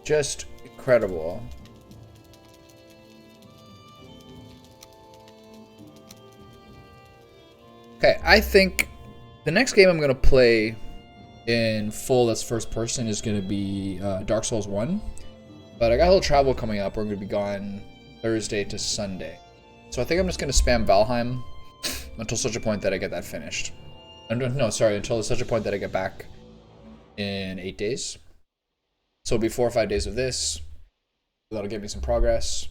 just incredible. Okay, I think the next game I'm going to play in full that's first person is going to be Dark Souls 1. But I got a little travel coming up. We're going to be gone Thursday to Sunday. So I think I'm just going to spam Valheim until such a point that I get that finished. No, sorry, until such a point that I get back in 8 days. So it'll be 4 or 5 days of this. That'll give me some progress.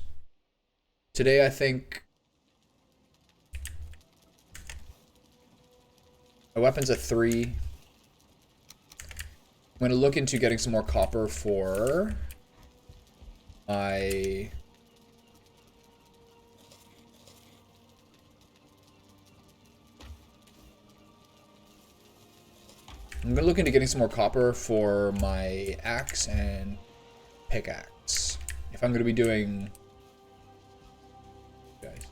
Today, I think my weapon's at 3. I'm going to look into getting some more copper for my... I'm going to look into getting some more copper for my axe and pickaxe. If I'm going to be doing... Guys.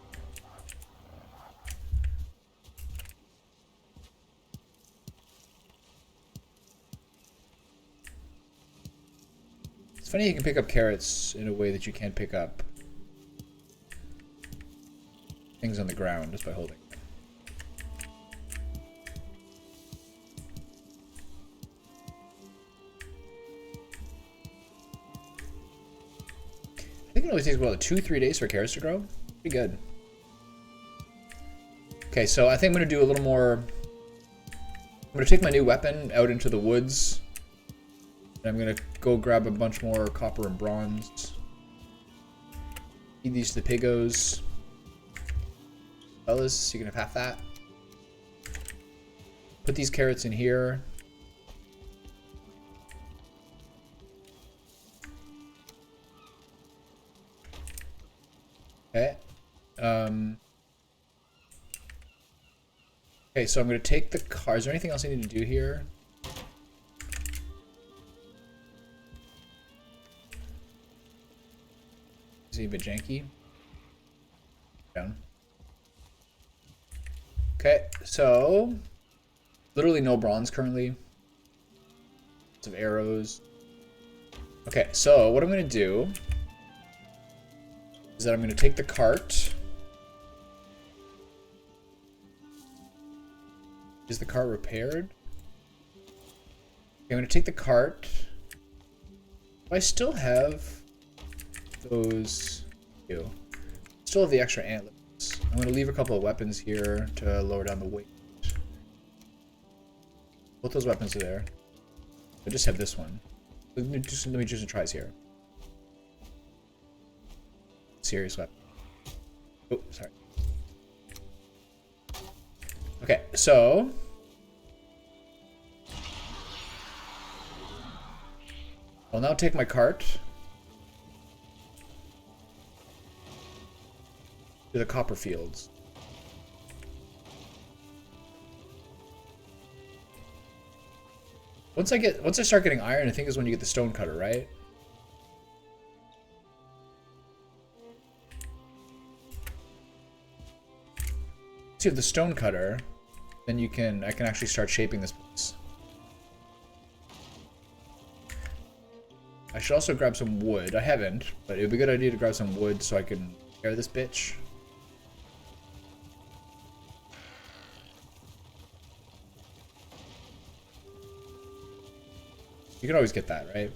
It's funny you can pick up carrots in a way that you can't pick up things on the ground just by holding. I think it only takes about 2-3 days for carrots to grow. Pretty good. Okay, so I think I'm going to do a little more... I'm going to take my new weapon out into the woods. And I'm going to go grab a bunch more copper and bronze. Feed these to the piggos. Fellas, you can have half that. Put these carrots in here. Okay. Okay, so I'm going to take the car. Is there anything else I need to do here? Is he a bit janky? Down. Okay, so literally no bronze currently. Lots of arrows. Okay, so what I'm going to do is that I'm going to take the cart. Is the cart repaired? Okay, I'm going to take the cart. Do I still have those? Ew. Still have the extra antlers. I'm going to leave a couple of weapons here to lower down the weight. Both those weapons are there. I just have this one. Let me do some tries here. Serious weapon. Oh, sorry. Okay, so I'll now take my cart to the copper fields. Once I start getting iron, I think is when you get the stone cutter, right? Once you have the stone cutter, then I can actually start shaping this place. I should also grab some wood. I haven't, but it would be a good idea to grab some wood so I can repair this bitch. You can always get that, right?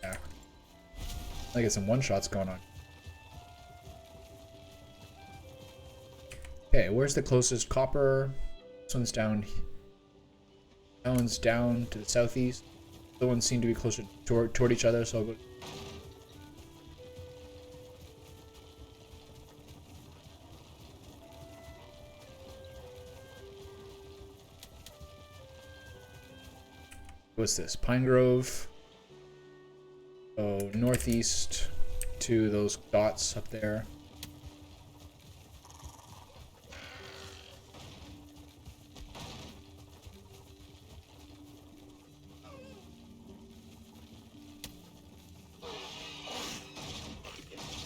Yeah. I get some one-shots going on. Okay, where's the closest copper? This one's down. That one's down to the southeast. The ones seem to be closer toward each other, so I'll go. What's this? Pine Grove. So northeast to those dots up there.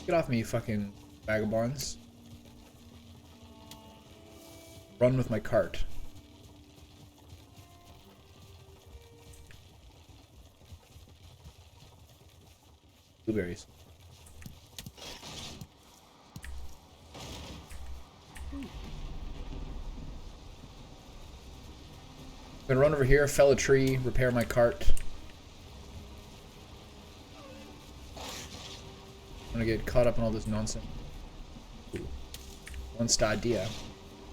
Get off me, you fucking vagabonds. Run with my cart. Blueberries. I'm gonna run over here, fell a tree, repair my cart. I'm gonna get caught up in all this nonsense. One star idea.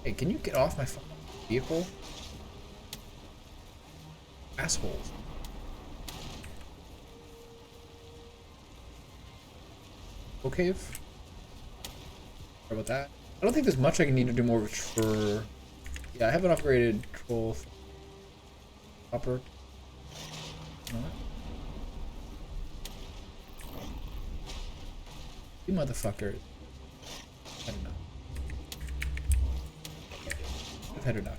Hey, can you get off my fucking vehicle? Assholes. Okay. Sorry about that. I don't think there's much I can need to do more for. Yeah, I haven't upgraded troll. Upper. No. You motherfuckers. I don't know. I've had enough.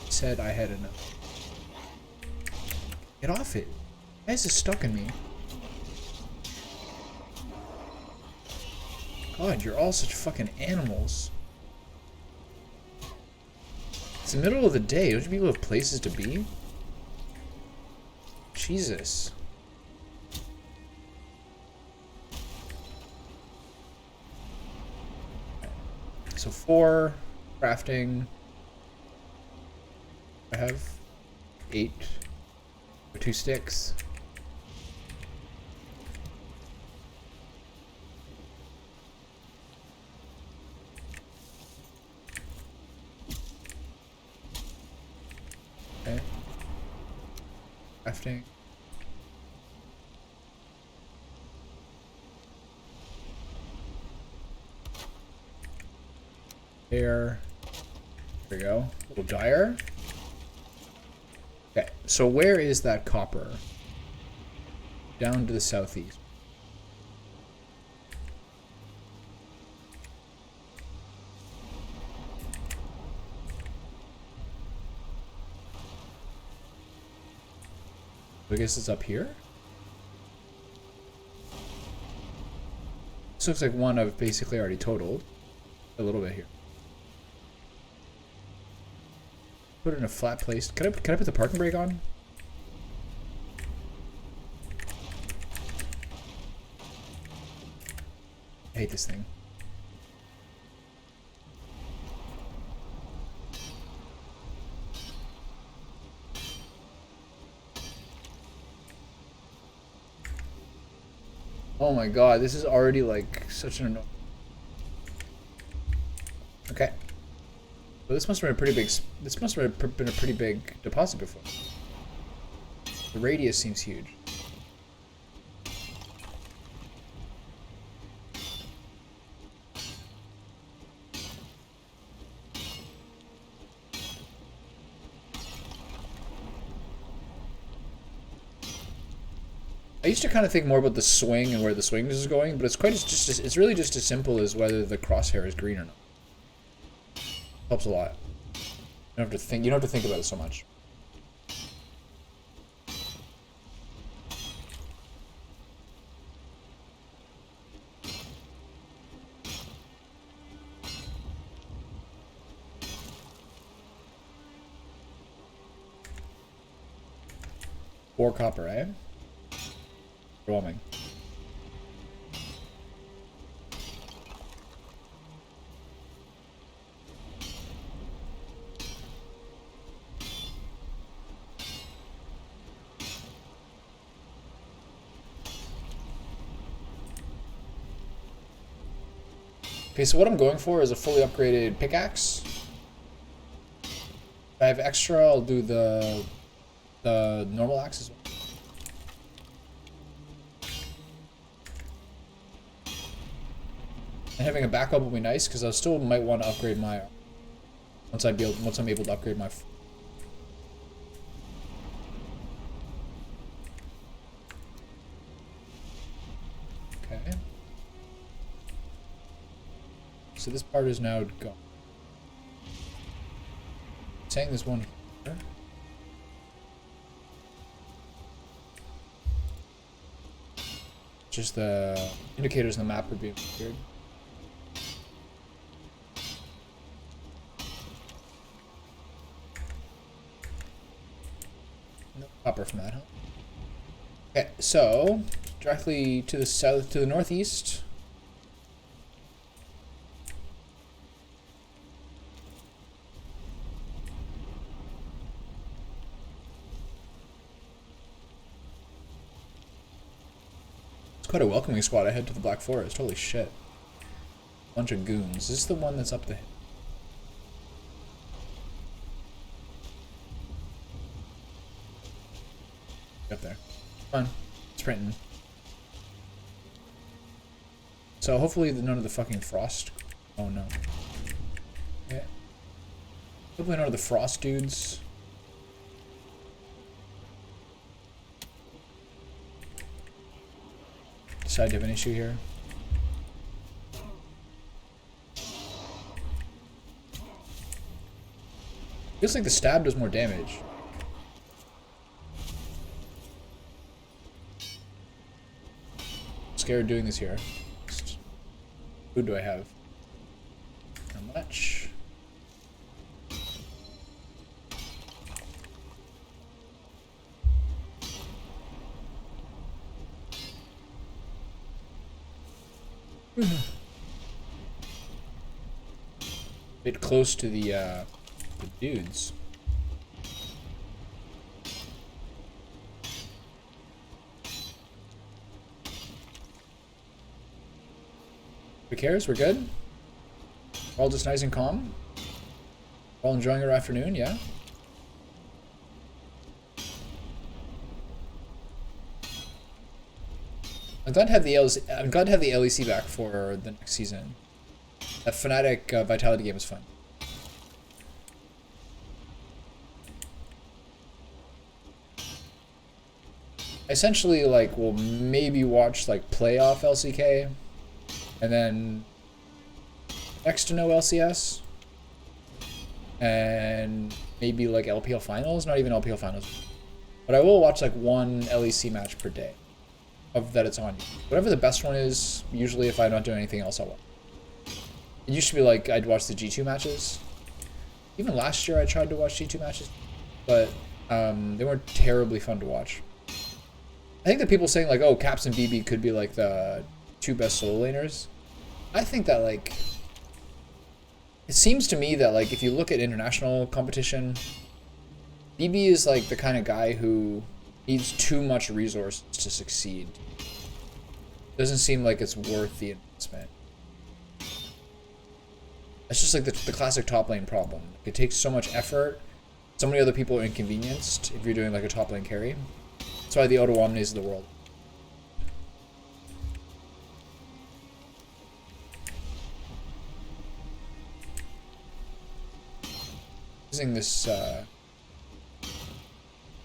Said I had enough. Get off it. Why is this stuck in me? God, you're all such fucking animals. It's the middle of the day. Don't you people have places to be? Jesus. So 4 crafting. I have 8 or 2 sticks. Okay. Crafting. There we go. Little gyre. Okay, so where is that copper? Down to the southeast. I guess it's up here. This looks like one I've basically already totaled. A little bit here. Put it in a flat place. Can I put the parking brake on? I hate this thing. Oh my god, this is already like such an... Okay. Well, this must have been a pretty big... This must have been a pretty big deposit before. The radius seems huge. I used to kind of think more about the swing and where the swing is going, but it's really just as simple as whether the crosshair is green or not. Helps a lot. You don't have to think about it so much. Four copper, eh? Overwhelming. Okay, so what I'm going for is a fully upgraded pickaxe. If I have extra, I'll do the normal axe as well. And having a backup will be nice because I still might want to upgrade my once I'm able to upgrade my. Okay. So this part is now gone. Saying this one here. just the indicators on the map are being weird. No copper from that, huh? Okay, so directly to the south, to the northeast. Quite a welcoming squad ahead to the Black Forest. Holy shit. Bunch of goons. Is this the one that's up the hill? Up there. Come on. Sprinting. So hopefully none of the fucking frost. Oh no. Yeah. Hopefully none of the frost dudes. Decide to have an issue here. Feels like the stab does more damage. Scared doing this here. Who do I have? How much? Bit close to the dudes. Who cares? We're good. We're all just nice and calm. We're all enjoying our afternoon, yeah. I'm glad to have the LEC back for the next season. That Fnatic Vitality game is fun. Essentially, like, we'll maybe watch like playoff LCK, and then next to no LCS, and maybe like LPL finals. Not even LPL finals, but I will watch like one LEC match per day. Of that it's on. Whatever the best one is, usually if I'm not doing anything else, I'll watch. It used to be like I'd watch the G2 matches. Even last year I tried to watch G2 matches, but they weren't terribly fun to watch. I think that people saying like, oh, Caps and BB could be like the two best solo laners. I think that like, it seems to me that like if you look at international competition, BB is like the kind of guy who needs too much resources to succeed. Doesn't seem like it's worth the investment. It's just like the classic top lane problem. It takes so much effort. So many other people are inconvenienced if you're doing like a top lane carry. That's why the Auto Omnis of the world. Using this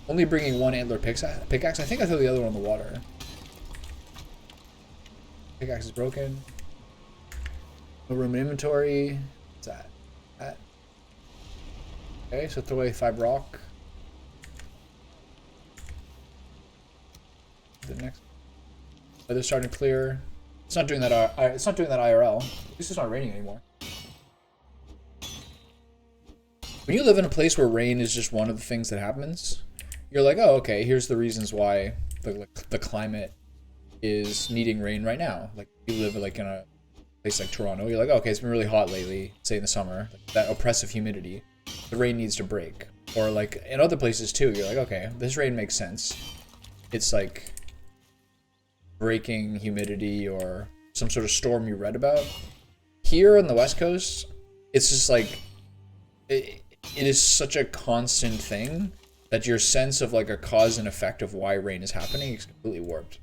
only bringing one antler pickaxe. I think I threw the other one in the water. Pickaxe is broken. No room in inventory. What's that? That. Okay, so throw away 5 rock. The next. Weather's starting to clear. It's not doing that. It's not doing that IRL. At least it's not raining anymore. When you live in a place where rain is just one of the things that happens, you're like, oh, okay, here's the reasons why the climate is needing rain right now. Like, you live like in a place like Toronto, you're like, oh, okay, it's been really hot lately, say in the summer, that oppressive humidity. The rain needs to break. Or like in other places too, you're like, okay, this rain makes sense. It's like breaking humidity or some sort of storm you read about. Here on the West Coast, it's just like, it is such a constant thing that your sense of like a cause and effect of why rain is happening is completely warped.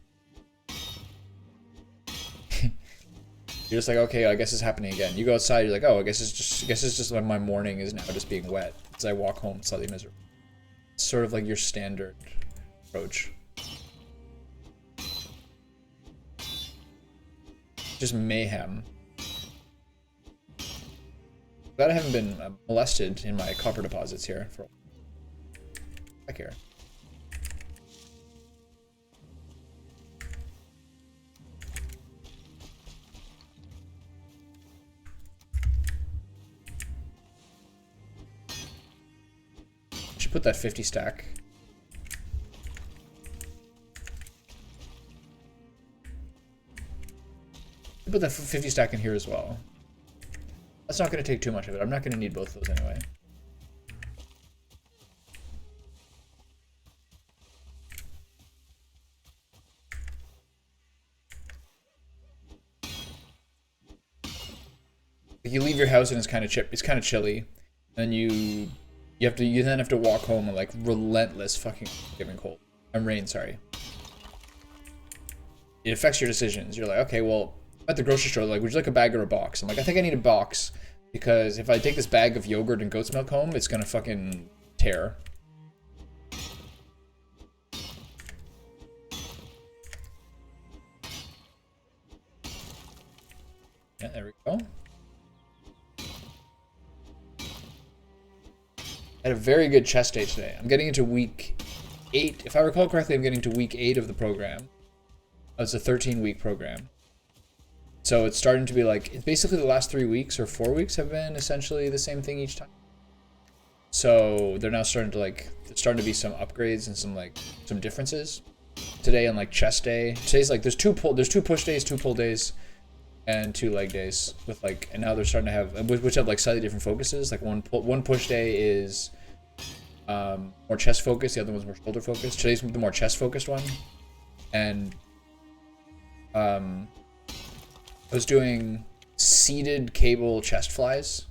You're just like, okay, I guess it's happening again. You go outside, you're like, oh, I guess it's just when my morning is now just being wet as I walk home slightly miserable. It's sort of like your standard approach. Just mayhem. Glad I haven't been molested in my copper deposits here for back here. should put that 50 stack. Put that 50 stack in here as well. That's not going to take too much of it. I'm not going to need both of those anyway. You leave your house and it's kind of chilly, and you then have to walk home in like relentless fucking giving cold. Rain, sorry. It affects your decisions. You're like, okay, well, at the grocery store, like, would you like a bag or a box? I'm like, I think I need a box, because if I take this bag of yogurt and goat's milk home, it's gonna fucking tear. Yeah, there we go. I had a very good chest day today. I'm getting into week 8. If I recall correctly, I'm getting to week 8 of the program. It's a 13-week program. So it's starting to be like, basically the last 3 weeks or 4 weeks have been essentially the same thing each time. So they're now starting to like, there's starting to be some upgrades and some differences. Today on like chest day, today's like, there's two push days, 2 pull days, and 2 leg days with like, and now they're starting to have, which have like slightly different focuses. Like one push day is more chest focused, the other one's more shoulder focused. Today's the more chest focused one. And I was doing seated cable chest flies.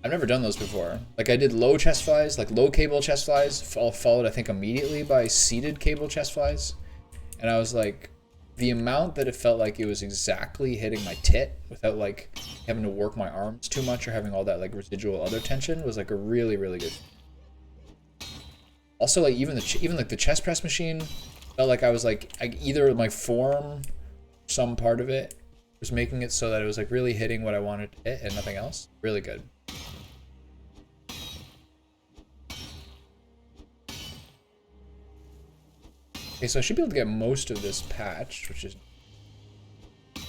I've never done those before. Like, I did low chest flies, like low cable chest flies, followed I think immediately by seated cable chest flies. And I was like, the amount that it felt like it was exactly hitting my tit without like having to work my arms too much or having all that like residual other tension was like a really, really good. Also, like even like the chest press machine felt like I was like, either my form, some part of it was making it so that it was like really hitting what I wanted to hit and nothing else. Really good. Okay, so I should be able to get most of this patch, which is... I'll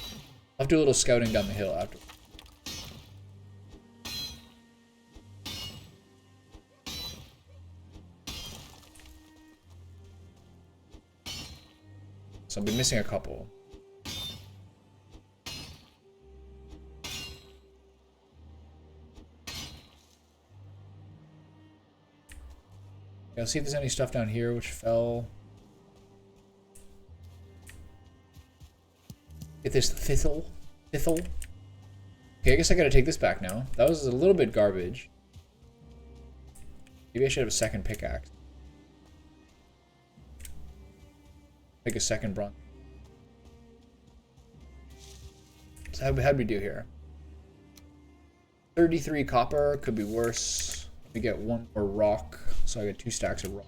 have to do a little scouting down the hill after. So I've been missing a couple. Okay, let's see if there's any stuff down here which fell. Get this thistle. Okay, I guess I gotta take this back now. That was a little bit garbage. Maybe I should have a second pickaxe. Make a second bronze. So how'd we do here? 33 copper, could be worse. We get 1 more rock, so I get 2 stacks of rock.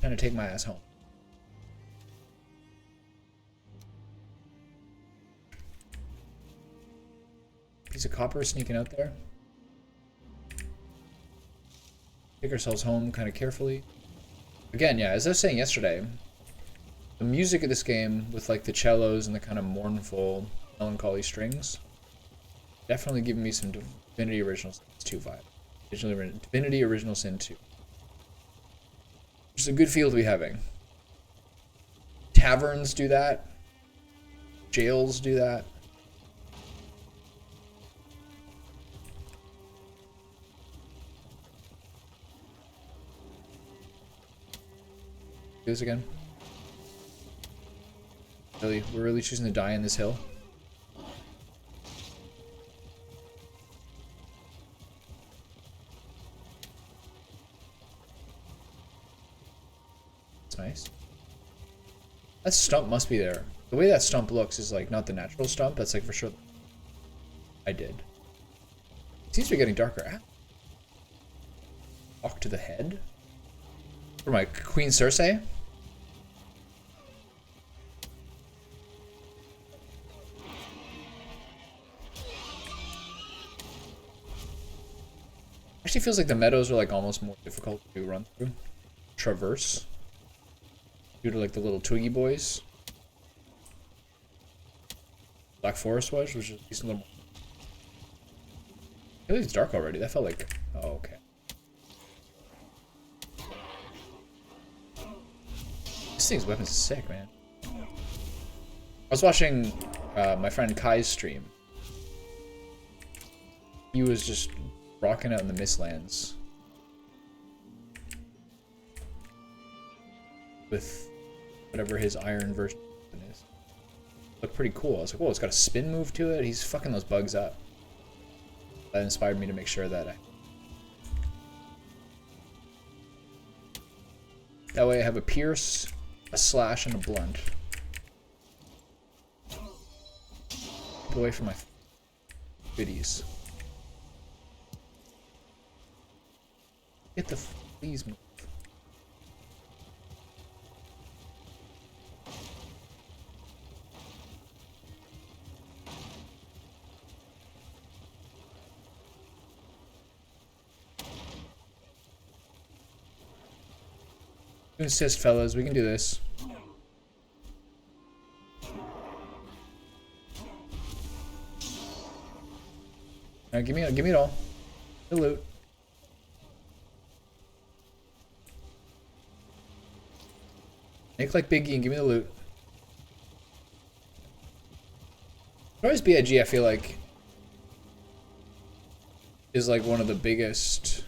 Trying to take my ass home. Piece of copper sneaking out there. Take ourselves home kind of carefully. Again, yeah, as I was saying yesterday, the music of this game with like the cellos and the kind of mournful, melancholy strings definitely giving me some Divinity Original Sin 2 vibe. Divinity Original Sin 2. Which is a good feel to be having. Taverns do that. Jails do that. Do this again. Really, we're really choosing to die in this hill. That's nice. That stump must be there. The way that stump looks is like not the natural stump. That's like for sure. I did. It seems to be getting darker. Walk to the head. For my Queen Cersei. Actually feels like the meadows are like almost more difficult to run through. Traverse. Due to like the little twiggy boys. Black Forest was, which is a little more. It was dark already. That felt like... Oh, okay. This thing's weapons is sick, man. I was watching my friend Kai's stream. He was just rocking out in the Mistlands with whatever his iron version is. Looked pretty cool. I was like, whoa, it's got a spin move to it. He's fucking those bugs up. That inspired me to make sure that that way I have a pierce, a slash, and a blunt. Keep away from my goodies. Get the please move. You insist, fellas. We can do this. Now give me it all. The loot. Make like Biggie and give me the loot. Always BIG, I feel like, is like one of the biggest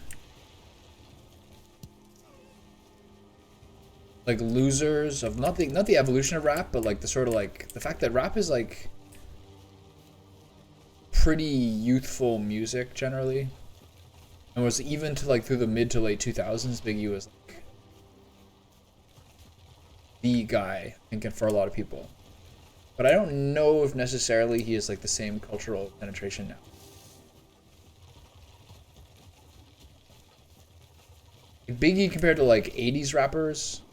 like losers of not the evolution of rap, but like the sort of like the fact that rap is like pretty youthful music generally, and was even to like through the mid to late 2000s, Biggie was like the guy, I think, for a lot of people. But I don't know if necessarily he is like the same cultural penetration now. Biggie compared to like 80s rappers.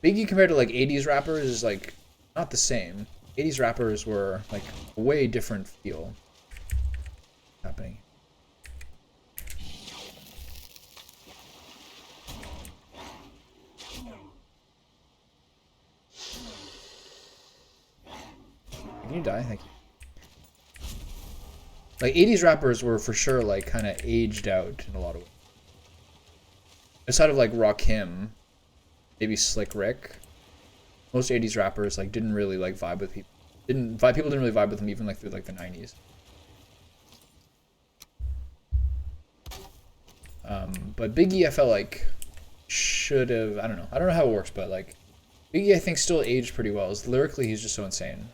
Biggie compared to like 80s rappers is like not the same. 80s rappers were like a way different feel happening. Can you die? Thank you. Like 80s rappers were for sure like kind of aged out in a lot of ways. Outside of like Rakim, maybe Slick Rick, most 80s rappers like didn't really like vibe with people. People didn't really vibe with them even like through like the 90s. But Biggie, I felt like should have. I don't know how it works, but like Biggie, I think still aged pretty well. Lyrically, he's just so insane.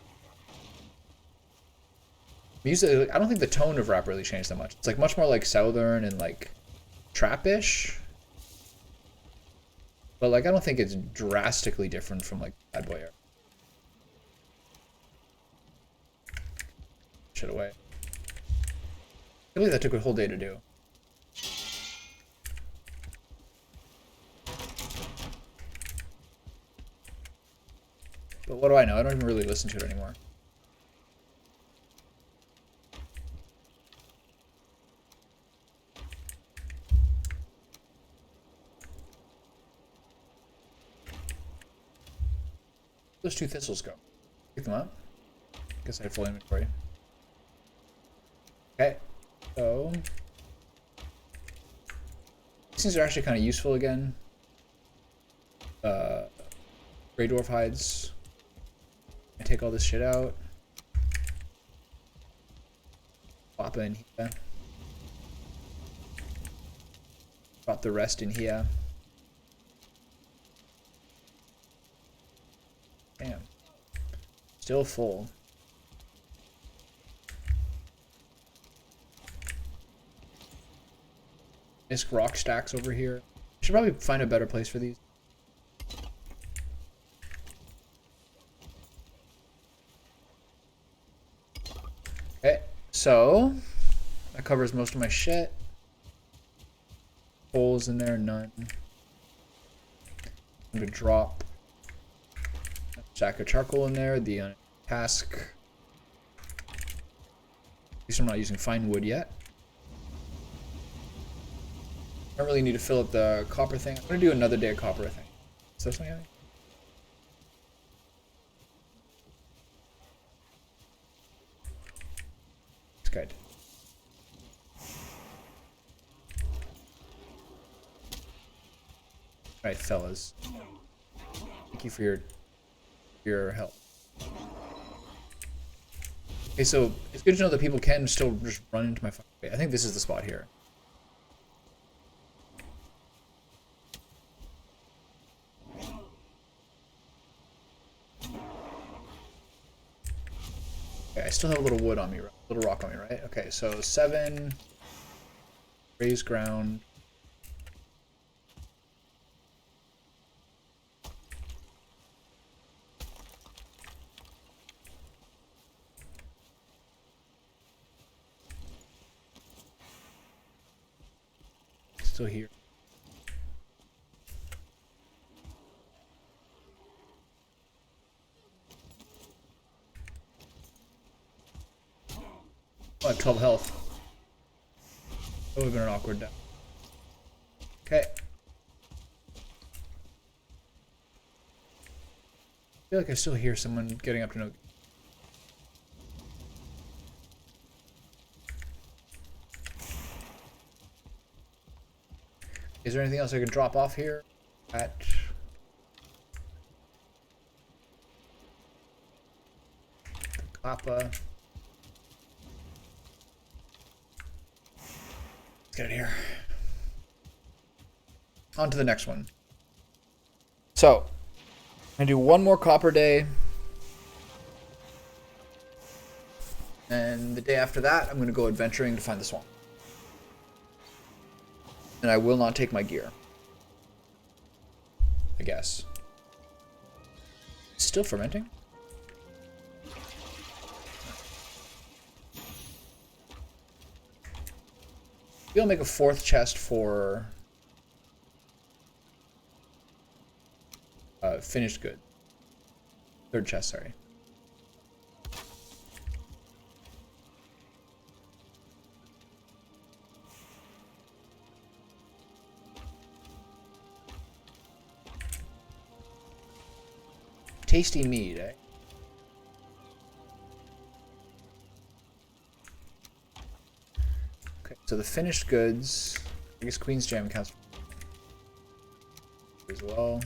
Music, I don't think the tone of rap really changed that much. It's like much more like southern and like trap-ish. But like I don't think it's drastically different from like Bad Boy era. Shit away. I believe that took a whole day to do. But what do I know? I don't even really listen to it anymore. Those two thistles go. Pick them up. Guess I have full inventory. Okay, so these things are actually kind of useful again. Grey Dwarf hides. I take all this shit out. Pop it in here. Drop the rest in here. Damn. Still full. Misc rock stacks over here. Should probably find a better place for these. Okay, so that covers most of my shit. Holes in there, none. I'm gonna drop a stack of charcoal in there, the task. At least I'm not using fine wood yet. I don't really need to fill up the copper thing. I'm gonna do another day of copper, I think. Is that something I think? It's good. Alright, fellas. Thank you for your help. Okay, so it's good to know that people can still just run into my fucking base. I think this is the spot here. Okay, I still have a little wood on me, a little rock on me, right? Okay, so 7, raise ground. Still here. Oh, I have 12 health. That would have been an awkward death. Okay. I feel like I still hear someone getting up to no. Is there anything else I can drop off here? At the Kappa. Let's get it here. On to the next one. So, I'm gonna do one more copper day. And the day after that, I'm gonna go adventuring to find the swamp. And I will not take my gear. I guess. Still fermenting? Maybe I'll make a 4th chest for finished good. 3rd chest, sorry. Tasty meat, eh? Okay, so the finished goods, I guess Queen's Jam counts as well.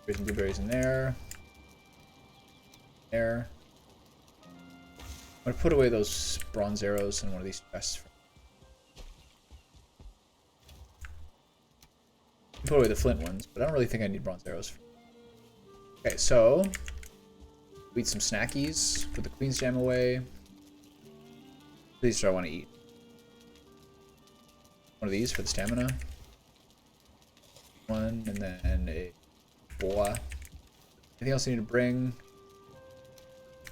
There's some blueberries in there. There. I'm gonna put away those bronze arrows in one of these chests. Put away the flint ones, but I don't really think I need bronze arrows. Okay, so eat some snackies. Put the Queen's Jam away. These do I want to eat? One of these for the stamina. One, and then a boa. Anything else I need to bring?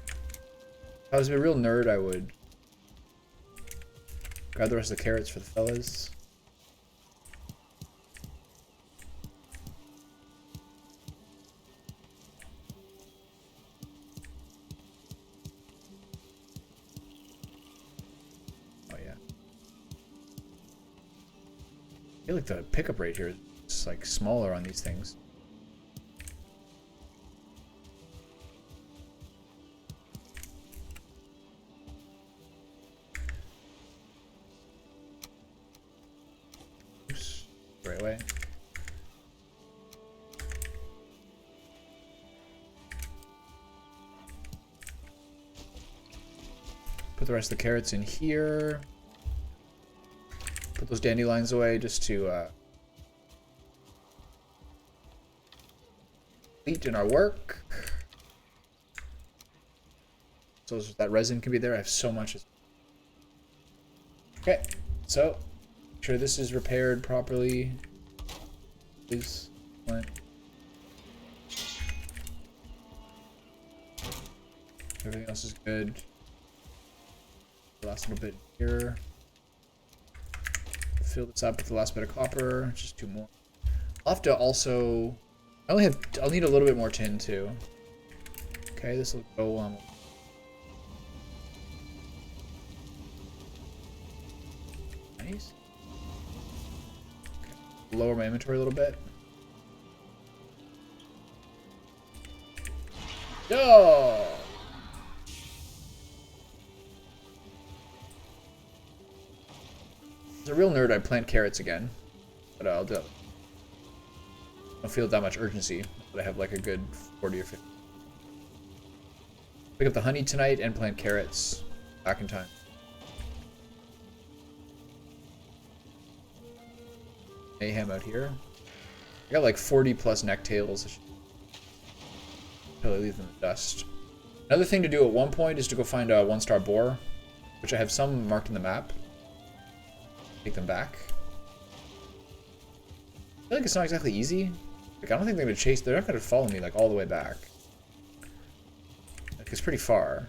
If I was a real nerd, I would grab the rest of the carrots for the fellas. I feel like the pickup rate here is like smaller on these things. Oops. Right away. Put the rest of the carrots in here. Put those dandelions away just to complete in our work. So that resin can be there. I have so much. Okay, so make sure this is repaired properly. Please. Everything else is good. The last little bit here. Fill this up with the last bit of copper. Just 2 more. I'll have to also. I'll need a little bit more tin too. Okay, this will go Nice. Okay. Lower my inventory a little bit. Yo! As a real nerd, I plant carrots again. But I'll do it. I don't feel that much urgency, but I have like a good 40 or 50. Pick up the honey tonight and plant carrots. Back in time. Mayhem out here. I got like 40 plus necktails. Until I leave them in the dust. Another thing to do at one point is to go find a 1-star boar, which I have some marked in the map. Take them back. I feel like it's not exactly easy. Like, I don't think they're gonna chase. They're not gonna follow me like all the way back. Like, it's pretty far.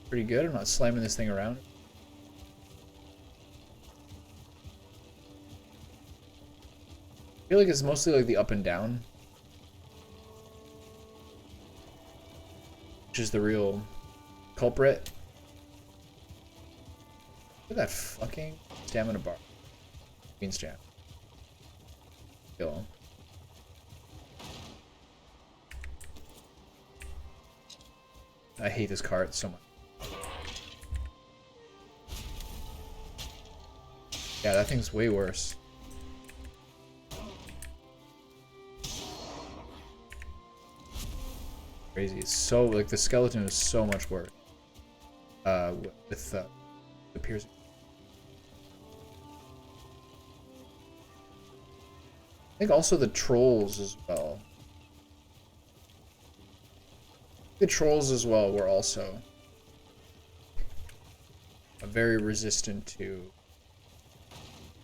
Pretty good. I'm not slamming this thing around. I feel like it's mostly like the up and down, which is the real culprit. Look at that fucking stamina bar. Green stamina. Kill. I hate this cart so much. Yeah, that thing's way worse. Crazy. It's so, like, the skeleton is so much worse. With the piercing. I think also the trolls as well. The trolls as well were also very resistant to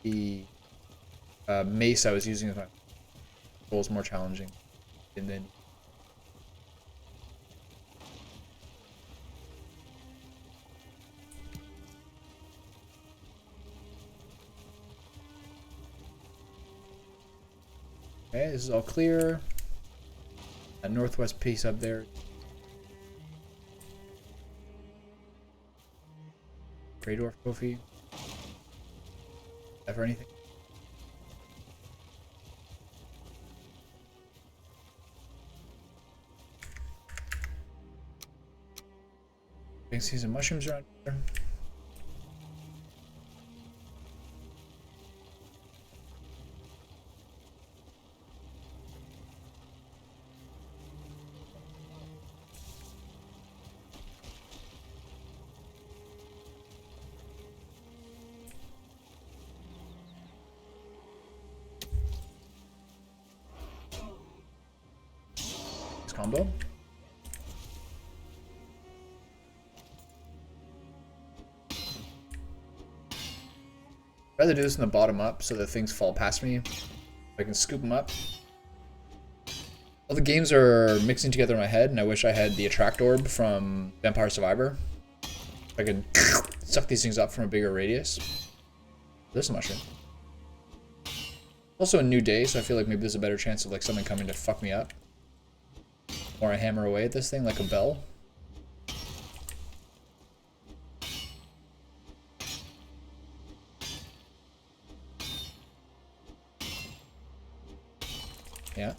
the mace I was using. The trolls more challenging, and then okay, this is all clear. That northwest piece up there. Grey Dwarf trophy. Ever anything? I can see some mushrooms around here. Combo. I'd rather do this in the bottom up so that things fall past me. I can scoop them up. All the games are mixing together in my head, and I wish I had the attract orb from Vampire Survivor. I could suck these things up from a bigger radius. There's a mushroom. Also a new day, so I feel like maybe there's a better chance of like something coming to fuck me up. Or I hammer away at this thing like a bell. Yeah.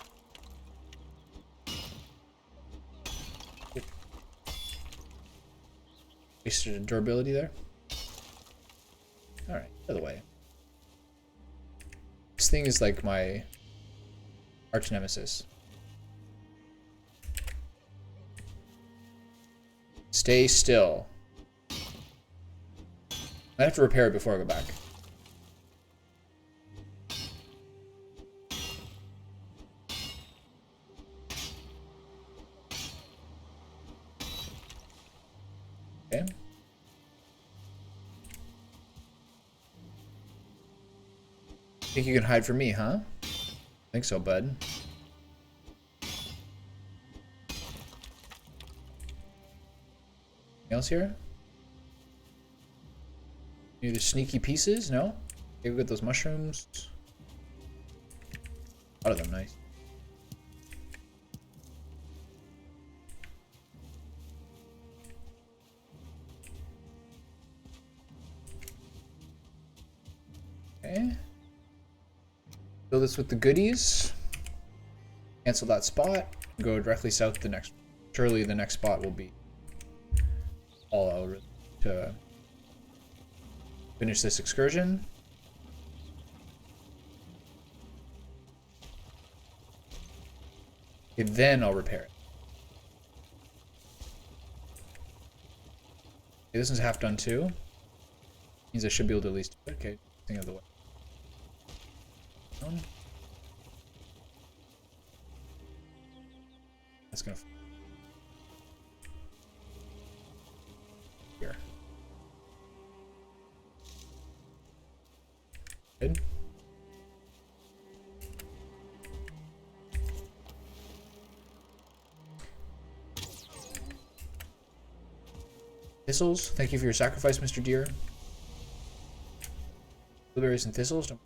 Wasted durability there. Alright, out of the way. This thing is like my arch nemesis. Stay still. I have to repair it before I go back. Okay. Think you can hide from me, huh? I think so, bud. Anything else here? Any other sneaky pieces? No? Okay, we'll get those mushrooms. A lot of them, nice. Okay. Fill this with the goodies. Cancel that spot. Go directly south the next. Surely the next spot will be all out to finish this excursion. Okay, then I'll repair it. Okay, this one's half done too. Means I should be able to at least. Okay, think of the way. That's gonna. Here. Good. Thistles, thank you for your sacrifice, Mr. Deer. Blueberries and thistles. Don't.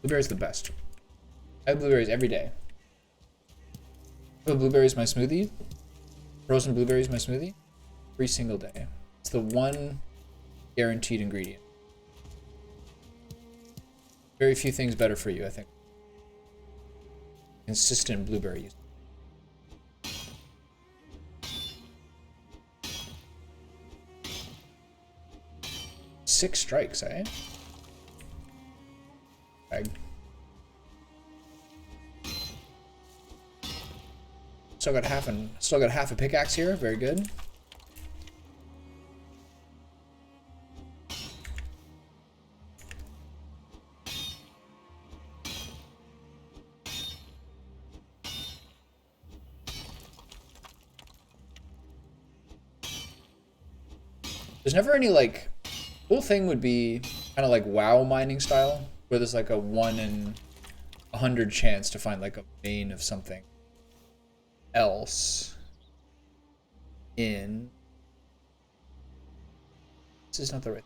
Blueberries the best. I have blueberries every day. Blueberries my smoothie. Frozen blueberries my smoothie. Every single day. It's the one guaranteed ingredient. Very few things better for you, I think. Consistent blueberry use. Six strikes, eh? Bag. Still got half a pickaxe here. Very good. There's never any like. Whole thing would be kind of like WoW mining style, where there's like a 1 in 100 chance to find like a vein of something else in. This is not the right.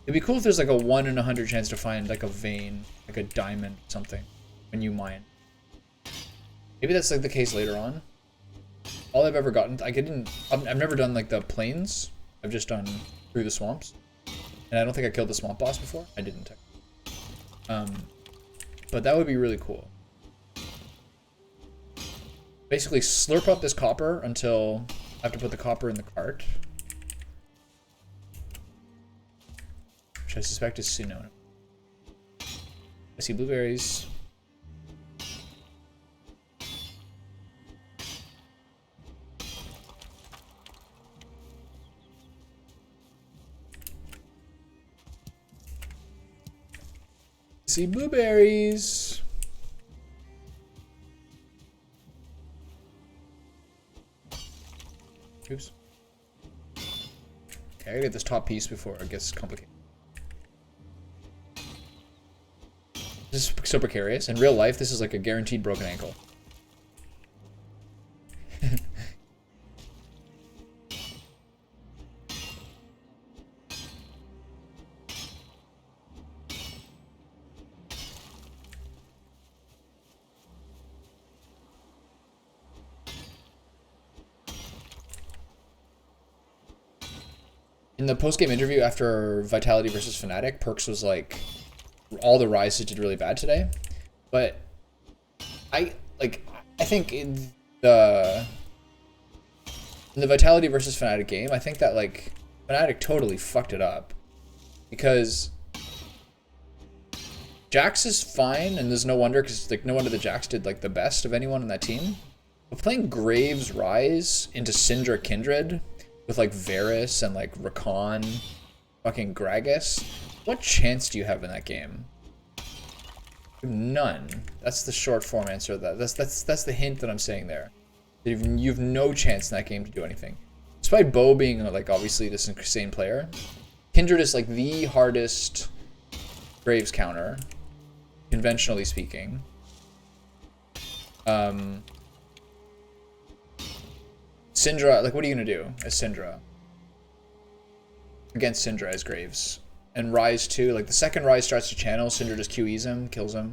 It'd be cool if there's like a 1 in 100 chance to find like a vein, like a diamond or something when you mine. Maybe that's like the case later on. All I've ever gotten, I've never done like the plains. I've just done through the swamps. And I don't think I killed the swamp boss before. I didn't. But that would be really cool. Basically slurp up this copper until I have to put the copper in the cart. Which I suspect is Sinnoh. I see blueberries. See blueberries. Oops. Okay, I gotta get this top piece before it gets complicated. This is so precarious. In real life, this is like a guaranteed broken ankle. In the post-game interview after Vitality versus Fnatic, Perks was like, all the Rises did really bad today. But I think in the Vitality versus Fnatic game, I think that like Fnatic totally fucked it up. Because Jax is fine, and there's no wonder, because like no wonder that Jax did like the best of anyone on that team. But playing Graves Rise into Syndra Kindred with like Varus and like Rakan, fucking Gragas, what chance do you have in that game? None. That's the short form answer to that. That's the hint that I'm saying there. You've no chance in that game to do anything. Despite Bo being like obviously this insane player, Kindred is like the hardest Graves counter, conventionally speaking. Syndra, like, what are you gonna do as Syndra? Against Syndra as Graves. And Rise 2, like, the second Rise starts to channel, Syndra just QEs him, kills him.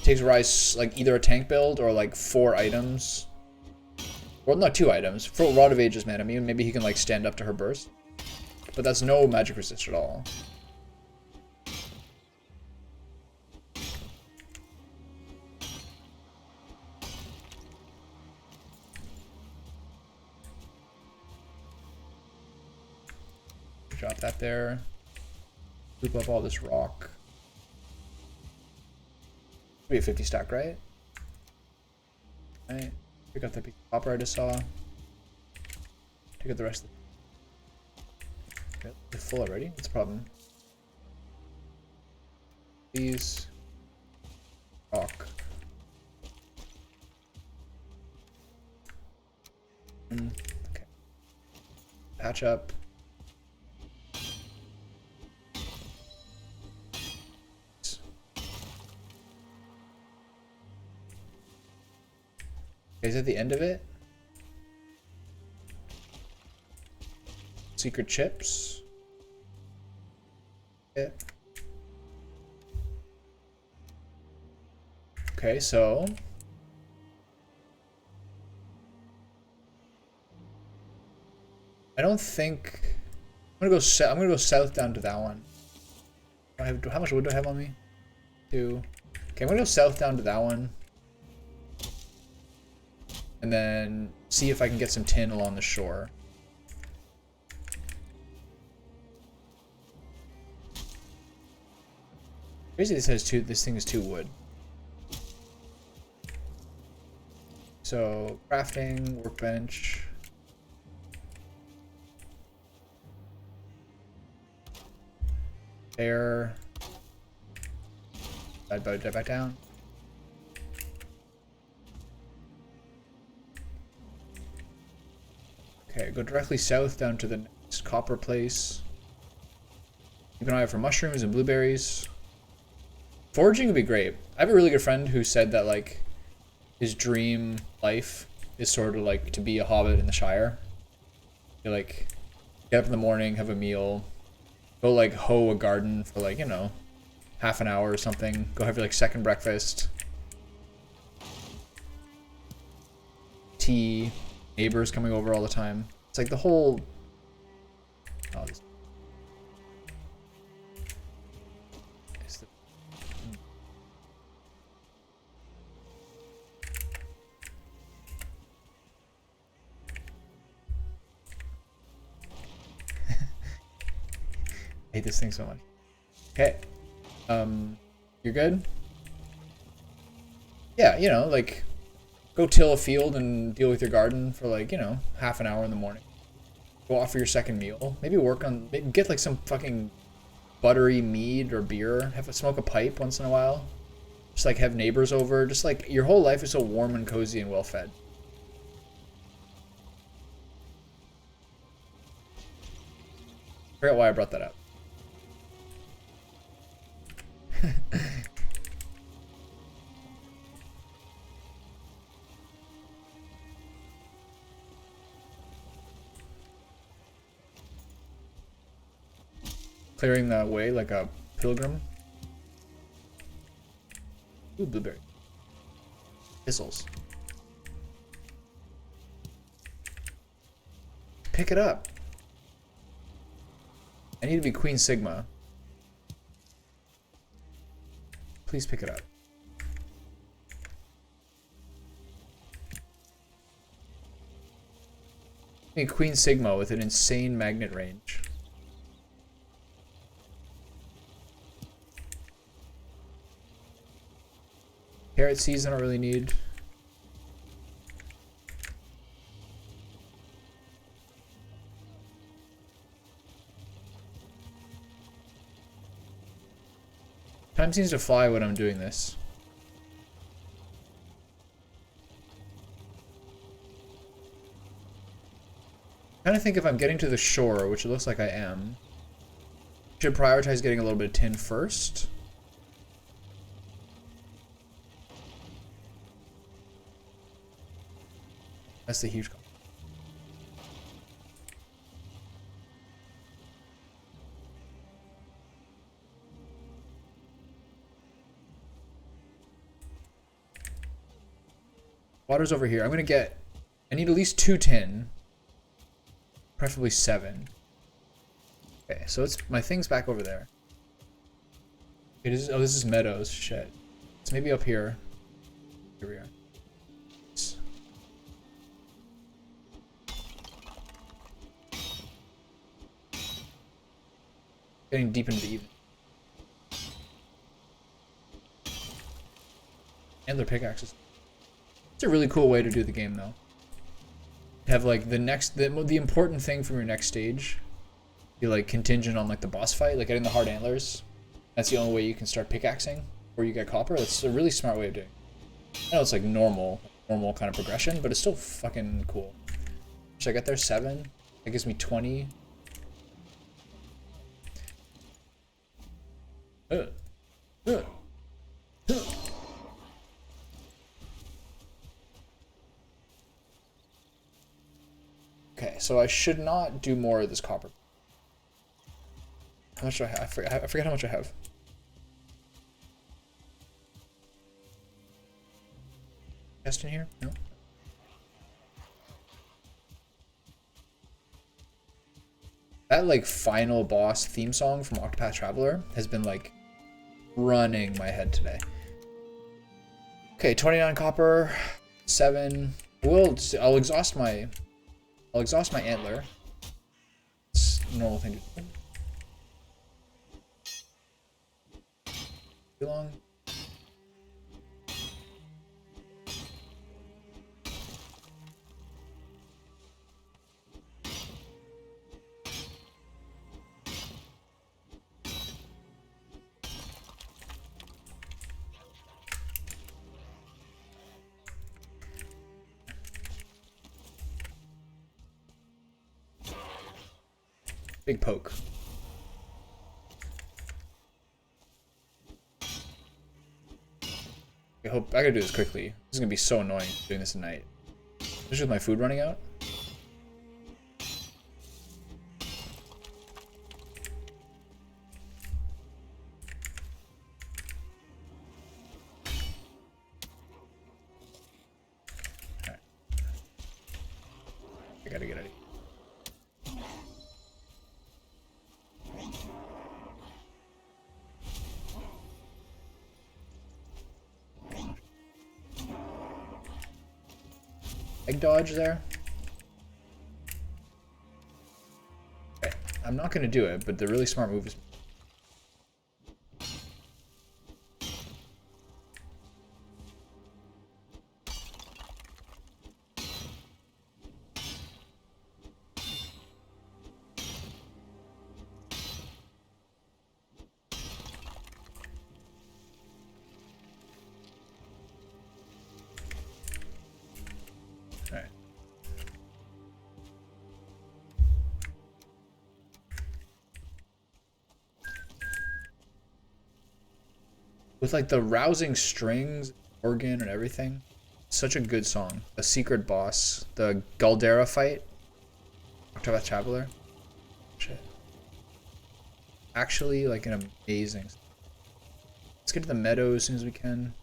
Takes Rise, like, either a tank build or, like, 4 items. Well, not 2 items. For Rod of Ages man, I mean, maybe he can, like, stand up to her burst. But that's no magic resist at all. Drop that there. Loop up all this rock. Should be a 50 stack, right? Right. Pick up the piece of copper I just saw. Take out the rest of the... Okay, they're full already? What's the problem? These... rock. Okay. Patch up. Okay, is that the end of it? Secret chips. Yeah. Okay, so I don't think I'm gonna go south down to that one. How much wood do I have on me? 2. Okay, I'm gonna go south down to that one. And then see if I can get some tin along the shore. Crazy this thing is 2 wood. So crafting, workbench. There. Dive back down. Okay, go directly south down to the next copper place. Keep an eye out for mushrooms and blueberries. Foraging would be great. I have a really good friend who said that, like, his dream life is sort of like to be a hobbit in the Shire. You like get up in the morning, have a meal, go like hoe a garden for like, you know, half an hour or something. Go have your like second breakfast. Tea. Neighbors coming over all the time. It's like the whole... Oh, this... I hate this thing so much. Okay. You're good? Yeah, you know, like... Go till a field and deal with your garden for like, you know, half an hour in the morning. Go off for your second meal. Maybe work on, maybe get like some fucking buttery mead or beer. Smoke a pipe once in a while. Just like have neighbors over. Just like your whole life is so warm and cozy and well fed. I forgot why I brought that up. Clearing the way like a pilgrim. Ooh, blueberry. Thistles. Pick it up. I need to be Queen Sigma. Please pick it up. I need Queen Sigma with an insane magnet range. Carrot seeds I don't really need. Time seems to fly when I'm doing this. I'm trying to think if I'm getting to the shore, which it looks like I am. Should prioritize getting a little bit of tin first. That's the huge. Water's over here. I'm gonna get. I need at least 2 tin, preferably 7. Okay, so it's my thing's back over there. It is. Oh, this is meadows. Shit. It's maybe up here. Here we are. Getting deep into the evening. And their pickaxes. It's a really cool way to do the game, though. Have like the important thing from your next stage be like contingent on like the boss fight, like getting the hard antlers. That's the only way you can start pickaxing or you get copper. That's a really smart way of doing it. I know it's like normal kind of progression, but it's still fucking cool. Should I get there? 7? That gives me 20. Okay, so I should not do more of this copper. How much do I have? I forget how much I have. Chest in here? No. That like final boss theme song from Octopath Traveler has been like running my head today. Okay, 29 copper, 7. I'll exhaust my antler. It's a normal thing to do. Too long. Big poke. I hope I gotta do this quickly. This is gonna be so annoying doing this at night. Especially with my food running out. Alright. I gotta get out of here. Egg dodge there. Okay. I'm not gonna do it, but the really smart move is. Alright. With like the rousing strings, organ, and everything. Such a good song. The secret boss, the Galdera fight. Octopath Traveler. Shit. Actually, like an amazing. Let's get to the meadow as soon as we can.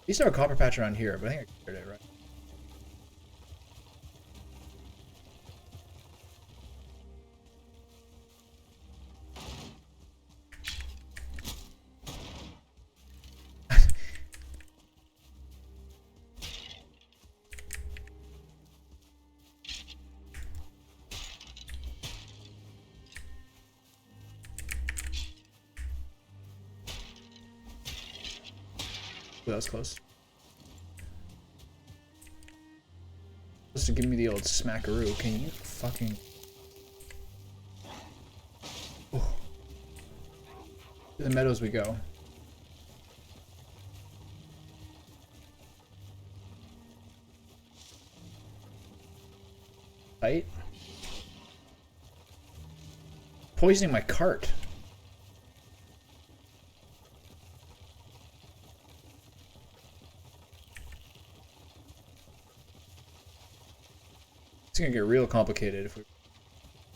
At least have a copper patch around here, but I think I cleared it, right? Ooh, that was close. Supposed to give me the old smackaroo. Can you fucking... Ooh. To the meadows we go. Right? Poisoning my cart. It's gonna get real complicated if we.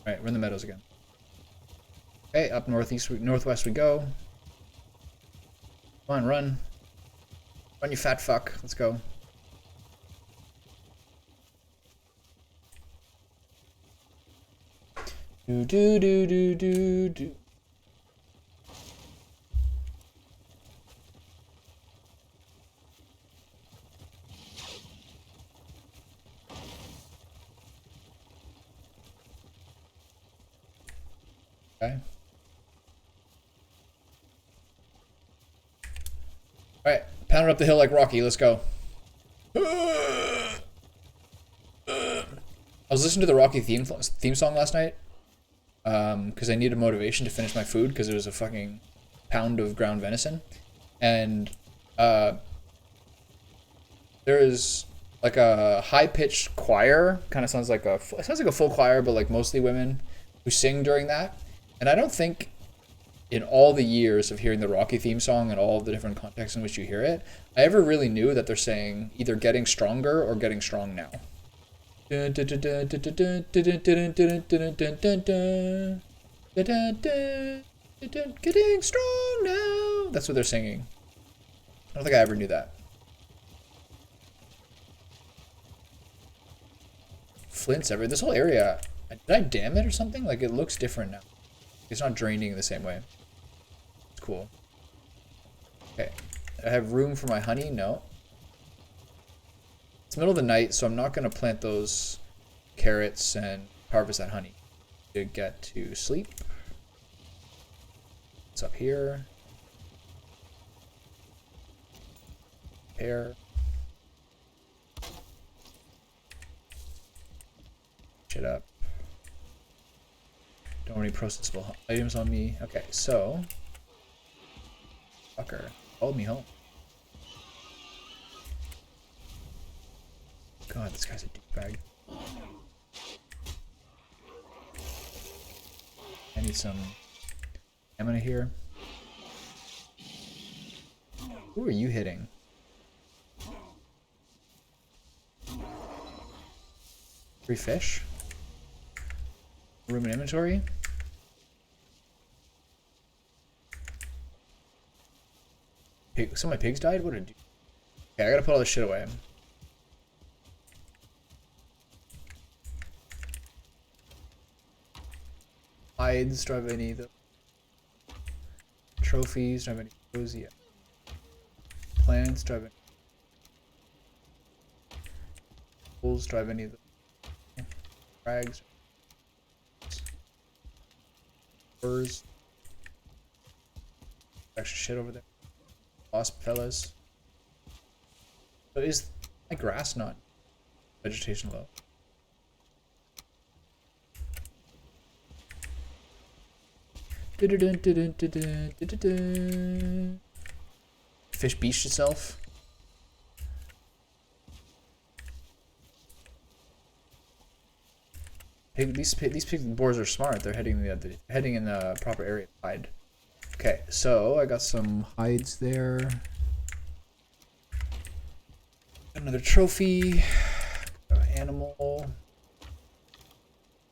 All right, we're in the meadows again. Okay, up northwest we go. Come on, run. Run, you fat fuck. Let's go. Do do do do do do. Okay. Alright, pound it up the hill like Rocky, let's go. I was listening to the Rocky theme song last night. Because I needed motivation to finish my food because it was a fucking pound of ground venison. And there is like a high-pitched choir, kind of sounds like a full choir, but like mostly women who sing during that. And I don't think in all the years of hearing the Rocky theme song and all the different contexts in which you hear it, I ever really knew that they're saying either getting stronger or getting strong now. Getting strong now. That's what they're singing. I don't think I ever knew that. Flints everywhere. This whole area, did I dam it or something? Like, it looks different now. It's not draining the same way. It's cool. Okay. I have room for my honey? No. It's middle of the night, so I'm not going to plant those carrots and harvest that honey to get to sleep. It's up here. Pear. Shit up. Don't have any processable items on me. Okay, so fucker, follow me home. God, this guy's a douchebag. I need some stamina here. Who are you hitting? Free fish? Room in inventory? Some of my pigs died? What did I do? Okay, I gotta put all this shit away. Hides, do I have any of the trophies? Do I have any of those? Yeah. Plants, do I have any? Tools, do I have any of the rags? Furs. Extra shit over there. Lost fellas. So is my grass not vegetation low? Fish beached itself. These pig boars are smart. They're heading in the proper area to hide. Okay, so I got some hides there. Another trophy. Animal.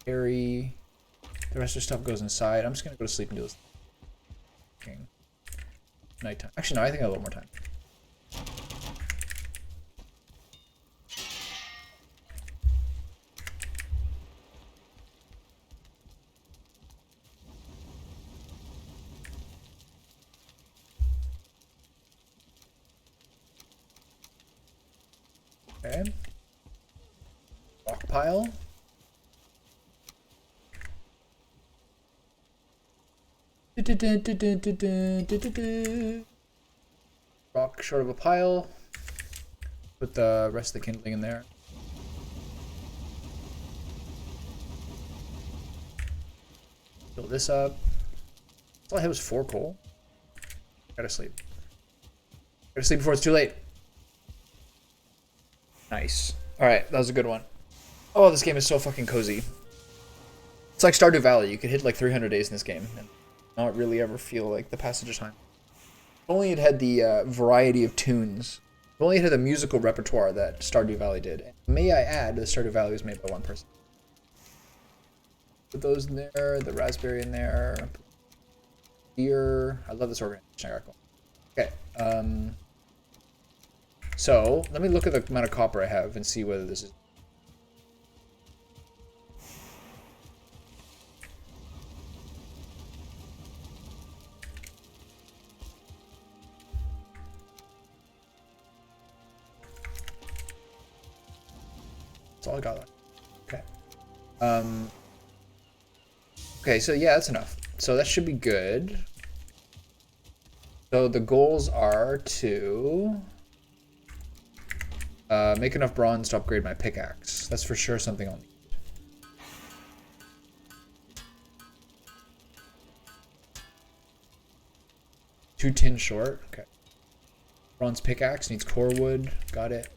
Berry. The rest of the stuff goes inside. I'm just gonna go to sleep and do this. Nighttime. Actually, no, I think I have a little more time. Okay. Rock pile. Rock short of a pile. Put the rest of the kindling in there. Fill this up. All I had was 4 coal. Gotta sleep. Gotta sleep before it's too late. Nice. Alright, that was a good one. Oh, this game is so fucking cozy. It's like Stardew Valley. You could hit like 300 days in this game and not really ever feel like the passage of time. If only it had the variety of tunes. If only it had the musical repertoire that Stardew Valley did. And may I add, the Stardew Valley was made by one person. Put those in there, the raspberry in there. Beer. I love this organization I got going. Okay. So let me look at the amount of copper I have and see whether this is. That's all I got left. Okay. Okay, so yeah, that's enough. So that should be good. So the goals are to make enough bronze to upgrade my pickaxe. That's for sure something I'll need. 2 tin short. Okay. Bronze pickaxe needs core wood. Got it.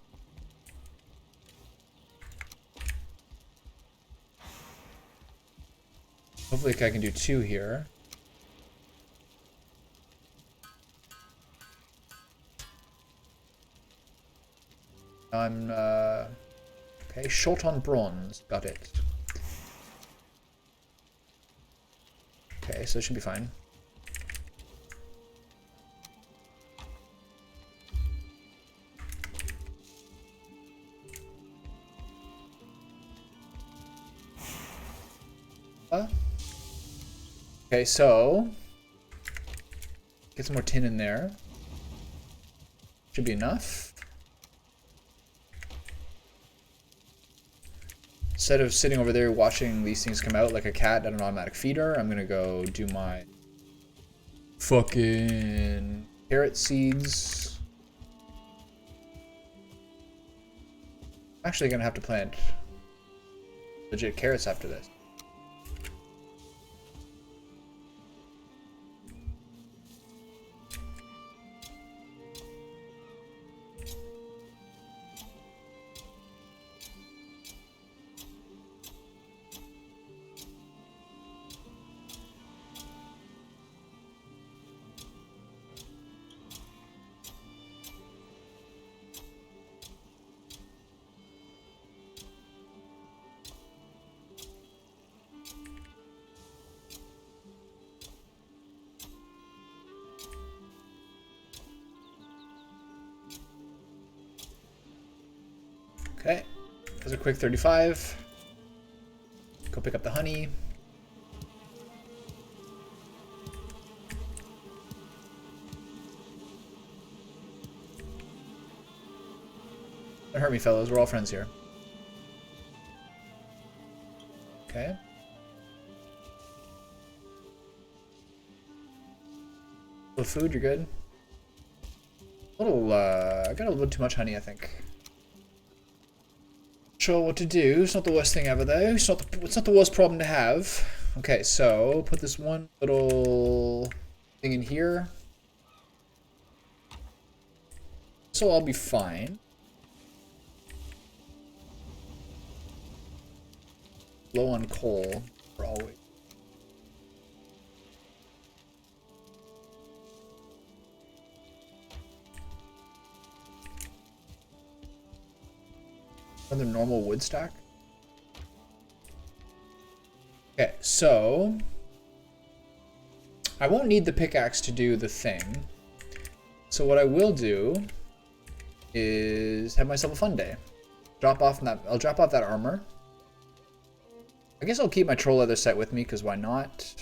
Hopefully I can do 2 here. I'm okay, short on bronze. Got it. Okay, so it should be fine. Okay, so get some more tin in there. Should be enough. Instead of sitting over there watching these things come out like a cat at an automatic feeder, I'm gonna go do my fucking carrot seeds. I'm actually gonna have to plant legit carrots after this. Okay, there's a quick 35. Go pick up the honey. Don't hurt me, fellas. We're all friends here. Okay. Little food, you're good. A little, I got a little bit too much honey, I think. Sure what to do. It's not the worst thing ever, though. It's not the worst problem to have. Okay, so put this one little thing in here. So I'll be fine. Low on coal for always. Another normal wood stack. Okay, so I won't need the pickaxe to do the thing. So what I will do is have myself a fun day. I'll drop off that armor. I guess I'll keep my troll leather set with me, because why not?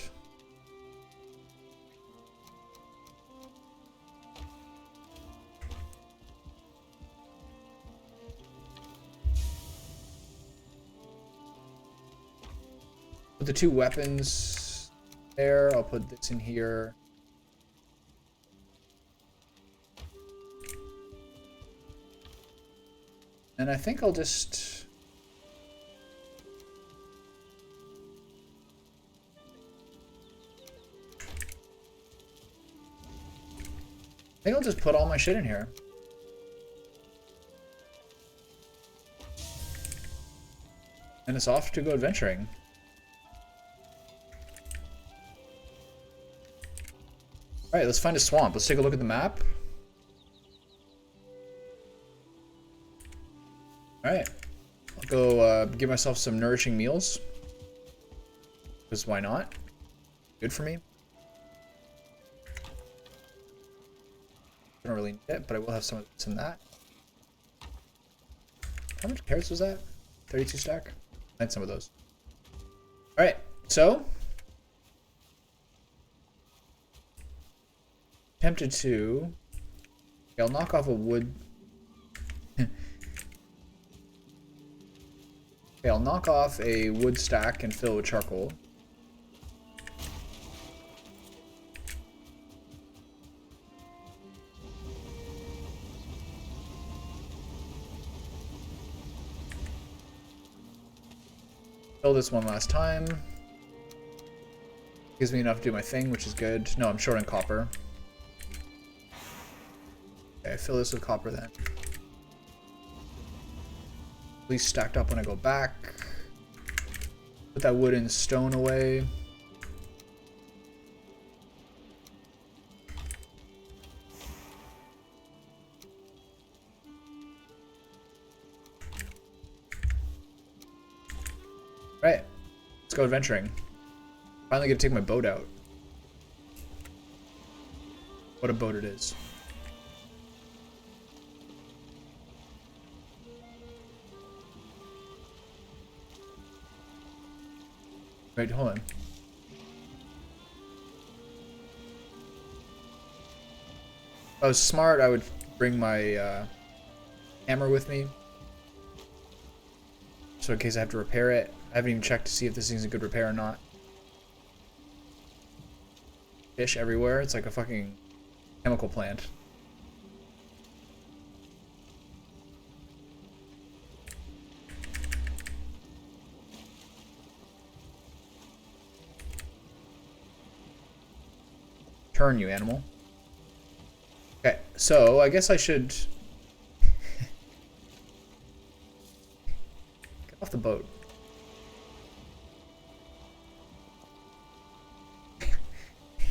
Put the 2 weapons there. I'll put this in here. And I think I'll just... I think I'll just put all my shit in here. And it's off to go adventuring. Alright, let's find a swamp. Let's take a look at the map. Alright. I'll go give myself some nourishing meals. Because why not? Good for me. it, but I will have some of this in that. How much carrots was that? 32 stack? I had some of those. Alright, so tempted to. Okay, I'll knock off a wood. Okay, I'll knock off a wood stack and fill it with charcoal. Fill this one last time. Gives me enough to do my thing, which is good. No, I'm short on copper. Okay, fill this with copper then. At least stacked up when I go back. Put that wood and stone away. Right, let's go adventuring. Finally get to take my boat out. What a boat it is. Wait, hold on. If I was smart, I would bring my hammer with me. So in case I have to repair it. I haven't even checked to see if this thing's a good repair or not. Fish everywhere. It's like a fucking chemical plant. Turn, you animal. Okay, so I guess I should get off the boat.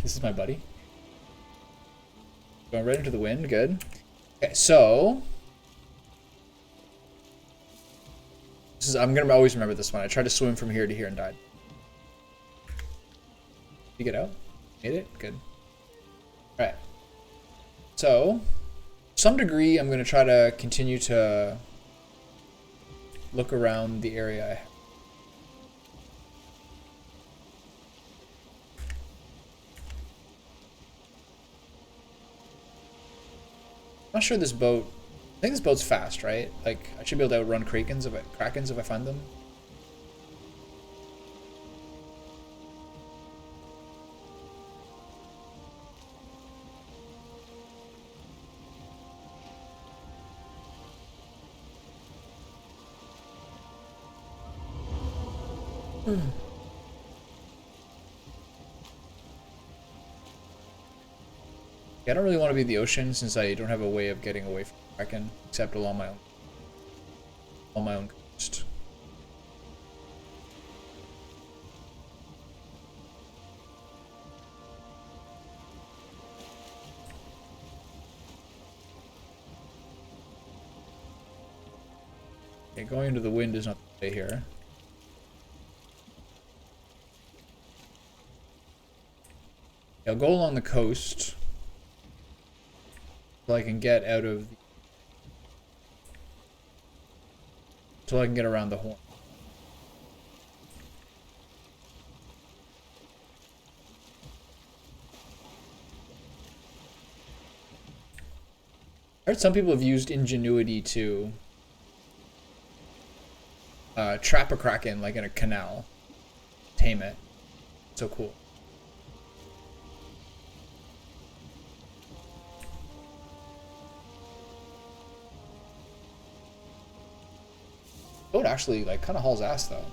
This is my buddy. Going right into the wind, good. Okay, so this is, I'm gonna always remember this one. I tried to swim from here to here and died. You get out? Made it? Good. Alright. So, to some degree, I'm gonna try to continue to look around the area I have. I'm not sure this boat. I think this boat's fast, right? Like I should be able to outrun krakens if I find them. Yeah, I don't really want to be in the ocean since I don't have a way of getting away from Kraken except along my own coast. Okay, going into the wind is not the way here. I'll go along the coast so I can get out of the, so I can get around the horn. I heard some people have used ingenuity to trap a kraken like in a canal, tame it. So cool. Boat actually like kind of hauls ass though.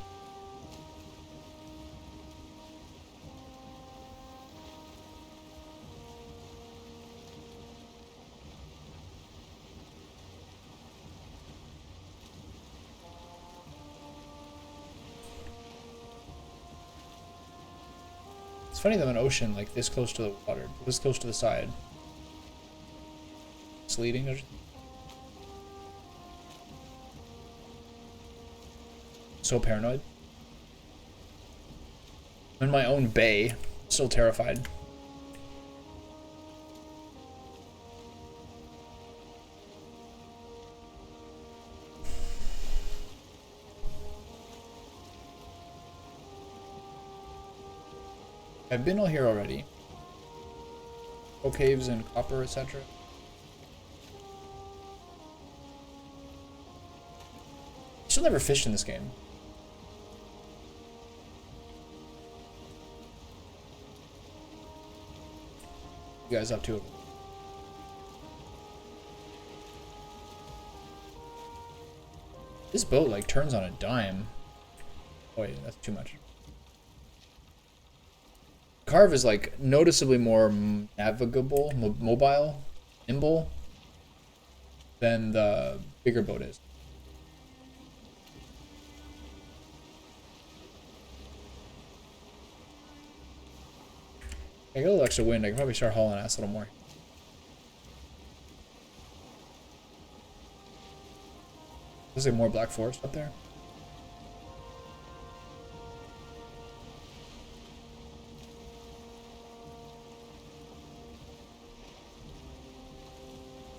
It's funny though, an ocean like this close to the water, this close to the side. It's leading. So paranoid. I'm in my own bay, still terrified. I've been all here already. Coal caves and copper, etc. Still never fished in this game. You guys up to it? This boat like turns on a dime. Oh wait, that's too much. Carve is like noticeably more navigable, mobile, nimble than the bigger boat is. I got a little extra wind. I can probably start hauling ass a little more. There's like more black forest up there.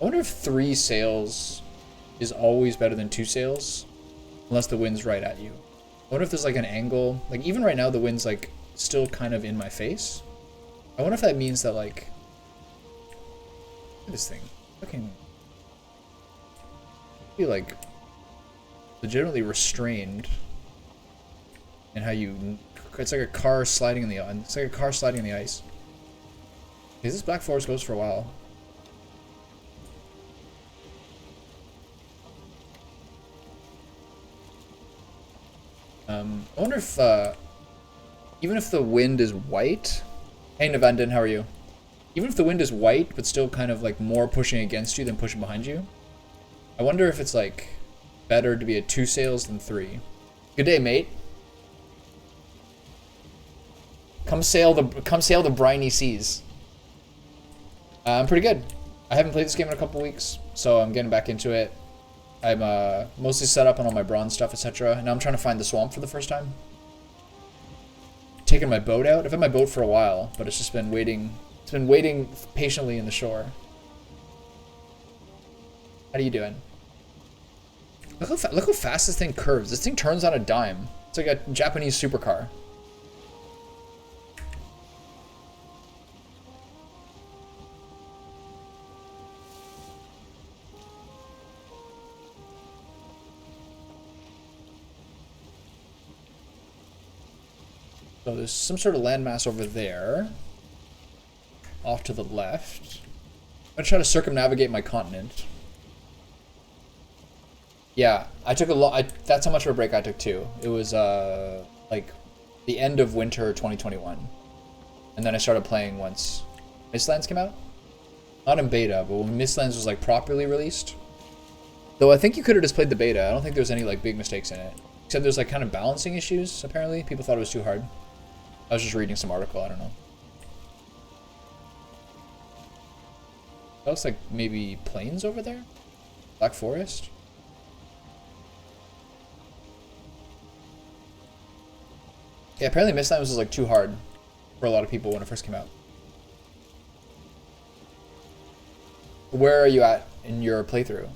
I wonder if 3 sails is always better than 2 sails, unless the wind's right at you. I wonder if there's like an angle, like even right now the wind's like still kind of in my face. I wonder if that means that like, look at this thing, fucking, be like legitimately restrained in how you, it's like a car sliding in the, it's like a car sliding in the ice. Okay, this Black Forest goes for a while. I wonder if, even if the wind is white. Hey, Navandin, how are you? Even if the wind is white, but still kind of like more pushing against you than pushing behind you, I wonder if it's like better to be at 2 sails than 3. Good day, mate. Come sail the briny seas. I'm pretty good. I haven't played this game in a couple weeks, so I'm getting back into it. I'm mostly set up on all my bronze stuff, etc. And now I'm trying to find the swamp for the first time. Taking my boat out. I've had my boat for a while, but it's just been waiting. It's been waiting patiently in the shore. How are you doing? Look how fast this thing curves. This thing turns on a dime. It's like a Japanese supercar. So there's some sort of landmass over there. Off to the left. I'm gonna try to circumnavigate my continent. Yeah, I took a lot. That's how much of a break I took too. It was like the end of winter 2021, and then I started playing once Mistlands came out. Not in beta, but when Mistlands was like properly released. Though I think you could have just played the beta. I don't think there's any like big mistakes in it. Except there's like kind of balancing issues. Apparently, people thought it was too hard. I was just reading some article. I don't know. That looks like maybe plains over there. Black Forest. Yeah, apparently Mistlands was like too hard for a lot of people when it first came out. Where are you at in your playthrough?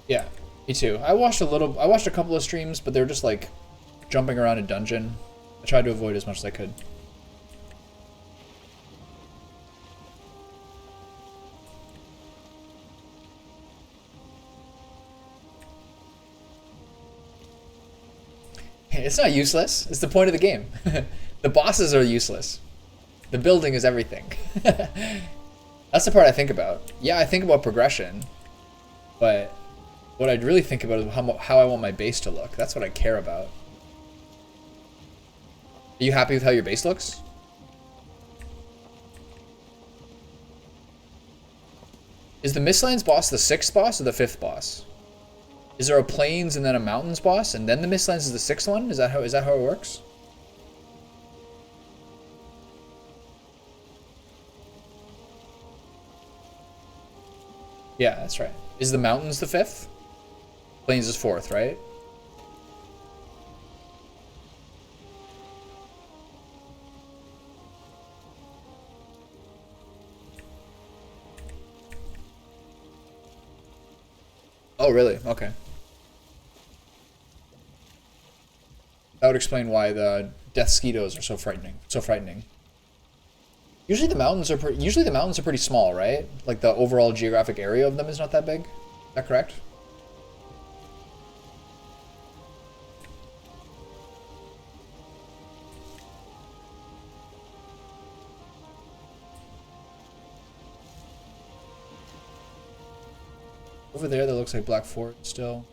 Yeah, me too. I watched a couple of streams, but they were just like jumping around a dungeon. I tried to avoid as much as I could. It's not useless. It's the point of the game. The bosses are useless. The building is everything. That's the part I think about. Yeah, I think about progression, but what I'd really think about is how I want my base to look. That's what I care about. Are you happy with how your base looks? Is the Mistlands boss the 6th boss or the 5th boss? Is there a plains and then a mountains boss, and then the Mistlands is the 6th one? Is that how it works? Yeah, that's right. Is the mountains the 5th? Plains is 4th, right? Oh, really? Okay. That would explain why the death skeetos are so frightening. So frightening. Usually the mountains are pretty small, right? Like the overall geographic area of them is not that big. Is that correct? Over there, that looks like Black Fort still.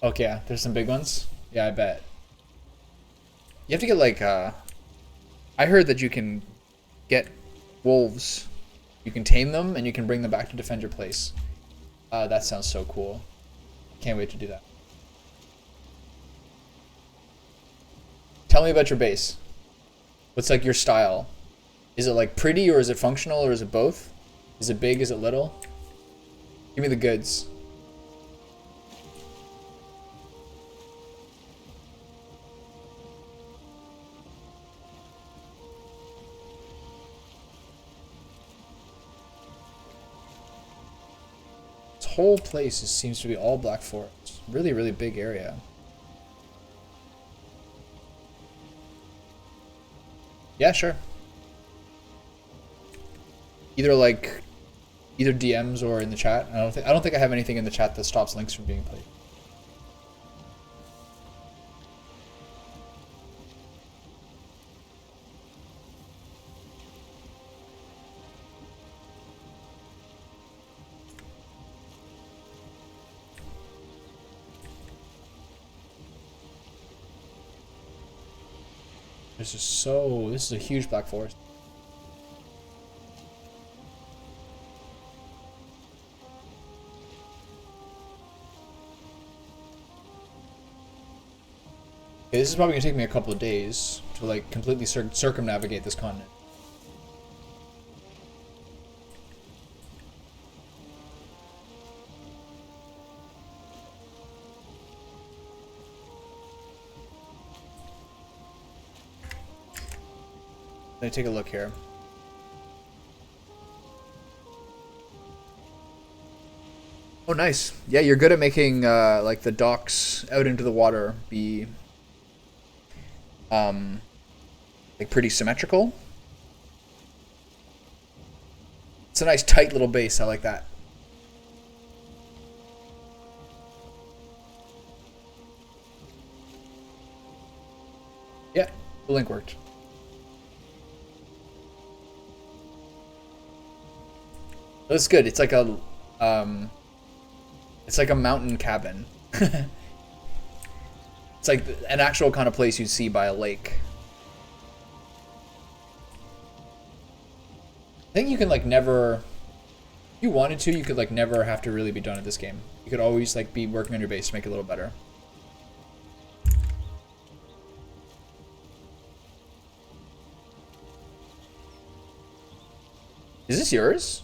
Okay, yeah, there's some big ones. Yeah, I bet. You have to get like, I heard that you can get wolves. You can tame them and you can bring them back to defend your place. That sounds so cool. Can't wait to do that. Tell me about your base. What's like your style? Is it like pretty or is it functional or is it both? Is it big? Is it little? Give me the goods. This whole place seems to be all black forest. Really, really big area. Yeah, sure. Either DMs or in the chat. I don't think I have anything in the chat that stops links from being played. This is a huge black forest. Okay, this is probably gonna take me a couple of days to like completely circumnavigate this continent. Let me take a look here. Oh, nice. Yeah, you're good at making like the docks out into the water be like pretty symmetrical. It's a nice tight little base. I like that. Yeah, the link worked. That's good. It's like a mountain cabin. It's like an actual kind of place you'd see by a lake. I think you can like never, if you wanted to, you could like never have to really be done at this game. You could always like be working on your base to make it a little better. Is this yours?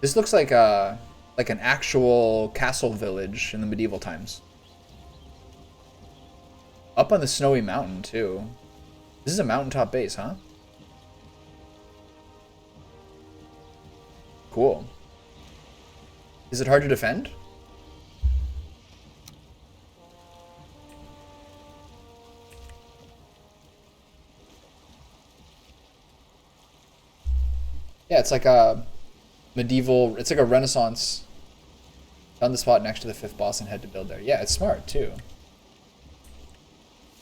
This looks like an actual castle village in the medieval times. Up on the snowy mountain too. This is a mountaintop base, huh? Cool. Is it hard to defend? Yeah, it's like a medieval, it's like a Renaissance. Found the spot next to the 5th boss and had to build there. Yeah, it's smart too.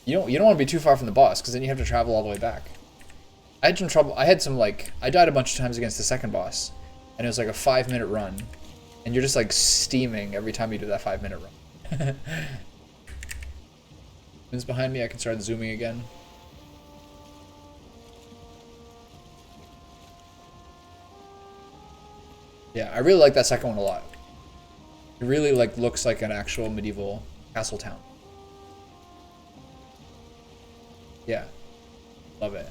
You don't want to be too far from the boss because then you have to travel all the way back. I had some trouble. I died a bunch of times against the 2nd boss, and it was like a 5-minute run, and you're just like steaming every time you do that 5-minute run. Wind's behind me. I can start zooming again. Yeah, I really like that second one a lot. It really like looks like an actual medieval castle town. Yeah, love it.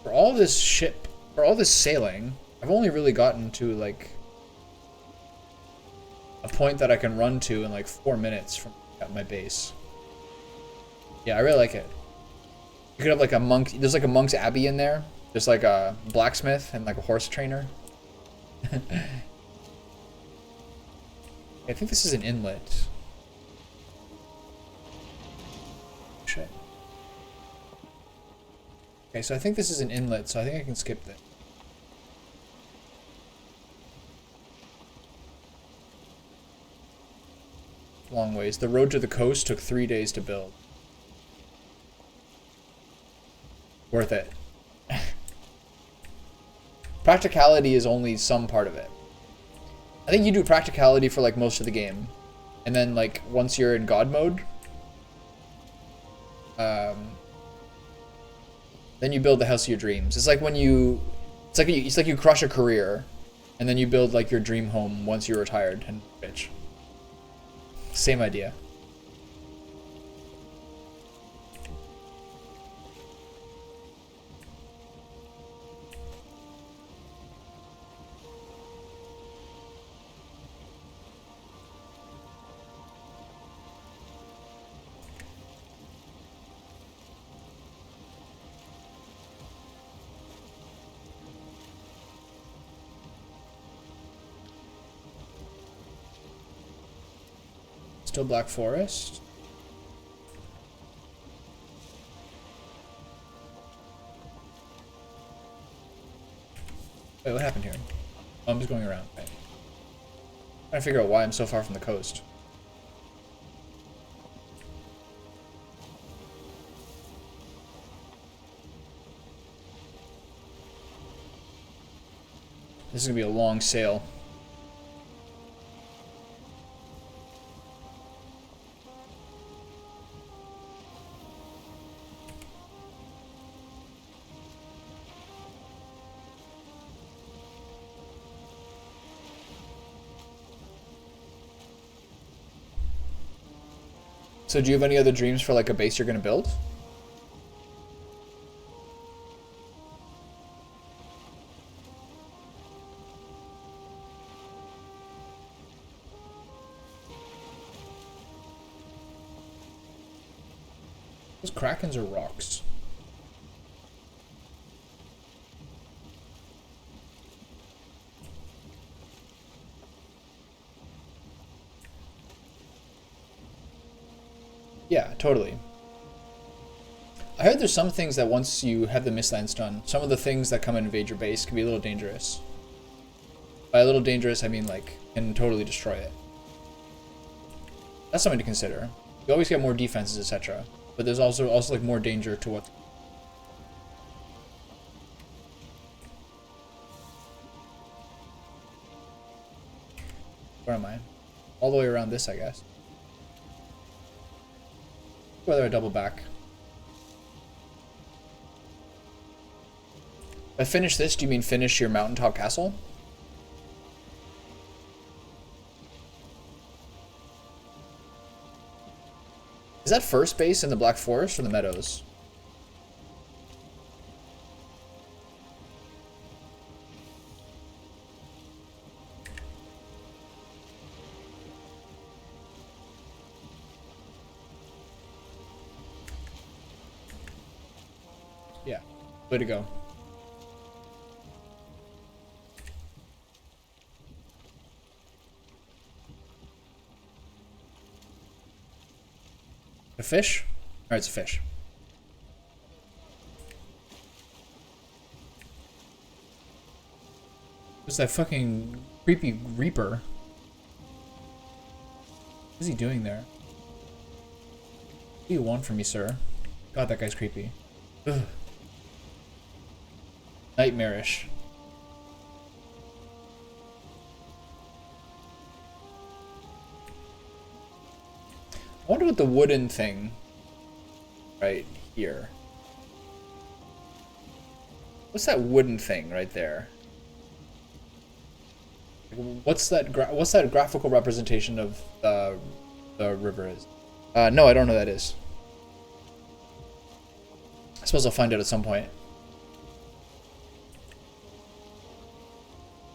For all this sailing, I've only really gotten to like a point that I can run to in like 4 minutes from my base. Yeah, I really like it. You could have like a monk. There's like a monk's abbey in there. There's like a blacksmith and like a horse trainer. I think this is an inlet. Shit. Okay, so I think this is an inlet, so I think I can skip this. Long ways. The road to the coast took 3 days to build. Worth it. Practicality is only some part of it. I think you do practicality for like most of the game, and then like once you're in God mode, then you build the house of your dreams. It's like when you, it's like you crush a career, and then you build like your dream home once you're retired and rich. Same idea. Still Black Forest. Wait, what happened here? Oh, I'm just going around. Okay. I'm trying to figure out why I'm so far from the coast. This is gonna be a long sail. So do you have any other dreams for like a base you're gonna build? Those krakens are rocks. Yeah, totally. I heard there's some things that once you have the Mistlands done, some of the things that come and invade your base can be a little dangerous. By a little dangerous, I mean like, can totally destroy it. That's something to consider. You always get more defenses, etc. But there's also like more danger to what. Where am I? All the way around this, I guess. Whether I double back. By finish this, do you mean finish your mountaintop castle? Is that first base in the Black Forest or the Meadows? Yeah, way to go. A fish? Alright, it's a fish. What's that fucking creepy reaper? What is he doing there? What do you want from me, sir? God, that guy's creepy. Ugh. Nightmarish. I wonder what the wooden thing right here. What's that wooden thing right there? What's that graphical representation of the river is? No, I don't know what that is. I suppose I'll find out at some point.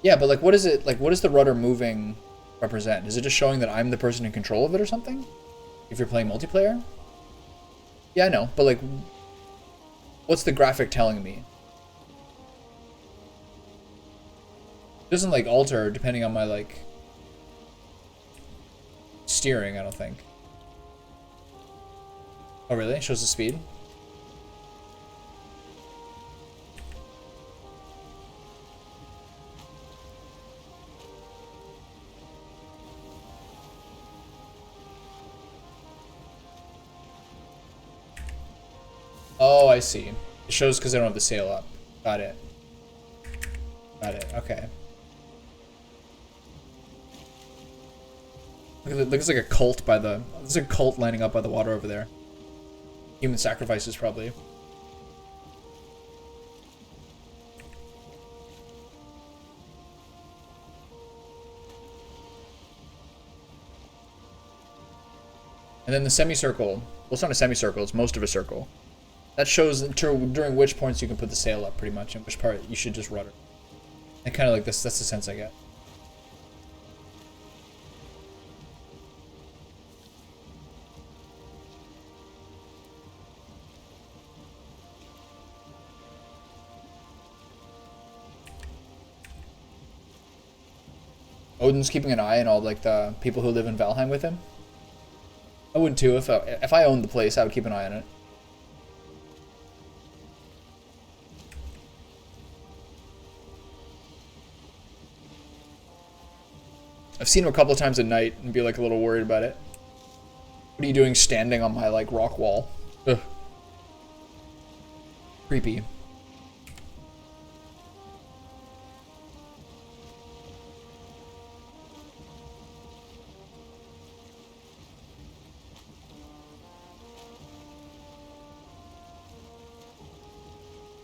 Yeah, but like, what is it? Like, what does the rudder moving represent? Is it just showing that I'm the person in control of it or something? If you're playing multiplayer? Yeah, I know, but like, what's the graphic telling me? It doesn't like alter depending on my like steering, I don't think. Oh really? It shows the speed? Oh, I see. It shows because I don't have the sail up. Got it. Got it. Okay. Look at it. Looks like a cult by the. There's a cult lining up by the water over there. Human sacrifices, probably. And then the semicircle. Well, it's not a semicircle. It's most of a circle. That shows during which points you can put the sail up, pretty much, and which part you should just rudder. And kind of like this. That's the sense I get. Odin's keeping an eye on all like the people who live in Valheim with him. I would too if I owned the place. I would keep an eye on it. I've seen him a couple of times at night and be like a little worried about it. What are you doing standing on my like rock wall? Ugh. Creepy.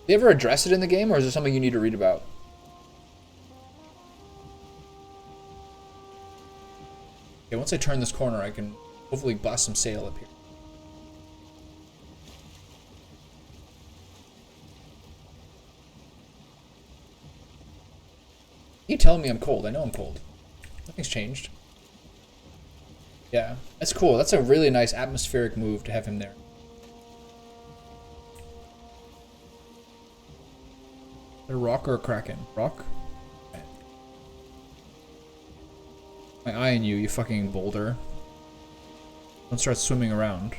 They ever address it in the game, or is it something you need to read about? Okay, once I turn this corner, I can hopefully bust some sail up here. You telling me I'm cold? I know I'm cold. Nothing's changed. Yeah, that's cool. That's a really nice atmospheric move to have him there. A rock or a kraken? Rock? Okay. My eye on you, you fucking boulder. Don't start swimming around.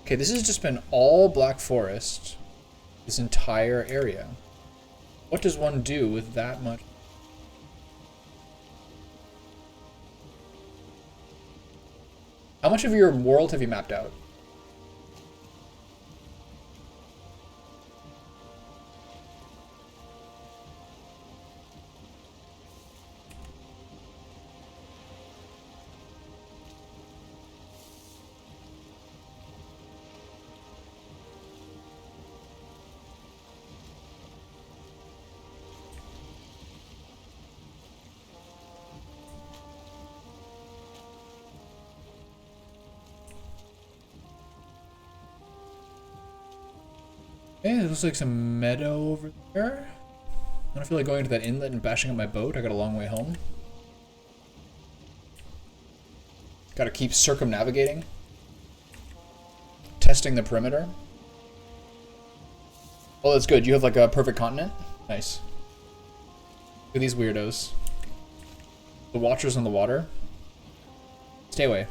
Okay, this has just been all Black Forest. This entire area. What does one do with that much? How much of your world have you mapped out? Okay, it looks like some meadow over there. I don't feel like going to that inlet and bashing up my boat. I got a long way home. Gotta keep circumnavigating. Testing the perimeter. Oh, that's good. You have like a perfect continent? Nice. Look at these weirdos. The watchers on the water. Stay away.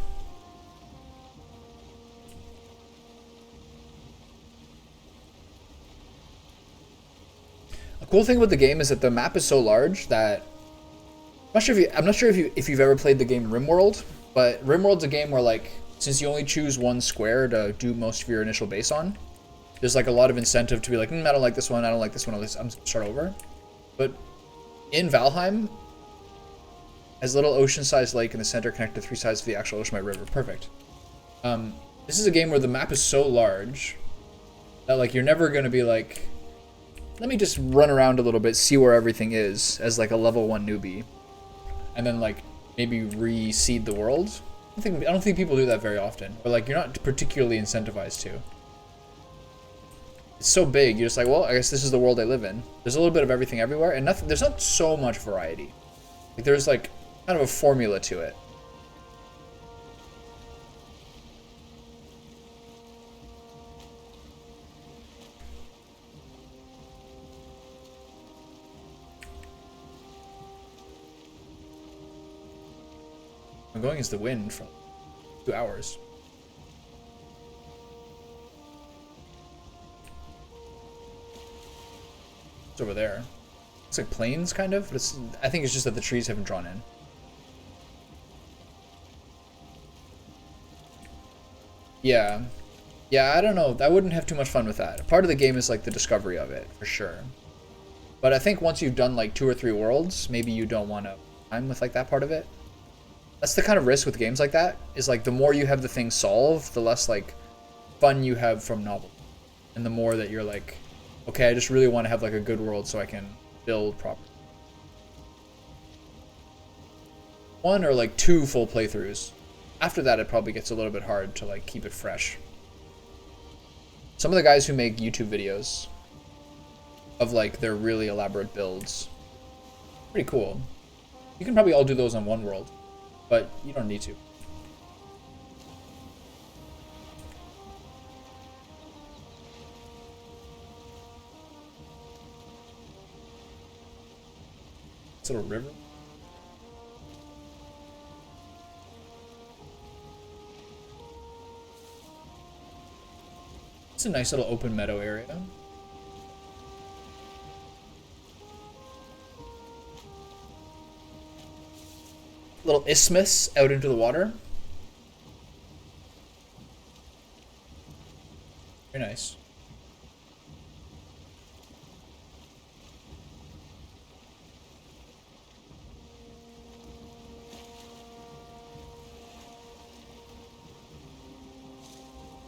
A cool thing with the game is that the map is so large that I'm not sure if you've ever played the game RimWorld, but RimWorld's a game where like since you only choose one square to do most of your initial base on, there's like a lot of incentive to be like, I don't like this one, I don't like this one, I'm just gonna start over. But in Valheim, as a little ocean-sized lake in the center connected to three sides of the actual ocean by river. Perfect. This is a game where the map is so large that like you're never gonna be like, let me just run around a little bit, see where everything is as like a level 1 newbie, and then like maybe reseed the world. I don't think people do that very often. Or like you're not particularly incentivized to. It's so big, you're just like, well, I guess this is the world I live in. There's a little bit of everything everywhere, and nothing. There's not so much variety. Like there's like kind of a formula to it. I'm going against the wind for 2 hours. It's over there. Looks like plains, kind of. But it's, I think it's just that the trees haven't drawn in. Yeah. Yeah, I don't know. I wouldn't have too much fun with that. Part of the game is like the discovery of it, for sure. But I think once you've done like 2 or 3 worlds, maybe you don't want to time with like that part of it. That's the kind of risk with games like that, is like the more you have the thing solved, the less like fun you have from novelty. And the more that you're like, okay, I just really want to have like a good world so I can build properly. 1 or like 2 full playthroughs. After that, it probably gets a little bit hard to like keep it fresh. Some of the guys who make YouTube videos of like their really elaborate builds, pretty cool. You can probably all do those on 1 world, but you don't need to. This little river. It's a nice little open meadow area. Little isthmus out into the water. Very nice.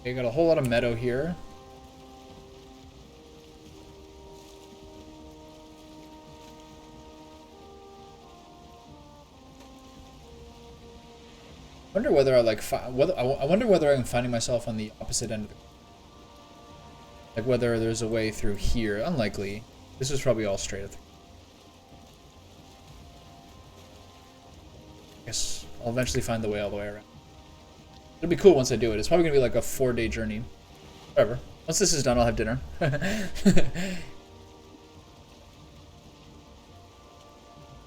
Okay, got a whole lot of meadow here. I wonder whether I like I wonder whether I'm finding myself on the opposite end of the, like whether there's a way through here. Unlikely. This is probably all straight up. I guess I'll eventually find the way all the way around. It'll be cool once I do it. It's probably gonna be like a 4-day journey. Whatever. Once this is done, I'll have dinner.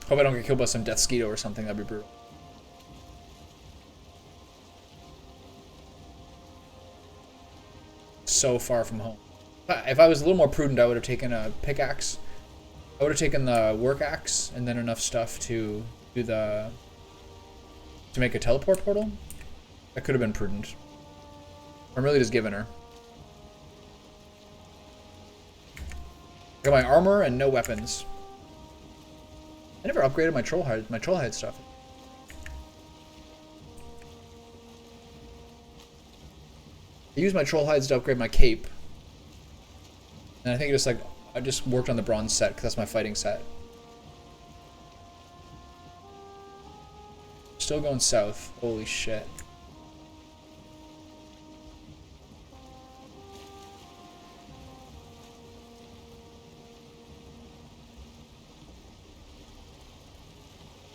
Hope I don't get killed by some death skeeto or something. That'd be brutal. So far from home. If I was a little more prudent, I would have taken a pickaxe. I would have taken the work axe and then enough stuff to do to make a teleport portal. That could have been prudent. I'm really just giving her. Got my armor and no weapons. I never upgraded my trollhide stuff. I used my troll hides to upgrade my cape. And I think I just worked on the bronze set because that's my fighting set. Still going south. Holy shit.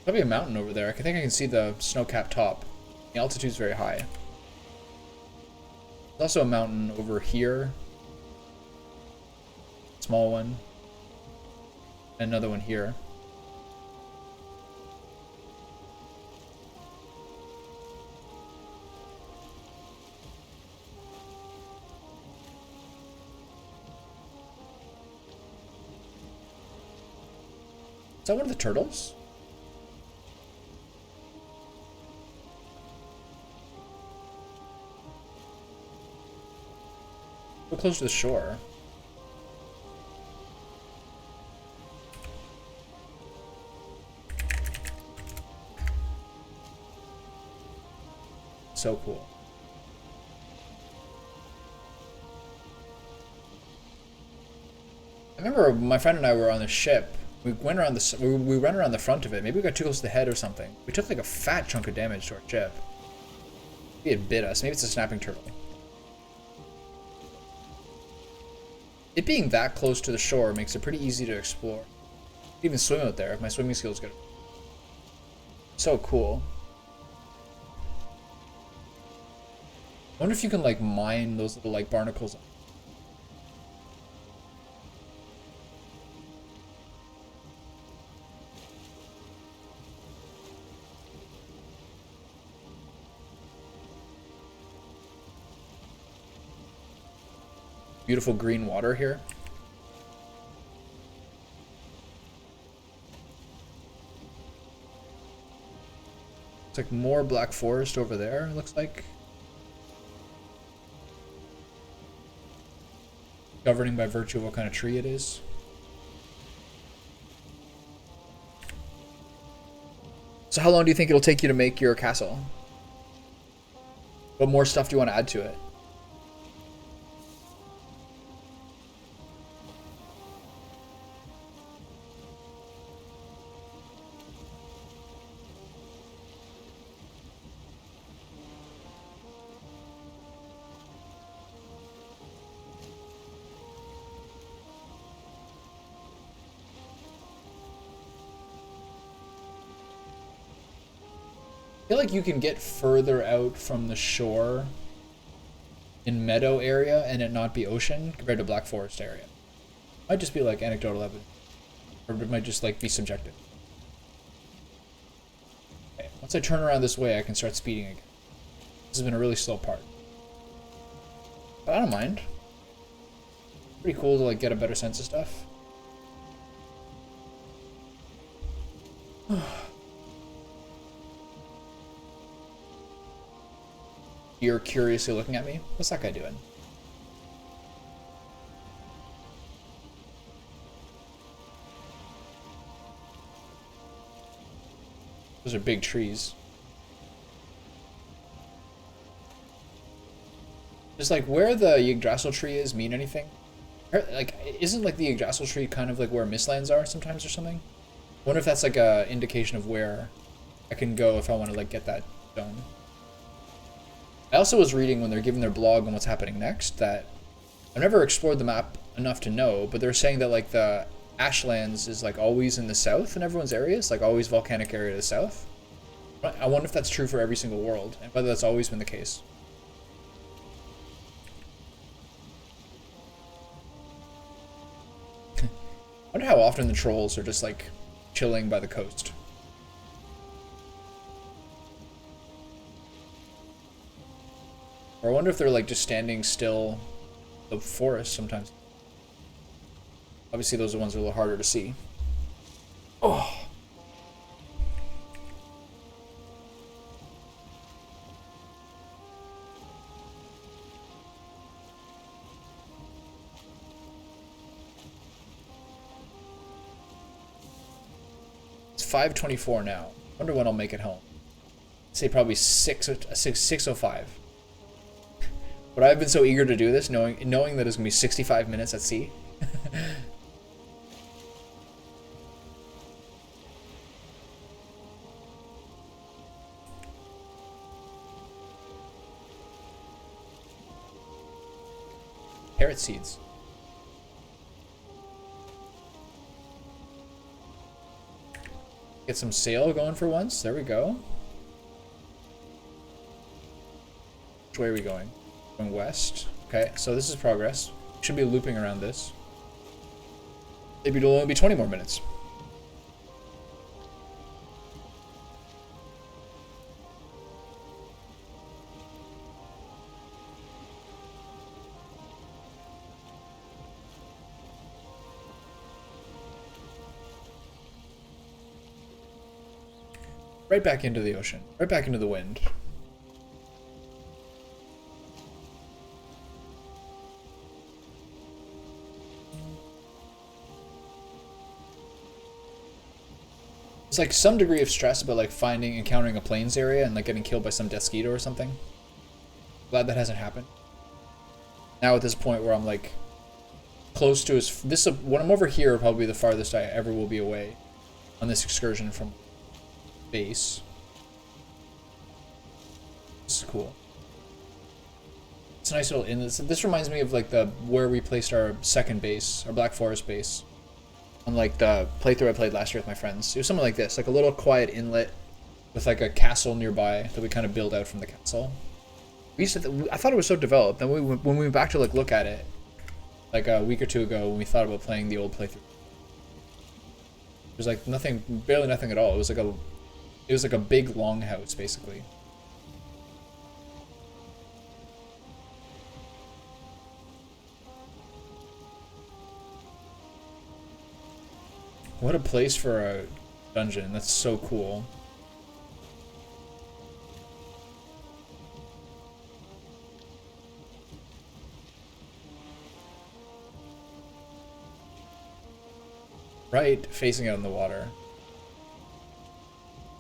Probably a mountain over there. I think I can see the snow-capped top. The altitude's very high. There's also a mountain over here. Small one. And another one here. Is that one of the turtles? We're close to the shore. So cool. I remember my friend and I were on the ship. We went around we ran around the front of it. Maybe we got too close to the head or something. We took like a fat chunk of damage to our ship. Maybe it bit us. Maybe it's a snapping turtle. It being that close to the shore makes it pretty easy to explore. Even swim out there if my swimming skills good. So cool. I wonder if you can like mine those little like barnacles. Beautiful green water here. It's like more black forest over there, it looks like. Governing by virtue of what kind of tree it is. So how long do you think it'll take you to make your castle? What more stuff do you want to add to it? I feel like you can get further out from the shore in meadow area and it not be ocean compared to black forest area. Might just be like anecdotal evidence, or it might just like be subjective. Okay, once I turn around this way, I can start speeding again. This has been a really slow part, but I don't mind. Pretty cool to like get a better sense of stuff. You're curiously looking at me? What's that guy doing? Those are big trees. Just like where the Yggdrasil tree is mean anything? Like, isn't like the Yggdrasil tree kind of like where Mistlands are sometimes or something? I wonder if that's like a indication of where I can go if I want to like get that stone. I also was reading when they're giving their blog on what's happening next that I've never explored the map enough to know, but they're saying that like the Ashlands is like always in the south in everyone's areas, like always volcanic area to the south. I wonder if that's true for every single world and whether that's always been the case. I wonder how often the trolls are just like chilling by the coast. Or I wonder if they're like just standing still in the forest sometimes. Obviously those are the ones that are a little harder to see. Oh. It's 5:24 now. Wonder when I'll make it home. I'd say probably 6:05. But I've been so eager to do this, knowing that it's gonna be 65 minutes at sea. Carrot seeds. Get some sail going for once. There we go. Which way are we going? Going west. Okay, so this is progress. Should be looping around this. Maybe it'll only be 20 more minutes. Right back into the ocean. Right back into the wind. It's like some degree of stress about like encountering a plains area and like getting killed by some death skeeto or something. Glad that hasn't happened. Now at this point where I'm like close to when I'm over here, probably the farthest I ever will be away on this excursion from base. This is cool. It's a nice little inlet. This reminds me of like the where we placed our second base, our Black Forest base, on like the playthrough I played last year with my friends. It was something like this, like a little quiet inlet with like a castle nearby that we kind of build out from the castle. We used to I thought it was so developed. Then when we went back to like look at it, like a week or two ago, when we thought about playing the old playthrough, it was like nothing, barely nothing at all. It was like a big longhouse basically. What a place for a dungeon. That's so cool. Right, facing out in the water.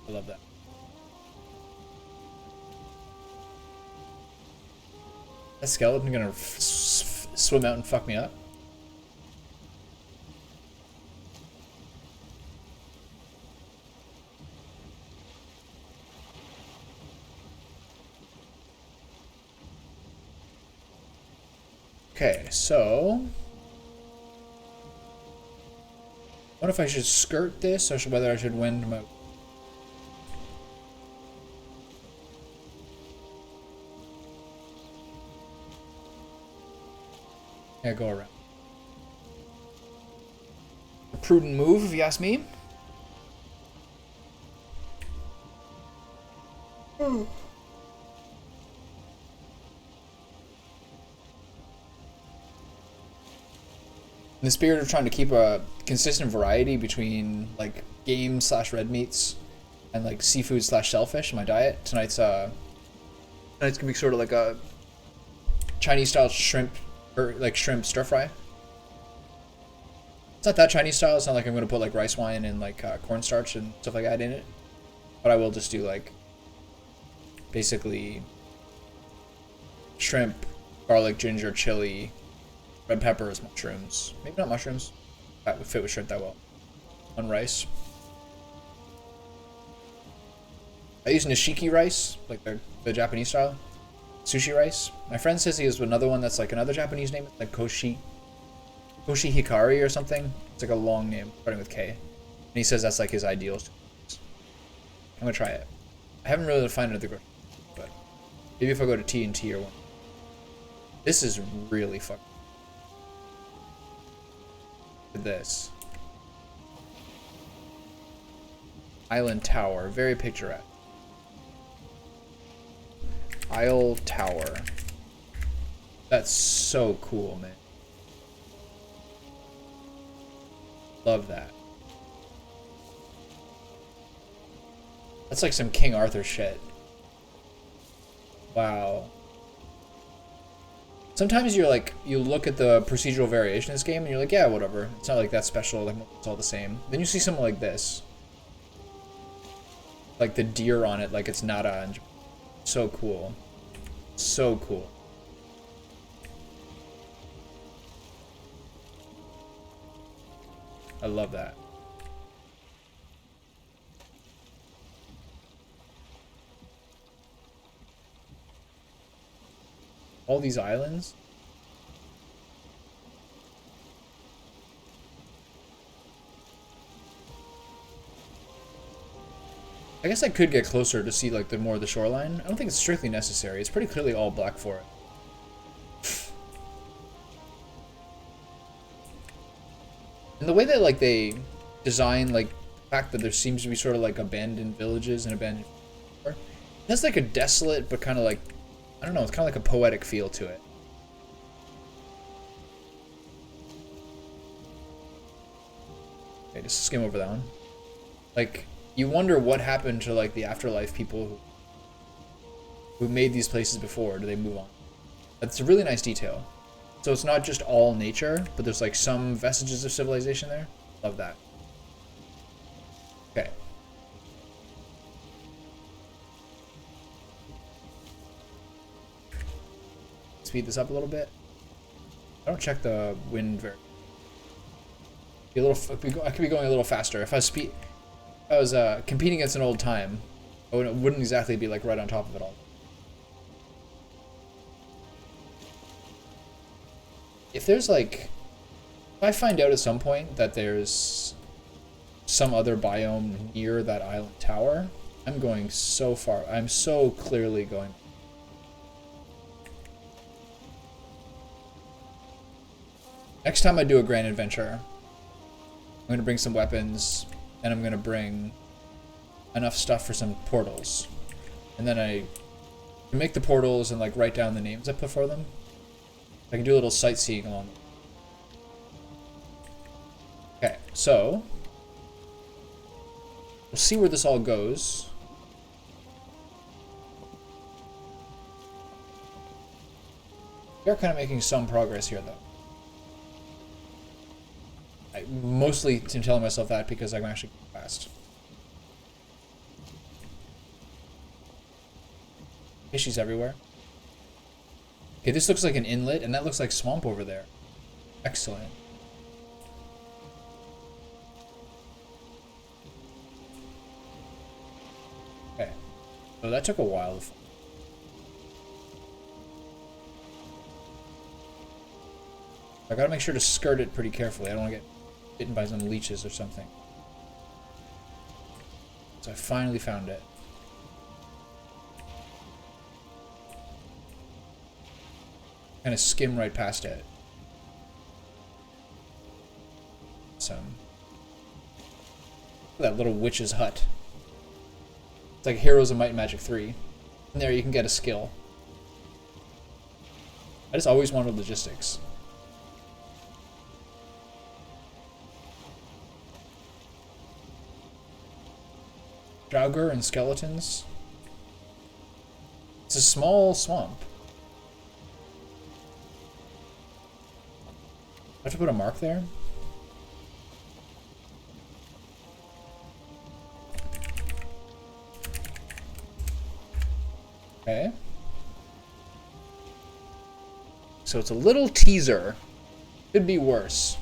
I love that. That skeleton gonna swim out and fuck me up? Okay, so what if I should skirt this, or whether I should wend my... Yeah, go around. A prudent move, if you ask me. In the spirit of trying to keep a consistent variety between like game slash red meats and like seafood slash shellfish in my diet, tonight's gonna be sort of like a Chinese style shrimp, or like shrimp stir fry. It's not that Chinese style. It's not like I'm gonna put like rice wine and like cornstarch and stuff like that in it, but I will just do like basically shrimp, garlic, ginger, chili, red peppers, mushrooms. Maybe not mushrooms. That would fit with shrimp that well. On rice. I use nishiki rice, like the Japanese style. Sushi rice. My friend says he has another one that's like another Japanese name, like Koshi Hikari or something. It's like a long name, starting with K. And he says that's like his ideal. I'm gonna try it. I haven't really found another grocery, but maybe if I go to T&T or one. This is really fucking. This Island Tower, very picturesque. Isle Tower. That's so cool, man. Love that. That's like some King Arthur shit. Wow. Sometimes you're like, you look at the procedural variation in this game and you're like, yeah, whatever. It's not like that special, like it's all the same. Then you see something like this. Like the deer on it, like it's Nara. So cool. So cool. I love that. All these islands. I guess I could get closer to see like the more of the shoreline. I don't think it's strictly necessary. It's pretty clearly all black forest. And the way that like they design like the fact that there seems to be sort of like abandoned villages and abandoned, it has like a desolate but kind of like, I don't know, it's kind of like a poetic feel to it. Okay, just skim over that one. Like, you wonder what happened to like the afterlife people who made these places before. Do they move on? That's a really nice detail. So it's not just all nature, but there's like some vestiges of civilization there. Love that. Okay. Speed this up a little bit. I don't check the wind very. Be a little. I could be going a little faster if I speed. If I was competing against an old time, I wouldn't exactly be like right on top of it all. if there's like, if I find out at some point that there's some other biome near that island tower, I'm going so far. I'm so clearly going. Next time I do a grand adventure, I'm going to bring some weapons, and I'm going to bring enough stuff for some portals. And then I can make the portals and like write down the names I put for them. I can do a little sightseeing along. Okay, so we'll see where this all goes. We are kind of making some progress here, though. I mostly am telling myself that because I'm actually fast. Fishies everywhere. Okay, this looks like an inlet, and that looks like swamp over there. Excellent. Okay. So that took a while to find. I gotta make sure to skirt it pretty carefully. I don't want to get bitten by some leeches or something. So I finally found it. Kind of skim right past it. Some. That little witch's hut. It's like Heroes of Might and Magic 3. And there you can get a skill. I just always wanted logistics. Draugr and skeletons. It's a small swamp. I have to put a mark there? Okay. So it's a little teaser. Could be worse.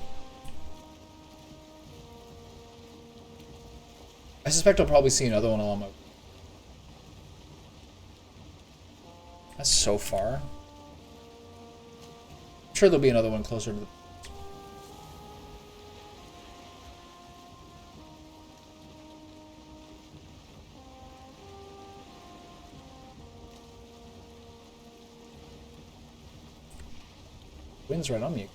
I suspect I'll probably see another one along my... That's so far. I'm sure there'll be another one closer to the... Wind's right on me.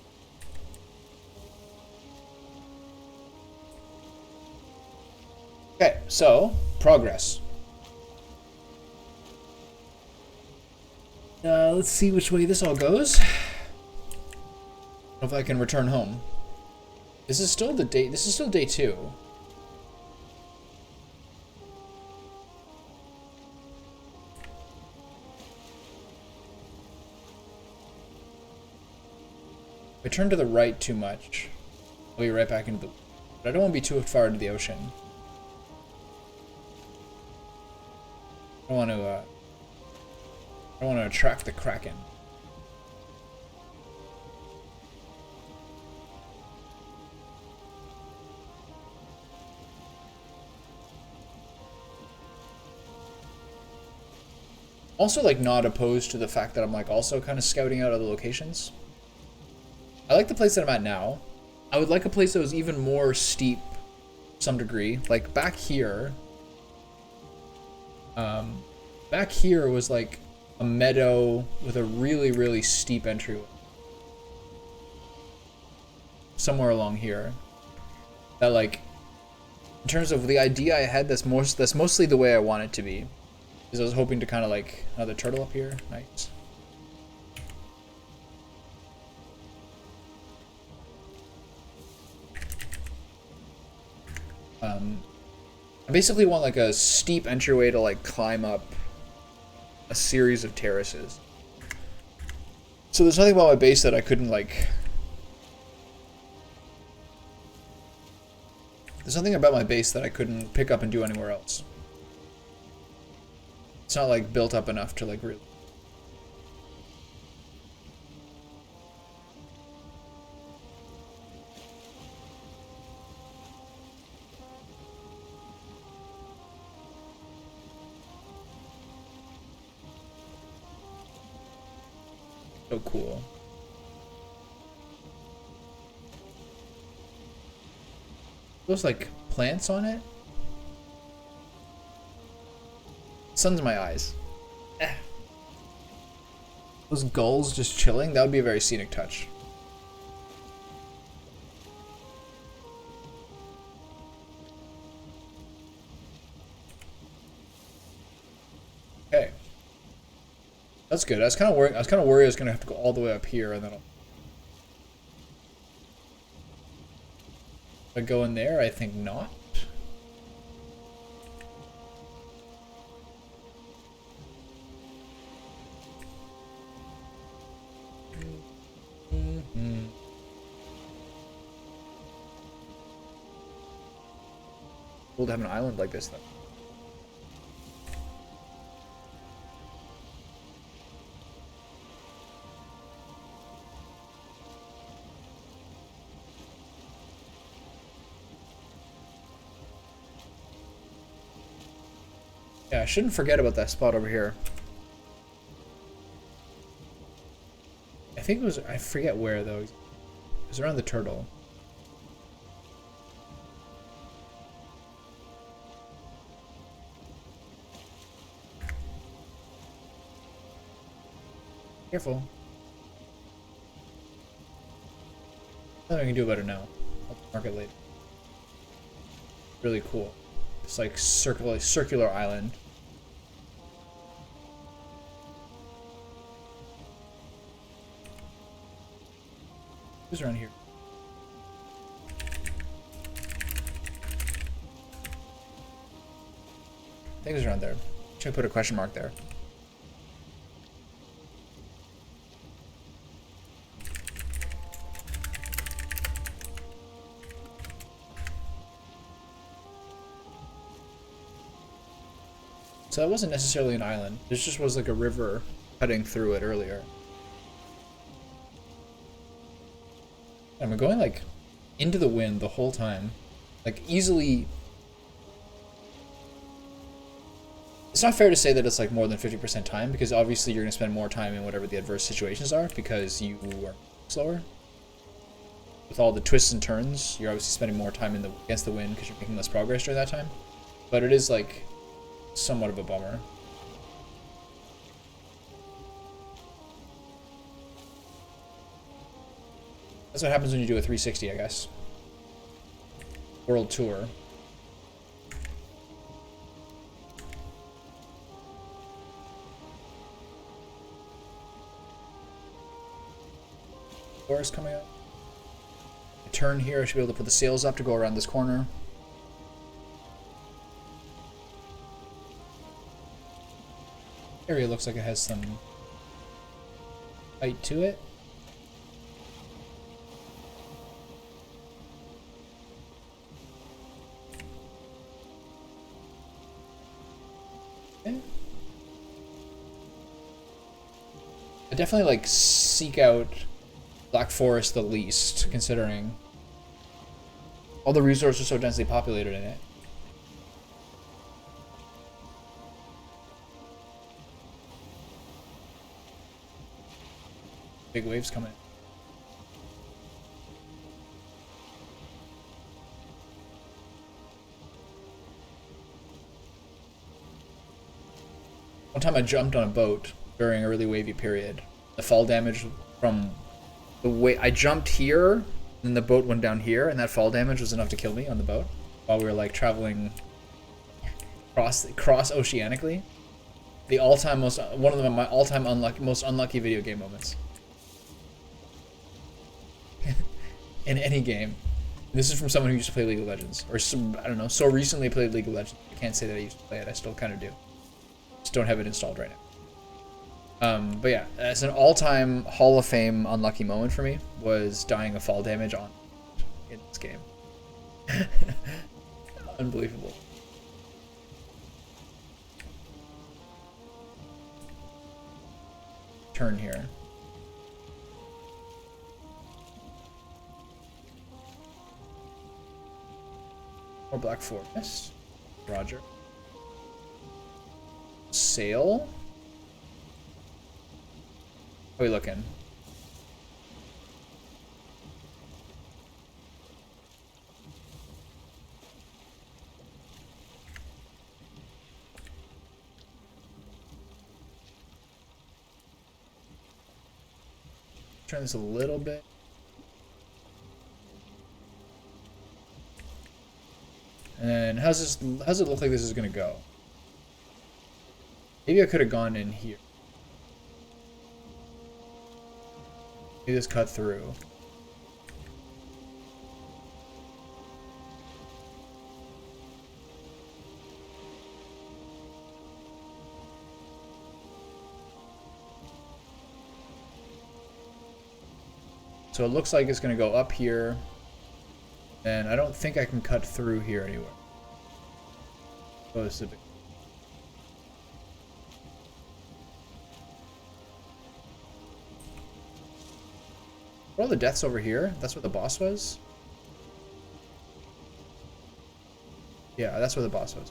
Okay, so, progress. Let's see which way this all goes. If I can return home. This is still the day. This is still day 2. If I turn to the right too much, I'll be right back into the... But I don't want to be too far into the ocean. I don't want to attract the Kraken. Also, like, not opposed to the fact that I'm, like, also kind of scouting out other locations. I like the place that I'm at now. I would like a place that was even more steep to some degree. Like, back here... back here was, like, a meadow with a really, really steep entryway. Somewhere along here. That, like, in terms of the idea I had, that's mostly the way I want it to be. Because I was hoping to kind of, like, another turtle up here. Nice. I basically want, like, a steep entryway to, like, climb up a series of terraces. So there's nothing about my base that I couldn't, like... There's nothing about my base that I couldn't pick up and do anywhere else. It's not, like, built up enough to, like, really... So cool. Those like plants on it. Sun's in my eyes. Eh. Those gulls just chilling. That would be a very scenic touch. Okay. That's good. I was kind of worried. I was gonna have to go all the way up here, and then if I go in there, I think not. Cool to have an island like this, though. Yeah, I shouldn't forget about that spot over here. I think it was, I forget where though. It was around the turtle. Careful. Nothing I can do about it now. I'll mark it later. Really cool. It's like circular island. Who's around here? I think it was around there. Should I put a question mark there? So that wasn't necessarily an island. This just was like a river cutting through it earlier. And we're going like into the wind the whole time. Like easily. It's not fair to say that it's like more than 50% time, because obviously you're going to spend more time in whatever the adverse situations are because you are slower. With all the twists and turns, you're obviously spending more time against the wind because you're making less progress during that time. But it is like somewhat of a bummer. That's what happens when you do a 360, I guess. World tour. Forest coming up. I turn here, I should be able to put the sails up to go around this corner. Area looks like it has some height to it. Okay. I definitely like seek out Black Forest the least, considering all the resources are so densely populated in it. Big waves coming. One time I jumped on a boat during early wavy period. The fall damage from the way I jumped here, and the boat went down here, and that fall damage was enough to kill me on the boat while we were like traveling cross oceanically. The all-time one of my all-time most unlucky video game moments. In any game. This is from someone who used to play League of Legends, or some, I don't know, so recently played League of Legends. I can't say that I used to play it. I still kind of do. Just don't have it installed right now. But yeah, as an all-time Hall of Fame unlucky moment for me was dying of fall damage in this game. Unbelievable. Turn here. More Black Forest. Roger. Sail? How are we looking? turn this a little bit. And then how's it look like this is gonna go? Maybe I could have gone in here. Maybe just cut through. So it looks like it's gonna go up here. And I don't think I can cut through here anywhere. Oh, this is a big... Are all the deaths over here? That's where the boss was? Yeah, that's where the boss was.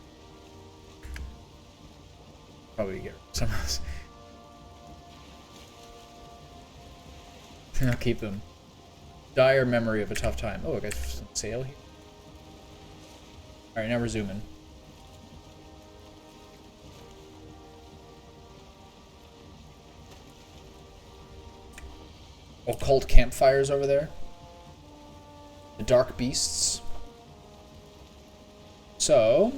Probably here. Somewhere else. I'll keep them. Dire memory of a tough time. Oh, I got some sail here. Alright, now we're zooming. Occult campfires over there. The dark beasts. So...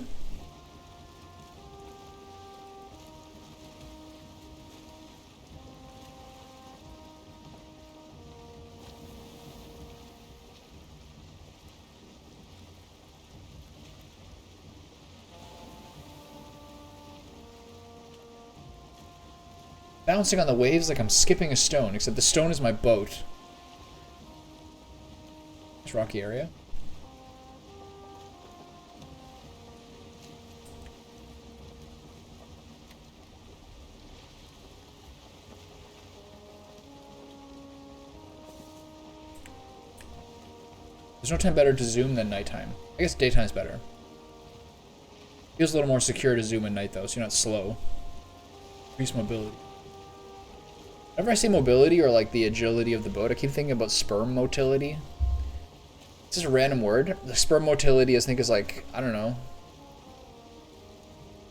bouncing on the waves like I'm skipping a stone, except the stone is my boat. This rocky area. There's no time better to zoom than nighttime. I guess daytime's better. Feels a little more secure to zoom at night though, so you're not slow. Increase mobility. Whenever I say mobility or like the agility of the boat, I keep thinking about sperm motility. It's just a random word. The sperm motility I think is like, I don't know.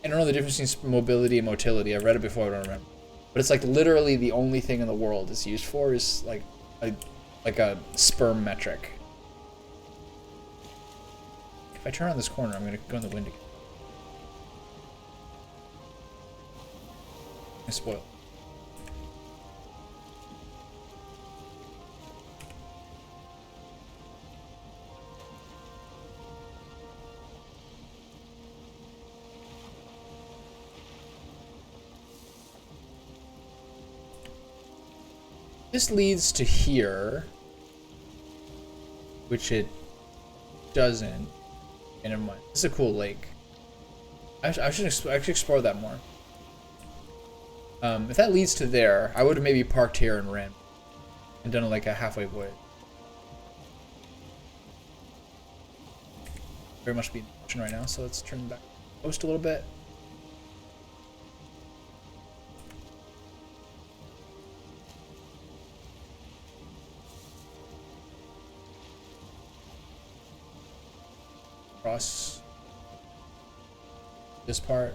I don't know the difference between mobility and motility. I've read it before, I don't remember. But it's like literally the only thing in the world it's used for is like a sperm metric. If I turn on this corner, I'm gonna go in the wind again. I spoiled. This leads to here, which it doesn't. Okay, never mind. This is a cool lake. I should explore that more. If that leads to there, I would have maybe parked here and ran, and done like a halfway voyage. Very much be in motion right now, so let's turn back post a little bit. Across this part.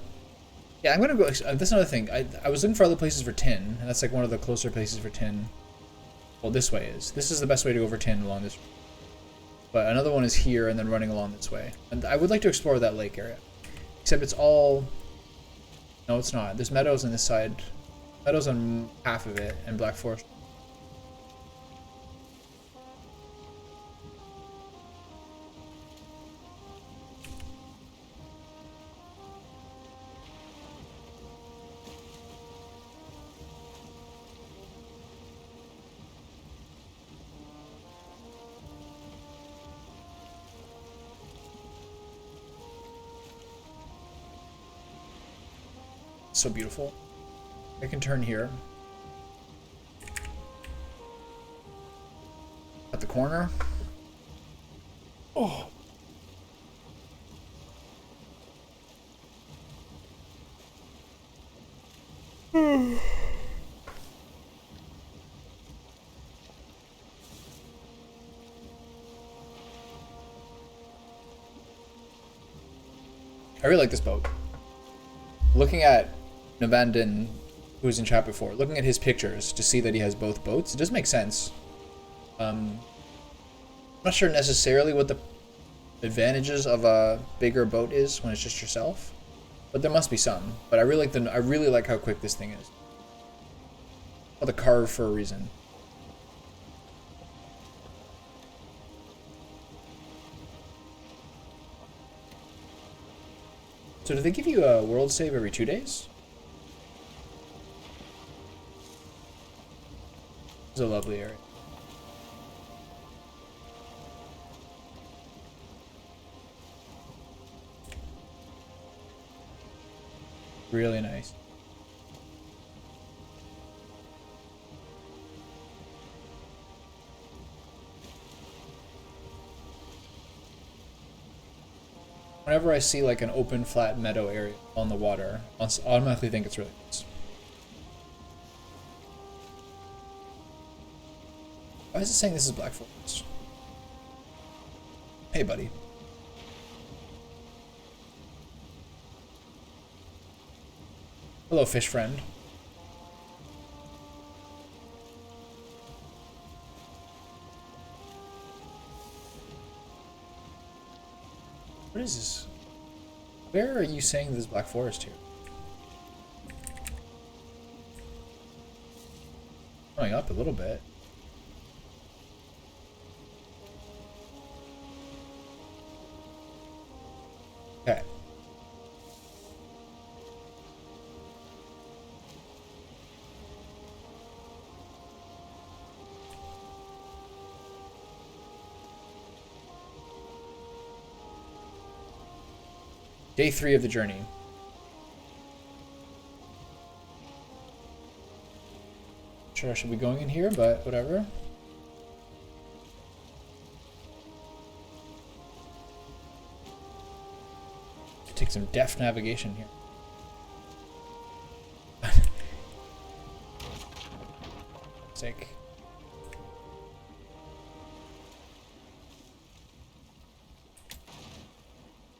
Yeah, I'm gonna go. That's another thing. I was looking for other places for tin, and that's like one of the closer places for tin. Well, this way is. This is the best way to go for tin along this. But another one is here, and then running along this way. And I would like to explore that lake area. Except it's all. No, it's not. There's meadows on this side. Meadows on half of it, and black forest. So beautiful. I can turn here. At the corner. Oh. I really like this boat. Looking at an abandoned who was in chat before, looking at his pictures to see that he has both boats, it does make sense. I'm not sure necessarily what the advantages of a bigger boat is when it's just yourself, but there must be some. But I really like how quick this thing is. Well, the carve for a reason. So do they give you a world save every 2 days? It's a lovely area. Really nice. Whenever I see like an open flat meadow area on the water, I automatically think it's really nice. Why is it saying this is Black Forest? Hey, buddy. Hello, fish friend. What is this? Where are you saying this Black Forest here? Going up a little bit. Okay. Day 3 of the journey. Sure, I should be going in here, but whatever. Take some deft navigation here. Sake.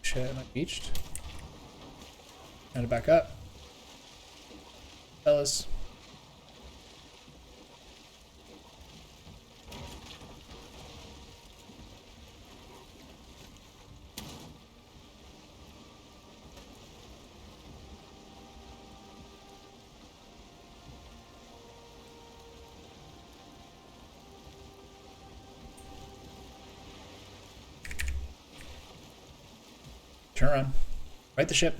Shit, am I beached? Trying to back up. Fellas. Turn around. Right the ship.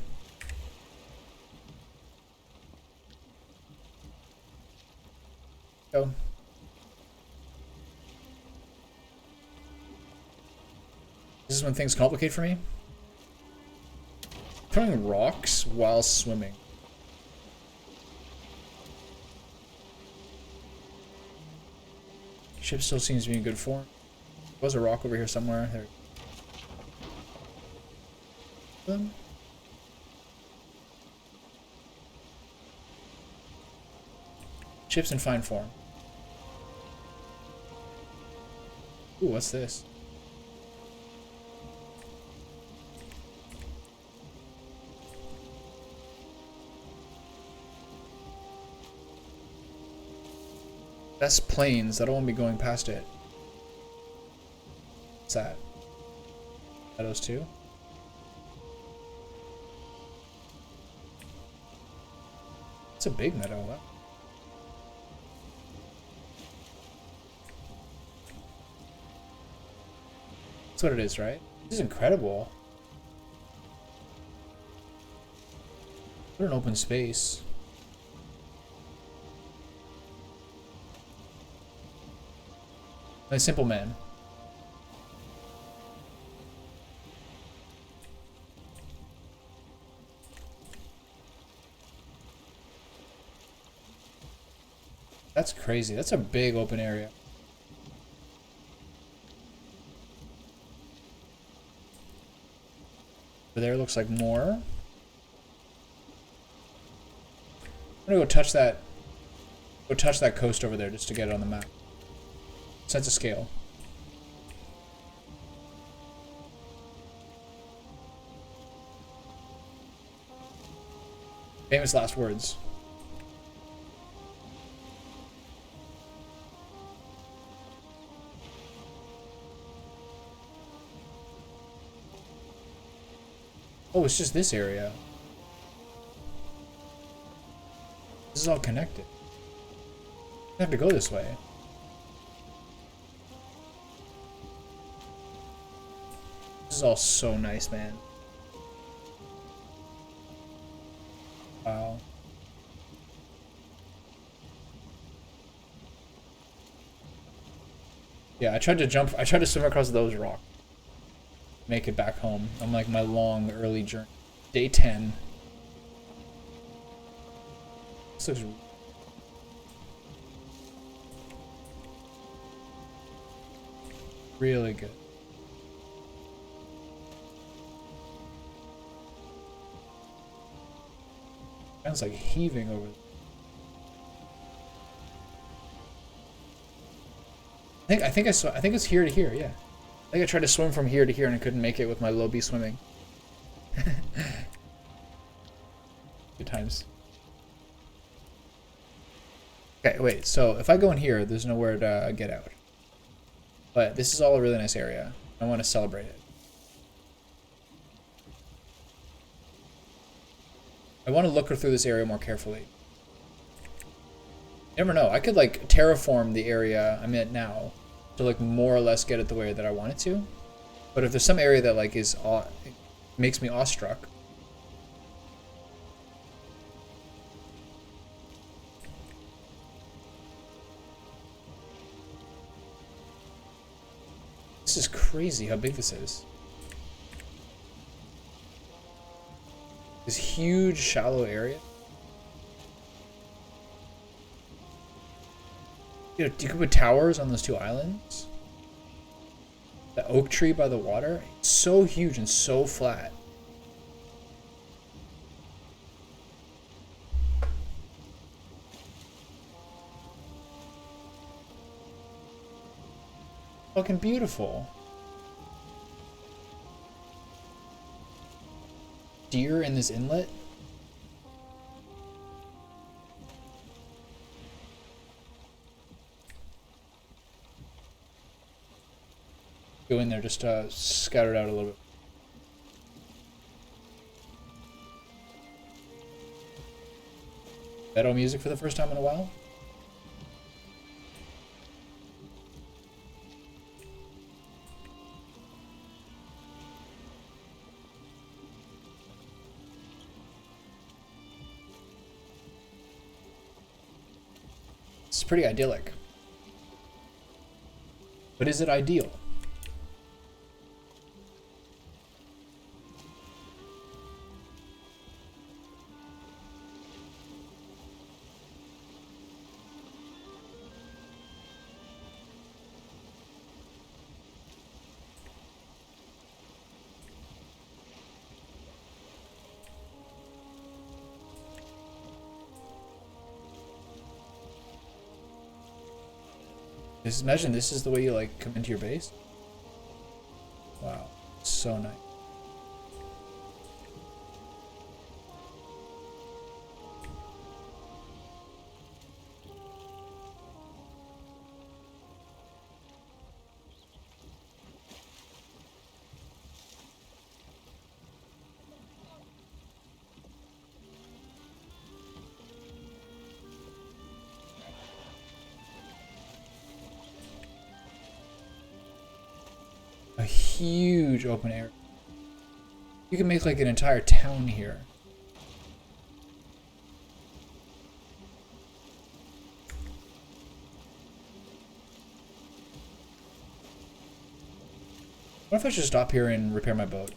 Go. This is when things complicate for me. Throwing rocks while swimming. Ship still seems to be in good form. There was a rock over here somewhere. There. Ship's in fine form. Ooh, what's this? That's planes. I don't want to be going past it. What's that? Meadows too? It's a big meadow. Wow. That's what it is, right? This is incredible. What an open space. A simple man. That's crazy. That's a big open area. Over there looks like more. I'm gonna go touch that. Go touch that coast over there just to get it on the map. Sense of scale. Famous last words. Oh, it's just this area. This is all connected. I have to go this way. This is all so nice, man. Wow. Yeah, I tried to swim across those rocks. Make it back home on like my long early journey. Day 10. This looks really good. Sounds like heaving over. I think it's here to here, yeah. I think I tried to swim from here to here and I couldn't make it with my low B swimming. Good times. Okay, wait, so if I go in here, there's nowhere to get out. But this is all a really nice area. I want to celebrate it. I want to look through this area more carefully. You never know, I could like terraform the area I'm at now to like more or less get it the way that I want it to. But if there's some area that like is makes me awestruck. This is crazy how big this is. This huge shallow area. You could put towers on those two islands. The oak tree by the water. It's so huge and so flat. Fucking beautiful. Deer in this inlet. Go in there, just scatter it out a little bit. Metal music for the first time in a while. It's pretty idyllic. But is it ideal? Just imagine this is the way you like come into your base. Wow, so nice. A huge open area. You can make like an entire town here. What if I should stop here and repair my boat?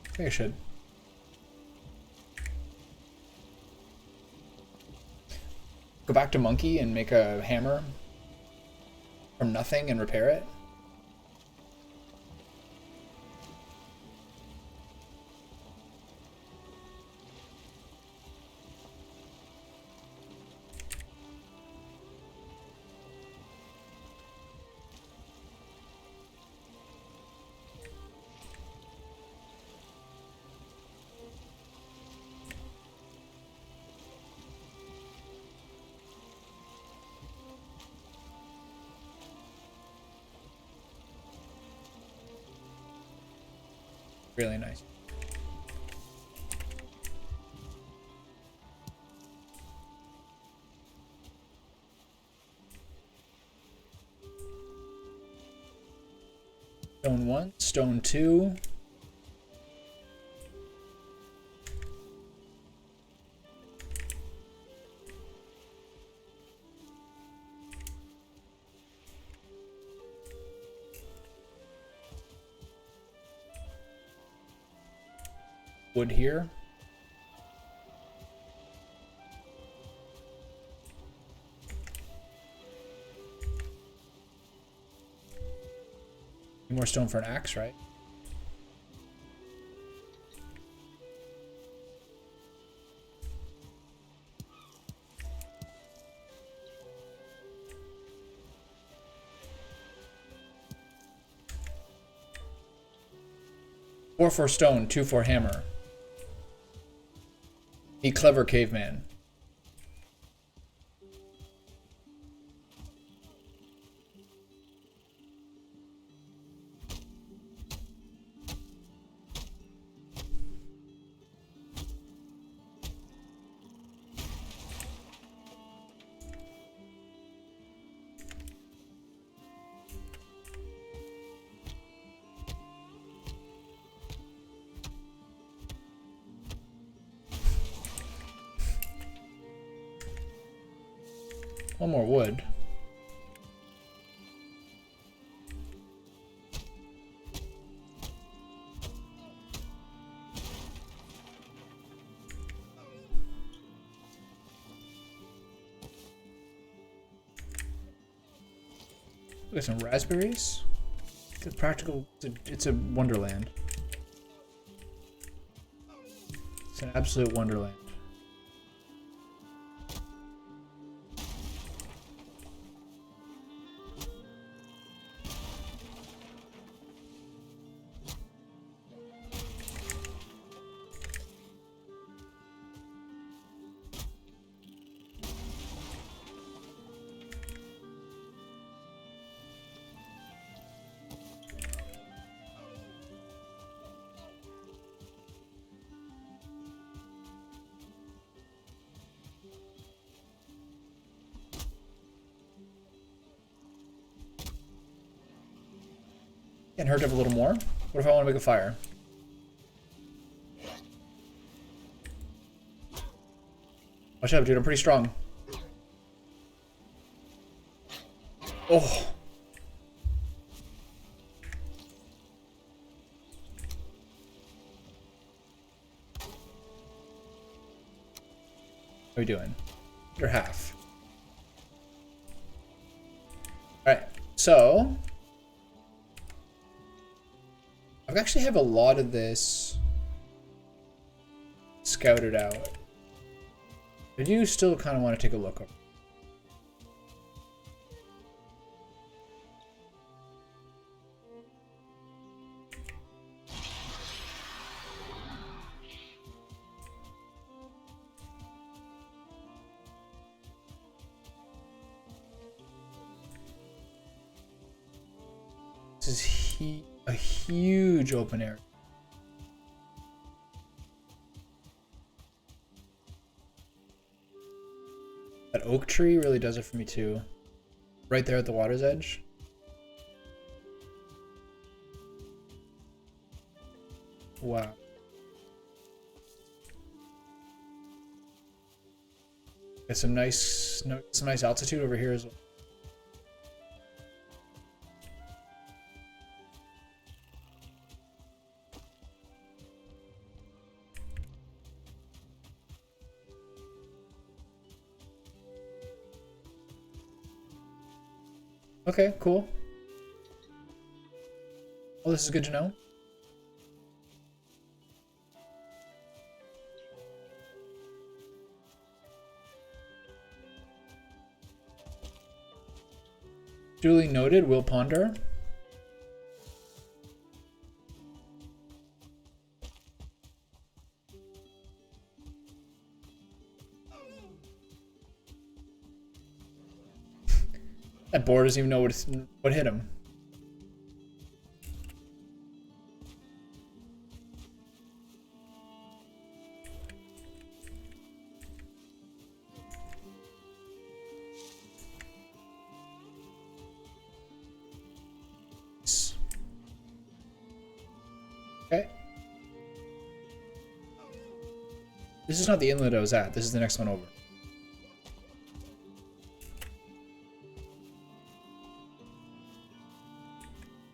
I think I should. Go back to Monkey and make a hammer from nothing and repair it. Really nice. Stone 1, stone 2. Wood here. More stone for an axe, right? Four for stone, 2 for hammer. A clever caveman. One more wood. Look at some raspberries. It's practical. It's a wonderland. It's an absolute wonderland. Can't hurt to have a little more. What if I want to make a fire? Watch out, dude. I'm pretty strong. Oh. How are we doing? You're half. Alright, so I actually have a lot of this scouted out. I do still kind of want to take a look over. This is a huge open area. That oak tree really does it for me too. Right there at the water's edge. Wow. Got some nice altitude over here as well. Okay, cool. Well, this is good to know. Duly noted, we'll ponder. That boar doesn't even know what hit him. Okay. This is not the inlet I was at. This is the next one over.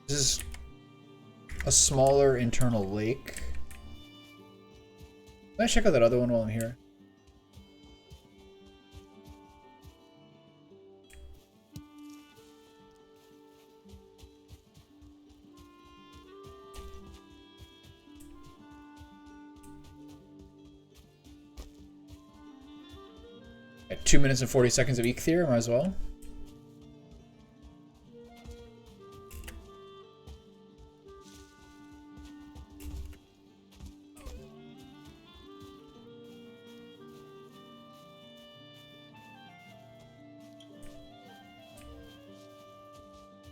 This is a smaller internal lake. Can I check out that other one while I'm here? At 2 minutes and 40 seconds of Eek Theory, might as well.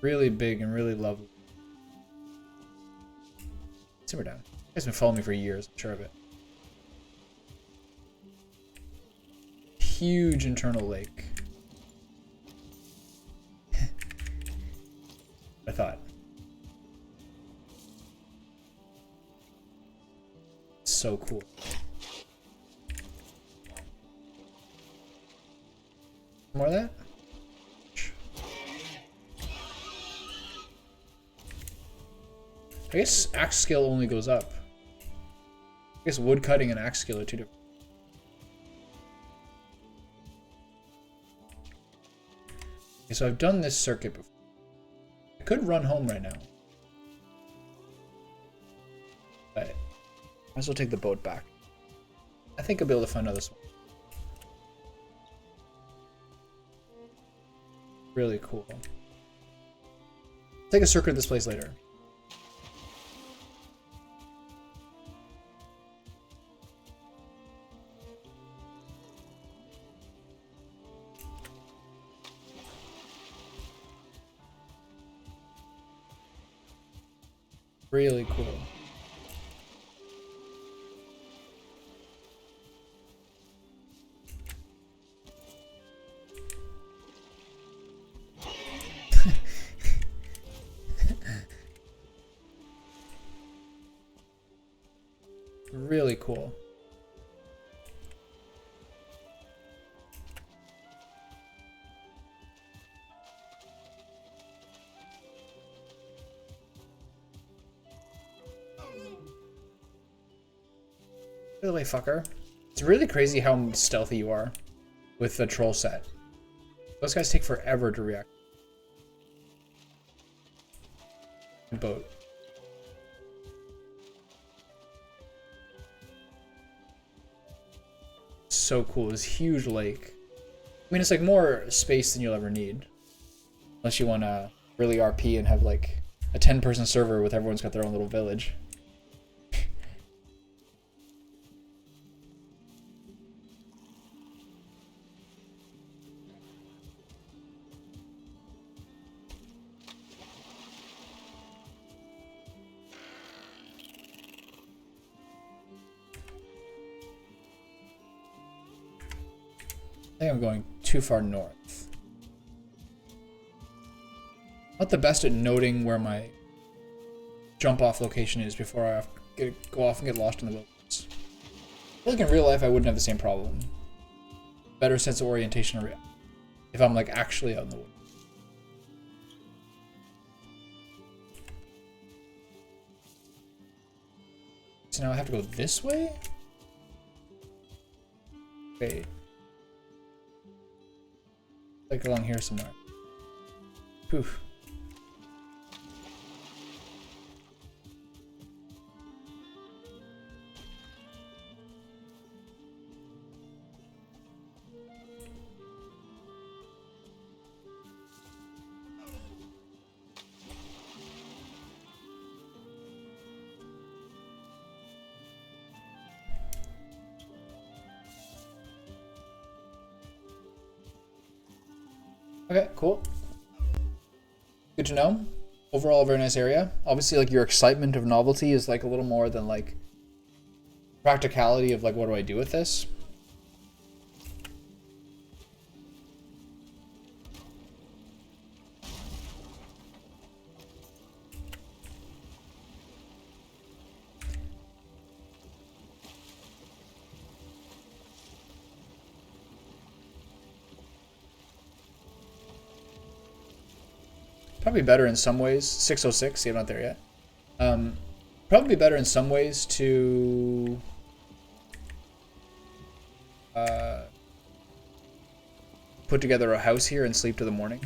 Really big and really lovely. Simmer down. You guys been following me for years, I'm sure of it. Huge internal lake. I thought. So cool. More of that? I guess axe skill only goes up. I guess wood cutting and axe skill are two different. Okay, so I've done this circuit before. I could run home right now. But I might as well take the boat back. I think I'll be able to find another one. Really cool. Take a circuit of this place later. Really cool. Really cool. By the way, fucker. It's really crazy how stealthy you are with the troll set. Those guys take forever to react. Boat. So cool. This huge lake. I mean, it's like more space than you'll ever need. Unless you want to really RP and have like a 10-person server with everyone's got their own little village. I think I'm going too far north. Not the best at noting where my jump off location is before I go off and get lost in the wilderness. I feel like in real life I wouldn't have the same problem. Better sense of orientation if I'm like actually out in the woods. So now I have to go this way? Wait. Like along here somewhere. Poof. Okay, cool. Good to know. Overall, a very nice area. Obviously, like your excitement of novelty is like a little more than like practicality of like, what do I do with this? Probably better in some ways. 606, see, I'm not there yet. Probably better in some ways to put together a house here and sleep to the morning.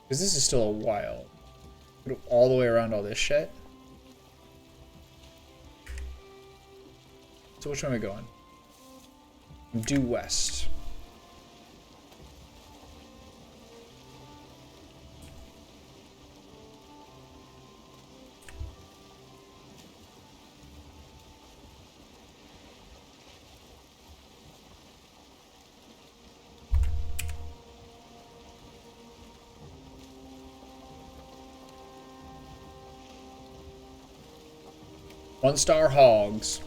Because this is still a while. Go all the way around all this shit. So which way am I going? Due west. One-star hogs.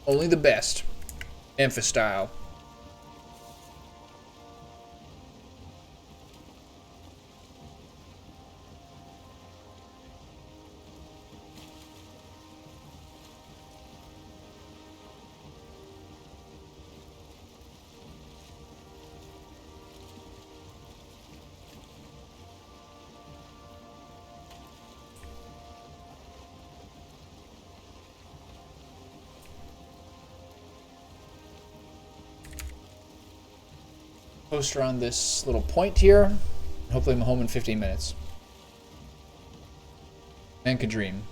Only the best. Memphis style. Post around this little point here. Hopefully I'm home in 15 minutes. And could dream.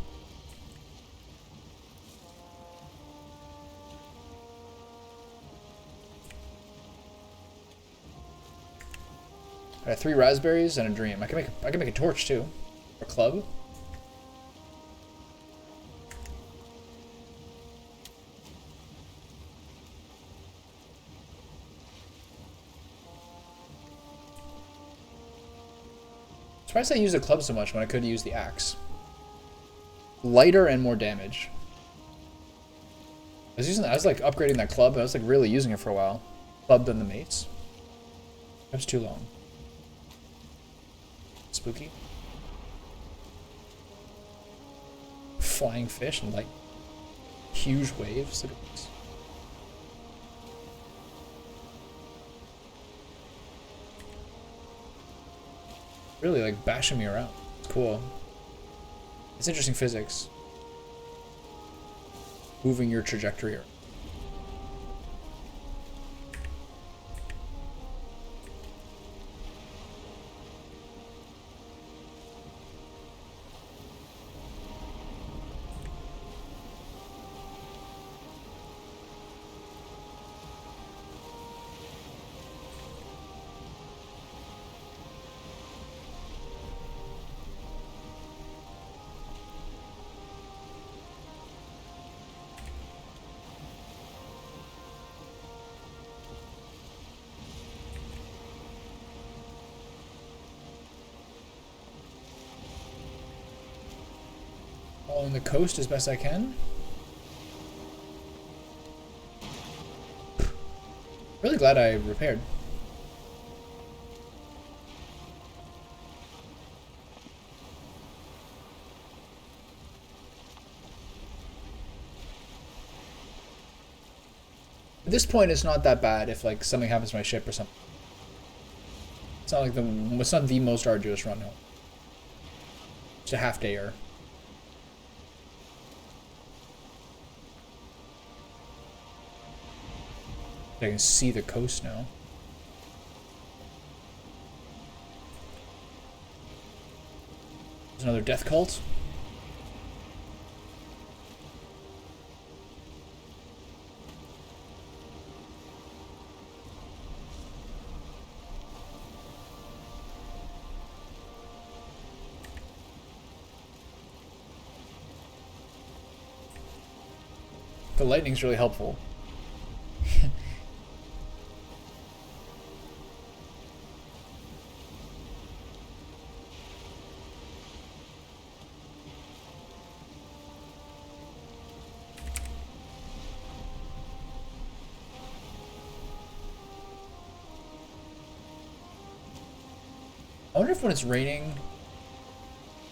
I have 3 raspberries and a dream. I can make a torch too. Or a club. Surprised I used the club so much when I could use the axe. Lighter and more damage. I was like upgrading that club. I was like really using it for a while. Club than the mace. That was too long. Spooky. Flying fish and like huge waves. Look at this. Really like bashing me around. It's cool. It's interesting physics. Moving your trajectory around. Following the coast as best I can. Really glad I repaired. At this point, it's not that bad if like something happens to my ship or something. It's not like it's not the most arduous run home. It's a half dayer. I can see the coast now. There's another death cult. The lightning's really helpful. I wonder if when it's raining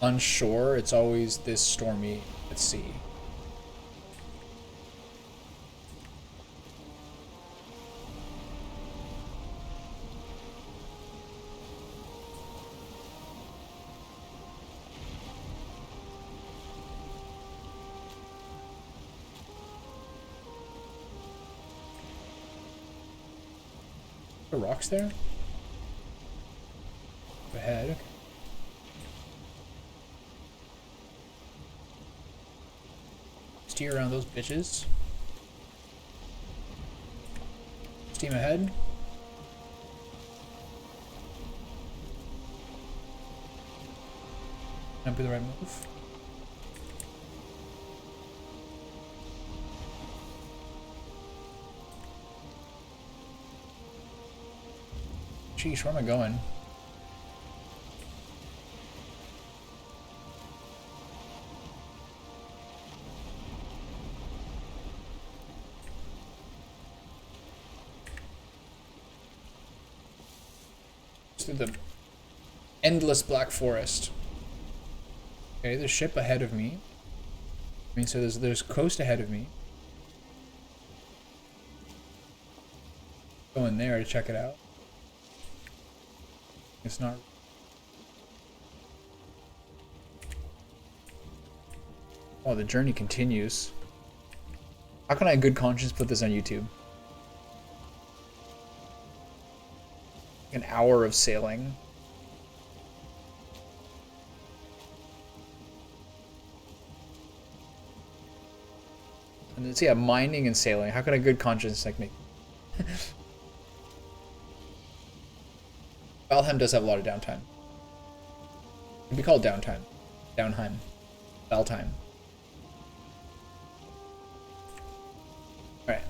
on shore, it's always this stormy at sea. The rocks there? Ahead. Okay. Steer around those bitches. Steam ahead. Might be the right move. Sheesh, where am I going? Through the endless black forest. Okay, there's a ship ahead of me. I mean, so there's coast ahead of me. Go in there to check it out. It's not. Oh, the journey continues. How can I in good conscience put this on YouTube? An hour of sailing. And it's, yeah, mining and sailing. How can a good conscience like make? Valheim does have a lot of downtime. It can be called downtime. Downheim. Valheim. Alright.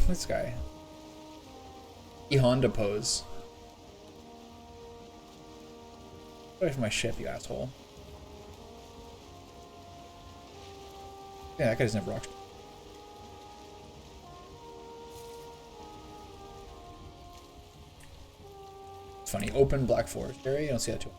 This guy. E-Honda pose. Get away from my ship, you asshole. Yeah, that guy doesn't have rocks. It's funny. Open black forest area. You don't see that too.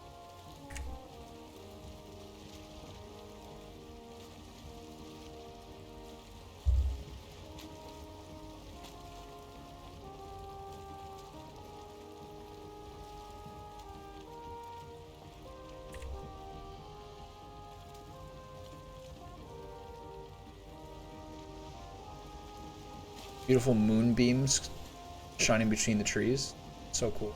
Beautiful moonbeams shining between the trees. So cool.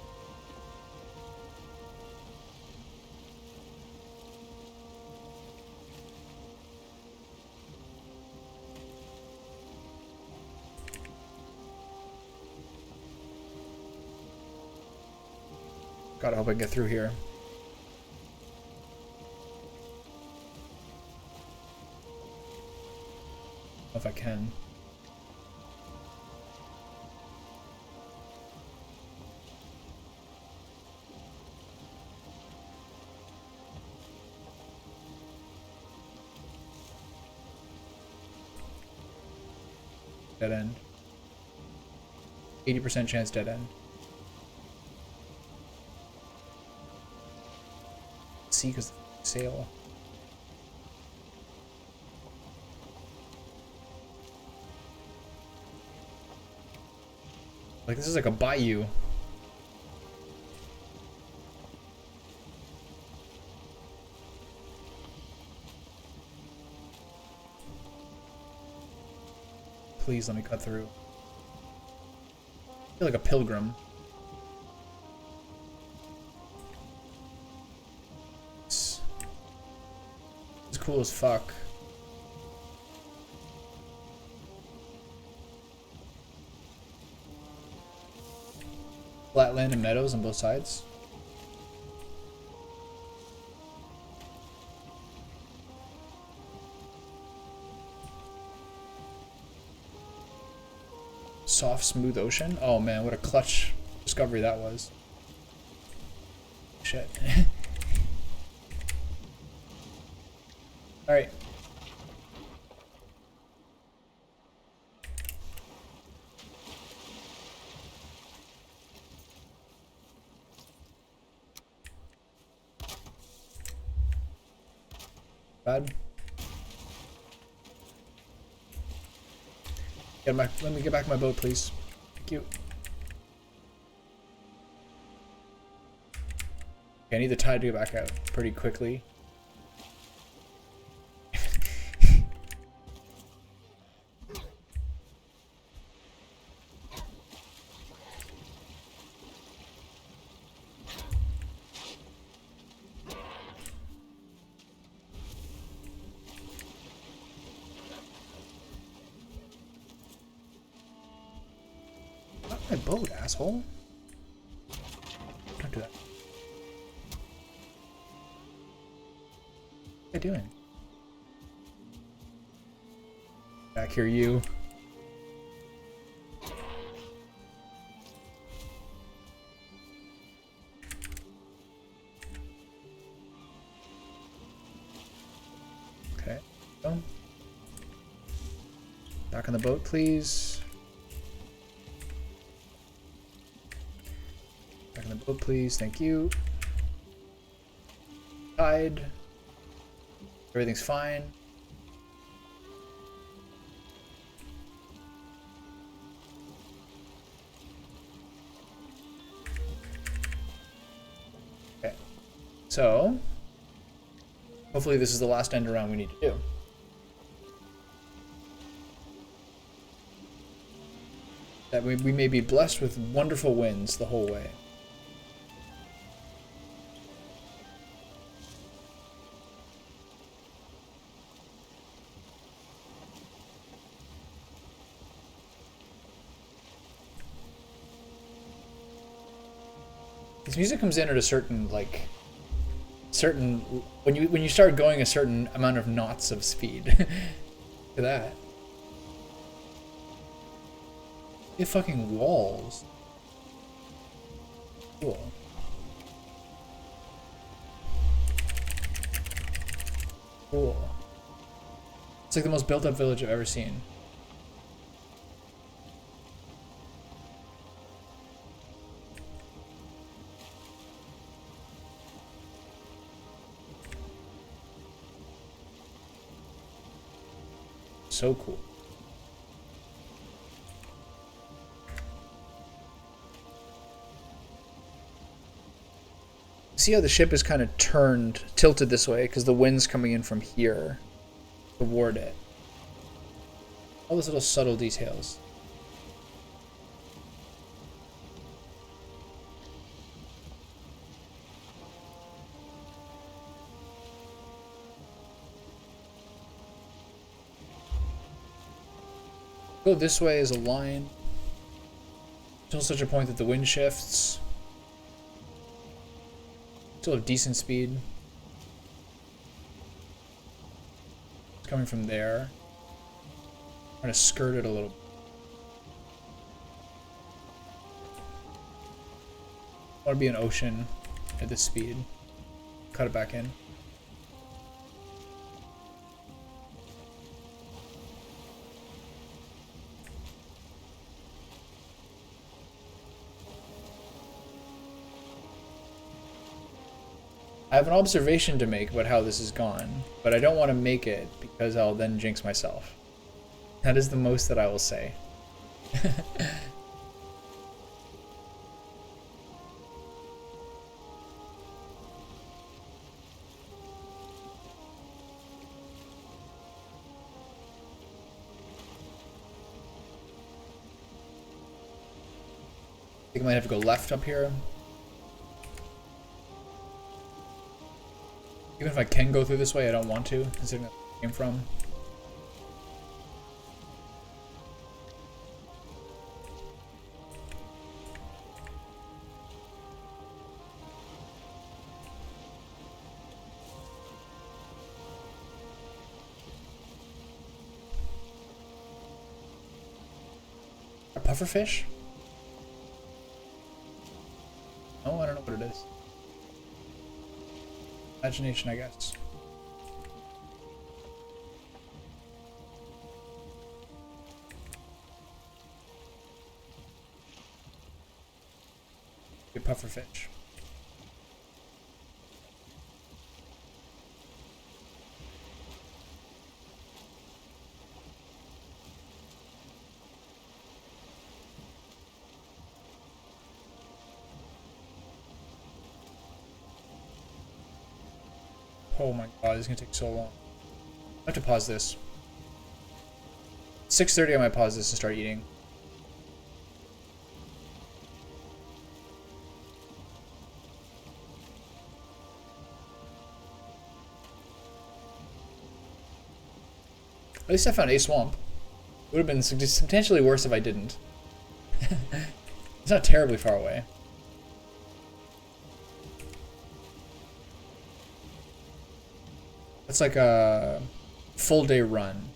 God, I hope I can get through here. If I can. Dead end. 80% chance dead end. See, because sail. Like, this is like a bayou. Please let me cut through. I feel like a pilgrim. It's cool as fuck. Flat land and meadows on both sides. Soft, smooth ocean. Oh man, what a clutch discovery that was. Shit. Alright. Bad. Let me get back my boat, please. Thank you. Okay, I need the tide to get back out pretty quickly. Not my boat, asshole. Don't do that. What are you doing? Back here, you. Okay. Go. Back on the boat, please. Back on the boat, please. Thank you. Tide. Everything's fine. Okay. So, hopefully this is the last end around we need to do. That we may be blessed with wonderful winds the whole way. This music comes in at a certain when you start going a certain amount of knots of speed. Look at that. They have fucking walls. Cool. Cool. It's like the most built up village I've ever seen. So cool. See how the ship is kind of tilted this way because the wind's coming in from here toward it. All those little subtle details. Go this way as a line until such a point that the wind shifts. Still have decent speed. It's coming from there. I'm trying to skirt it a little. I want to be an ocean at this speed. Cut it back in. I have an observation to make about how this has gone, but I don't want to make it because I'll then jinx myself. That is the most that I will say. I think I might have to go left up here. Even if I can go through this way, I don't want to, considering that's where I came from. pufferfish? No, I don't know what it is. Imagination, I guess. Good pufferfish. Oh my god, this is gonna take so long. I have to pause this. 6:30, I might pause this and start eating. At least I found a swamp. It would have been substantially worse if I didn't. It's not terribly far away. It's like a full day run.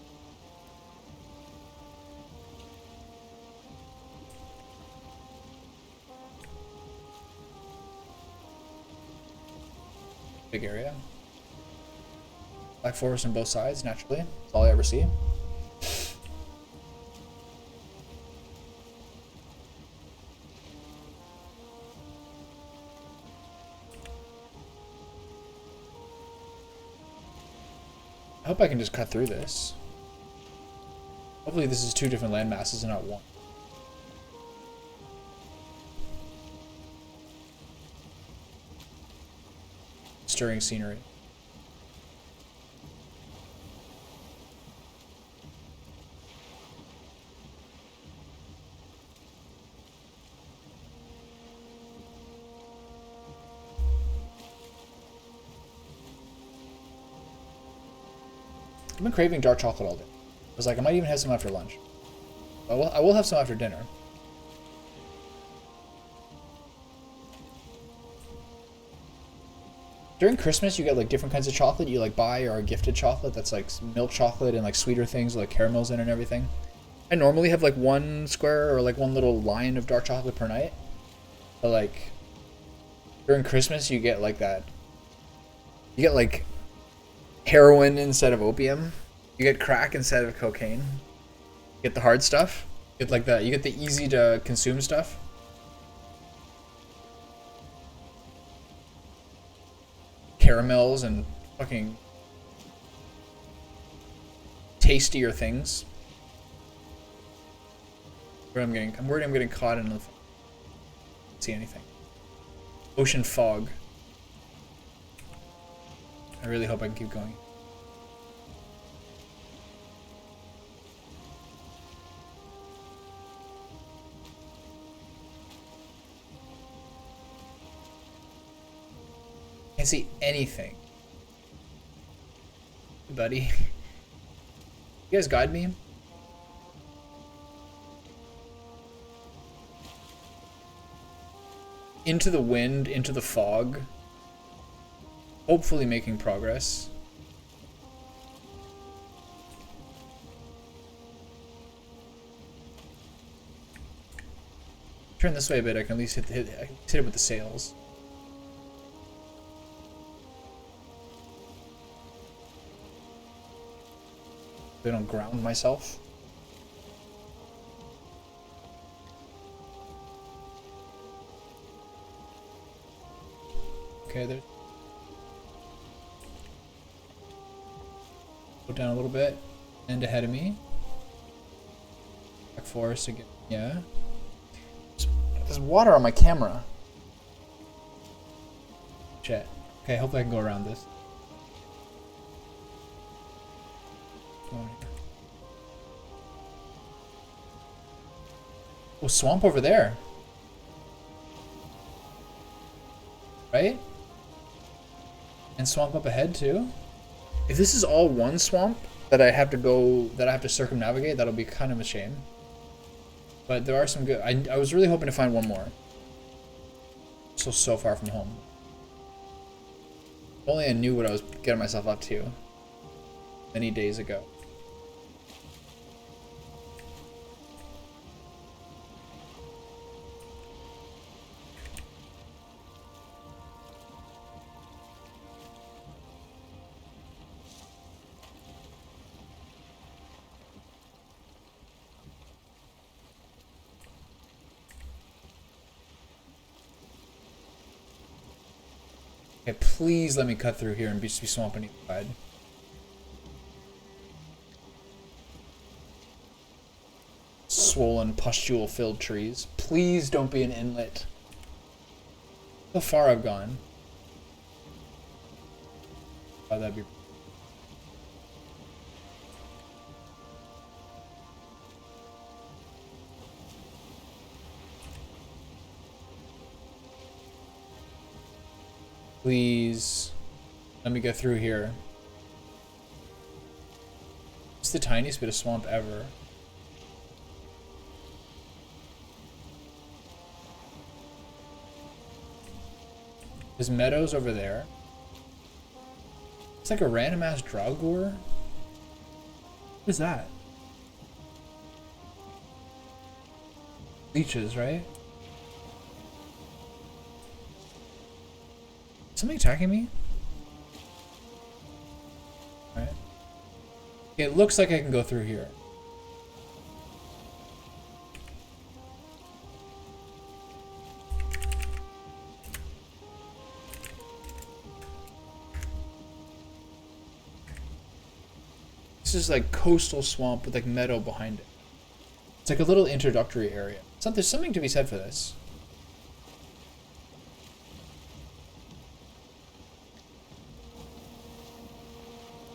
Big area. Black forest on both sides, naturally. That's all I ever see. I hope I can just cut through this. Hopefully this is two different land masses and not one. Stirring scenery. I've been craving dark chocolate all day. I was like, I might even have some after lunch. I will have some after dinner. During Christmas, you get like different kinds of chocolate you like buy or are gifted chocolate that's like milk chocolate and like sweeter things like caramels in and everything. I normally have like one square or like one little line of dark chocolate per night. But like during Christmas, you get like that. You get like heroin instead of opium. You get crack instead of cocaine. You get the hard stuff. You get like the easy to consume stuff. Caramels and fucking tastier things. I'm worried I'm getting caught in the see anything. Ocean fog. I really hope I can keep going. Can't see anything. Hey, buddy. You guys guide me? Into the wind, into the fog. Hopefully making progress. Turn this way a bit, I can at least hit it with the sails. So I don't ground myself. Okay, there. Go down a little bit. And ahead of me. Black forest again. Yeah. There's water on my camera. Shit. Okay, hopefully I can go around this. Oh, swamp over there. Right? And swamp up ahead too. If this is all one swamp that I have to circumnavigate, that'll be kind of a shame. But there are some good. I was really hoping to find one more. So far from home. If only I knew what I was getting myself up to many days ago. Okay, please let me cut through here and just be swamp on either side. Swollen, pustule-filled trees. Please don't be an inlet. How far I've gone. Oh, that'd be... Please, let me get through here. It's the tiniest bit of swamp ever. There's meadows over there. It's like a random ass Draugr. What is that? Leeches, right? Something attacking me? Alright. It looks like I can go through here. This is like coastal swamp with like meadow behind it. It's like a little introductory area. There's something to be said for this.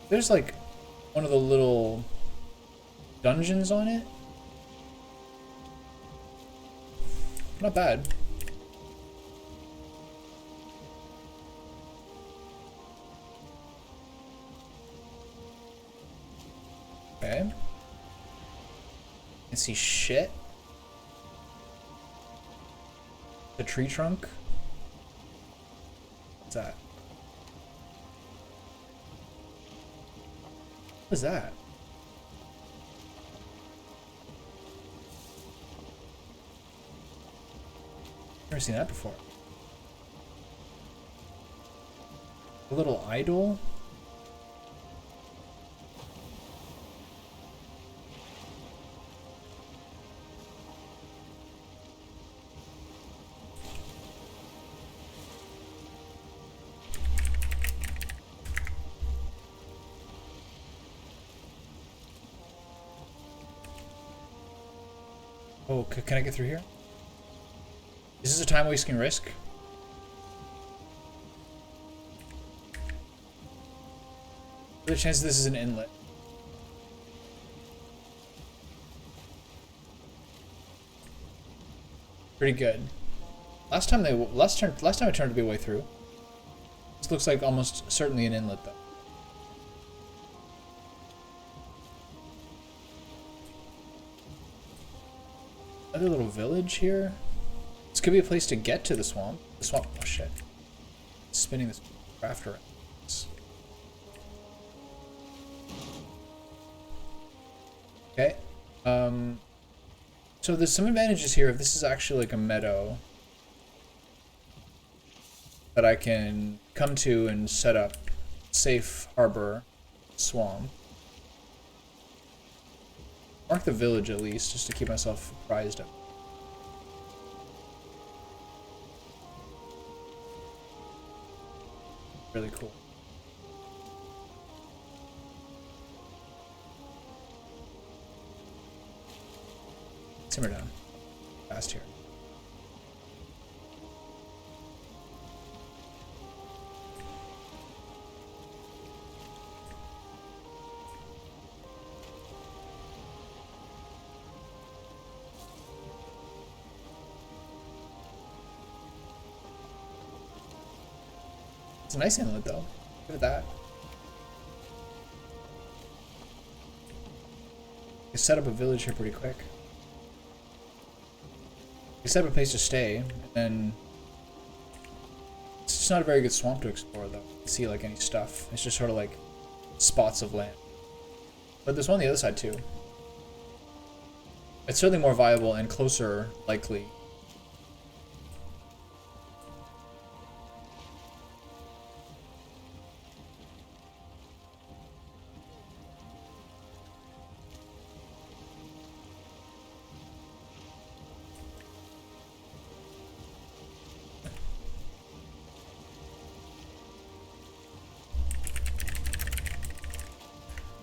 There's like one of the little dungeons on it. Not bad. Okay. Can see shit. The tree trunk. What's that? What is that? Never seen that before. A little idol? Oh, can I get through here? Is this a time-wasting risk? What are the chances this is an inlet? Pretty good. Last time I turned to be a way through. This looks like almost certainly an inlet, though. Another little village here. This could be a place to get to the swamp. The swamp. Oh shit! Spinning this craft around. Okay. So there's some advantages here. If this is actually like a meadow that I can come to and set up safe harbor swamp. Mark the village at least, just to keep myself apprised of. Really cool. Simmer down. Fast here. It's a nice inlet though. Look at that. You set up a village here pretty quick. You set up a place to stay, and then it's just not a very good swamp to explore though. You see like any stuff. It's just sort of like spots of land. But there's one on the other side too. It's certainly more viable and closer, likely.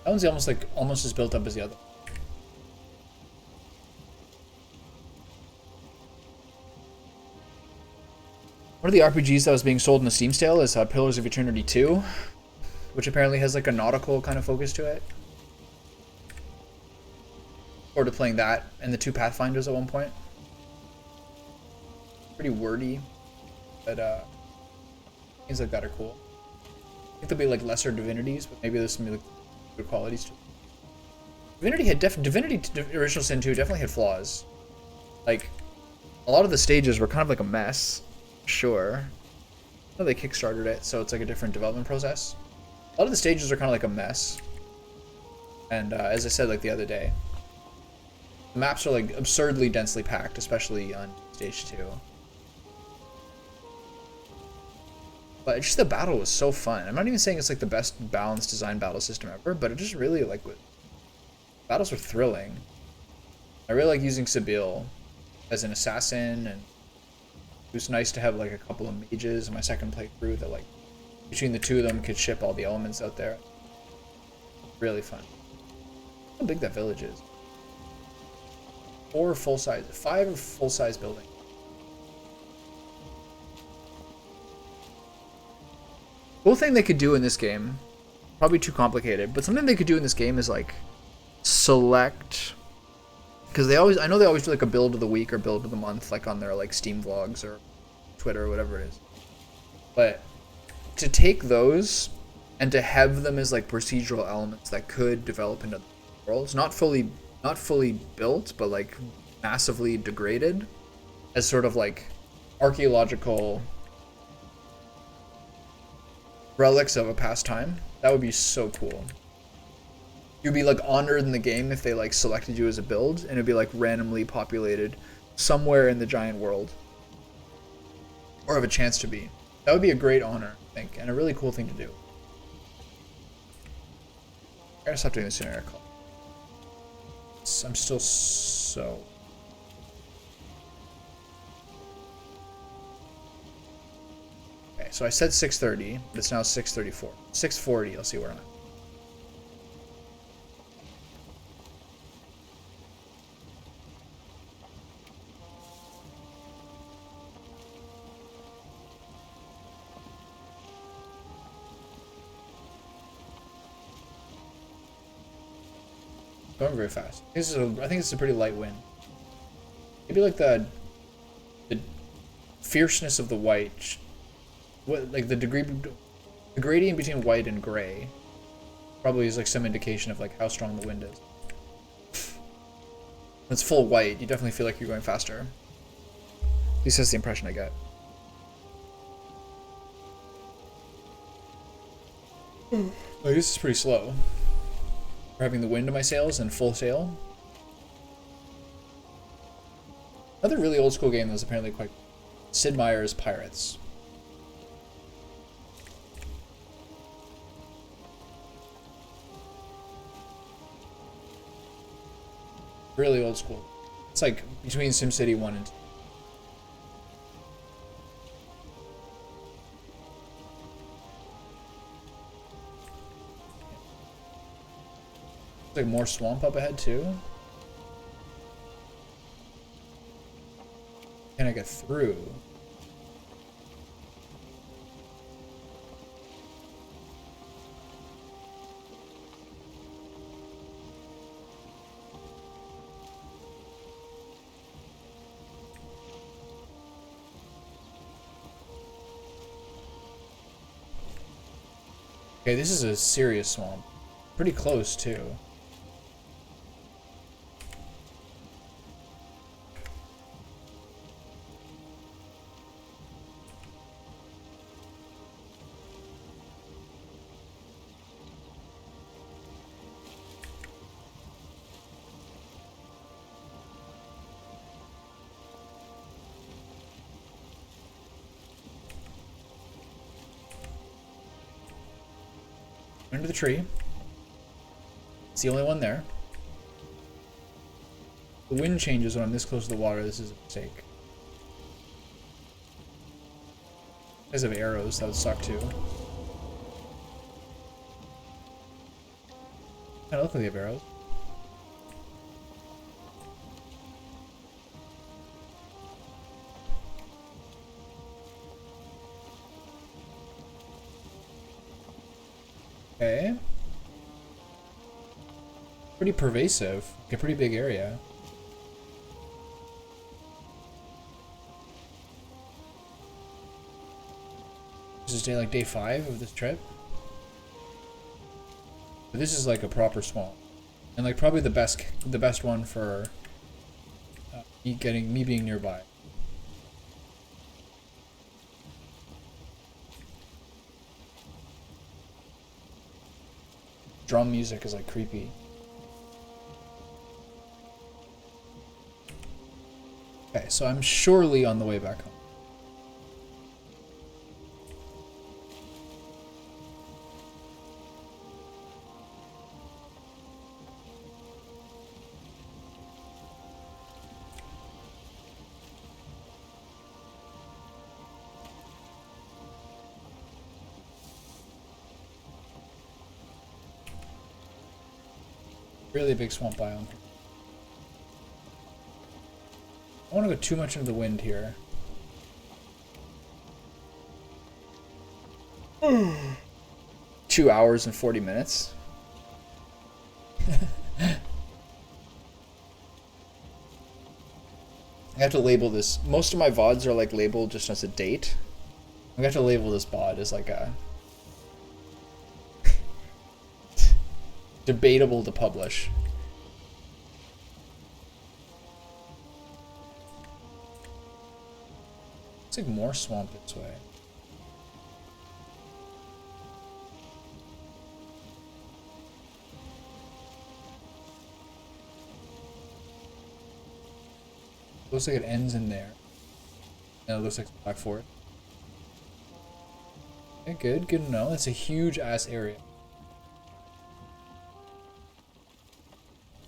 That one's almost as built up as the other. One of the RPGs that was being sold in the Steam sale is Pillars of Eternity 2, which apparently has like a nautical kind of focus to it. Or to playing that and the 2 Pathfinders at one point. Pretty wordy, but things like that are cool. I think there'll be like lesser divinities, but maybe there's some like good qualities to it. Divinity Original Sin 2 definitely had flaws. Like, a lot of the stages were kind of like a mess. Sure. I know they kickstarted it, so it's like a different development process. A lot of the stages are kind of like a mess. And as I said like the other day, the maps are like absurdly densely packed, especially on stage 2. But just the battle was so fun. I'm not even saying it's like the best balanced design battle system ever, but it just really like battles were thrilling. I really like using Sabille as an assassin, and it was nice to have like a couple of mages in my second playthrough that like between the 2 of them could ship all the elements out there. Really fun. How big that village is. 5 full-size buildings. Cool thing they could do in this game, probably too complicated, but something they could do in this game is like select, because I know they always do like a build of the week or build of the month, like on their like Steam vlogs or Twitter or whatever it is. But to take those and to have them as like procedural elements that could develop into worlds, not fully built, but like massively degraded, as sort of like archaeological relics of a past time, that would be so cool. You'd be like honored in the game if they like selected you as a build, and it'd be like randomly populated somewhere in the giant world, or have a chance to be. That would be a great honor, I think, and a really cool thing to do. I gotta stop doing this scenario call. I'm still so. Okay, so I said 6:30, but it's now 6:34. 6:40, I'll see where I'm at. Going very fast. I think this is a pretty light wind. Maybe like the fierceness of the white, like the gradient between white and gray, probably is like some indication of like how strong the wind is. When it's full white, you definitely feel like you're going faster. At least that's the impression I get. Like, this is pretty slow. For having the wind in my sails and full sail. Another really old school game that was apparently quite Sid Meier's Pirates. Really old school. It's like between SimCity 1 and 2. Like more swamp up ahead too. Can I get through? Okay, this is a serious swamp. Pretty close too. Under the tree. It's the only one there. The wind changes when I'm this close to the water. This is a mistake. You guys have arrows, that would suck too. I look like they have arrows. Okay. Pretty pervasive. Like a pretty big area. This is day 5 of this trip. But this is like a proper swamp, and like probably the best one for me being nearby. Drum music is like creepy. Okay, so I'm surely on the way back home. Really big swamp biome. I don't want to go too much into the wind here. 2 hours and 40 minutes. I have to label this. Most of my VODs are like labeled just as a date. I have to label this VOD as like a debatable to publish. It's like more swamp this way. Looks like it ends in there. And it looks like Black Forest. Okay, good to know. That's a huge ass area.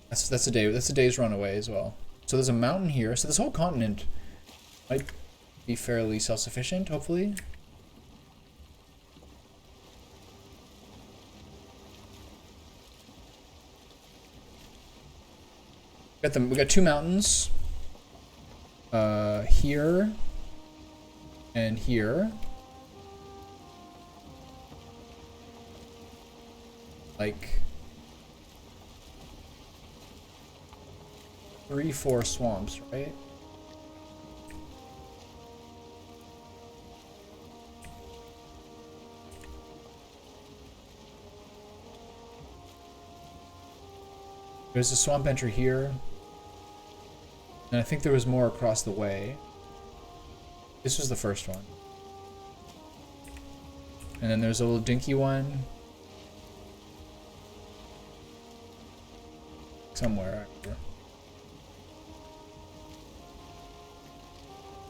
That's a day. That's a day's run away as well. So there's a mountain here. So this whole continent might be fairly self-sufficient, hopefully. We got 2 mountains. Here and here. Like 3, 4 swamps, right? There's a swamp entry here. And I think there was more across the way. This was the first one. And then there's a little dinky one. Somewhere.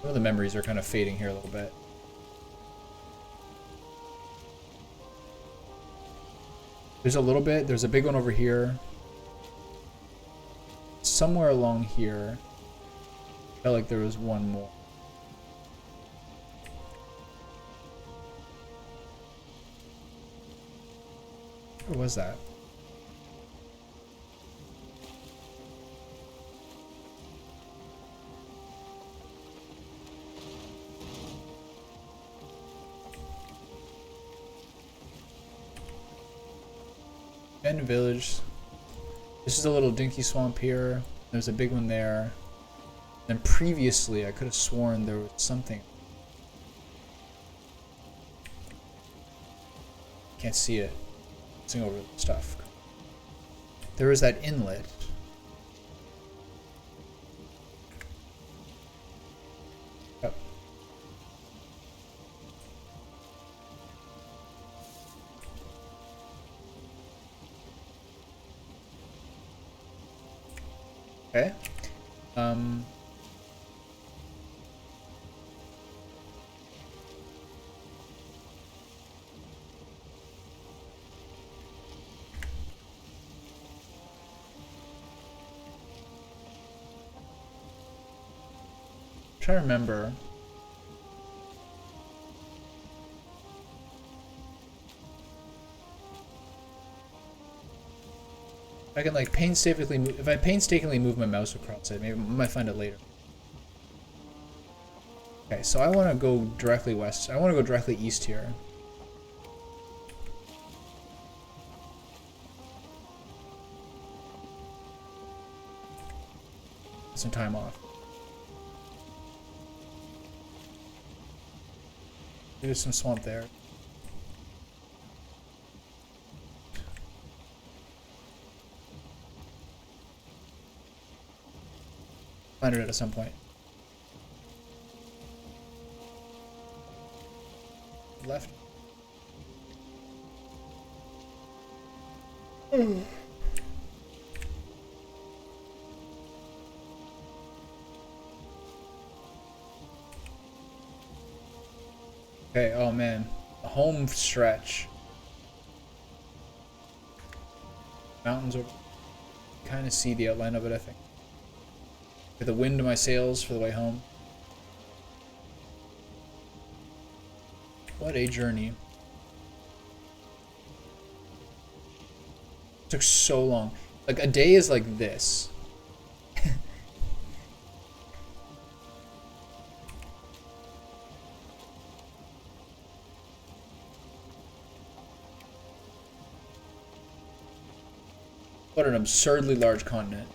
Some of the memories are kind of fading here a little bit. There's a little bit. There's a big one over here. Somewhere along here. I felt like there was one more. Where was that? Bend Village. This is a little dinky swamp here. There's a big one there. And previously, I could have sworn there was something. Can't see it. Seeing over the stuff. There was that inlet. Oh. Okay. Trying to remember. I can like painstakingly move, if I painstakingly move my mouse across it, maybe I might find it later. Okay, so I want to go directly west. I want to go directly east here. Some time off. There's some swamp there. Find it at some point. Left. Okay, oh man. The home stretch. Mountains over. Kind of see the outline of it, I think. With the wind in my sails for the way home. What a journey. It took so long. Like, a day is like this. What an absurdly large continent.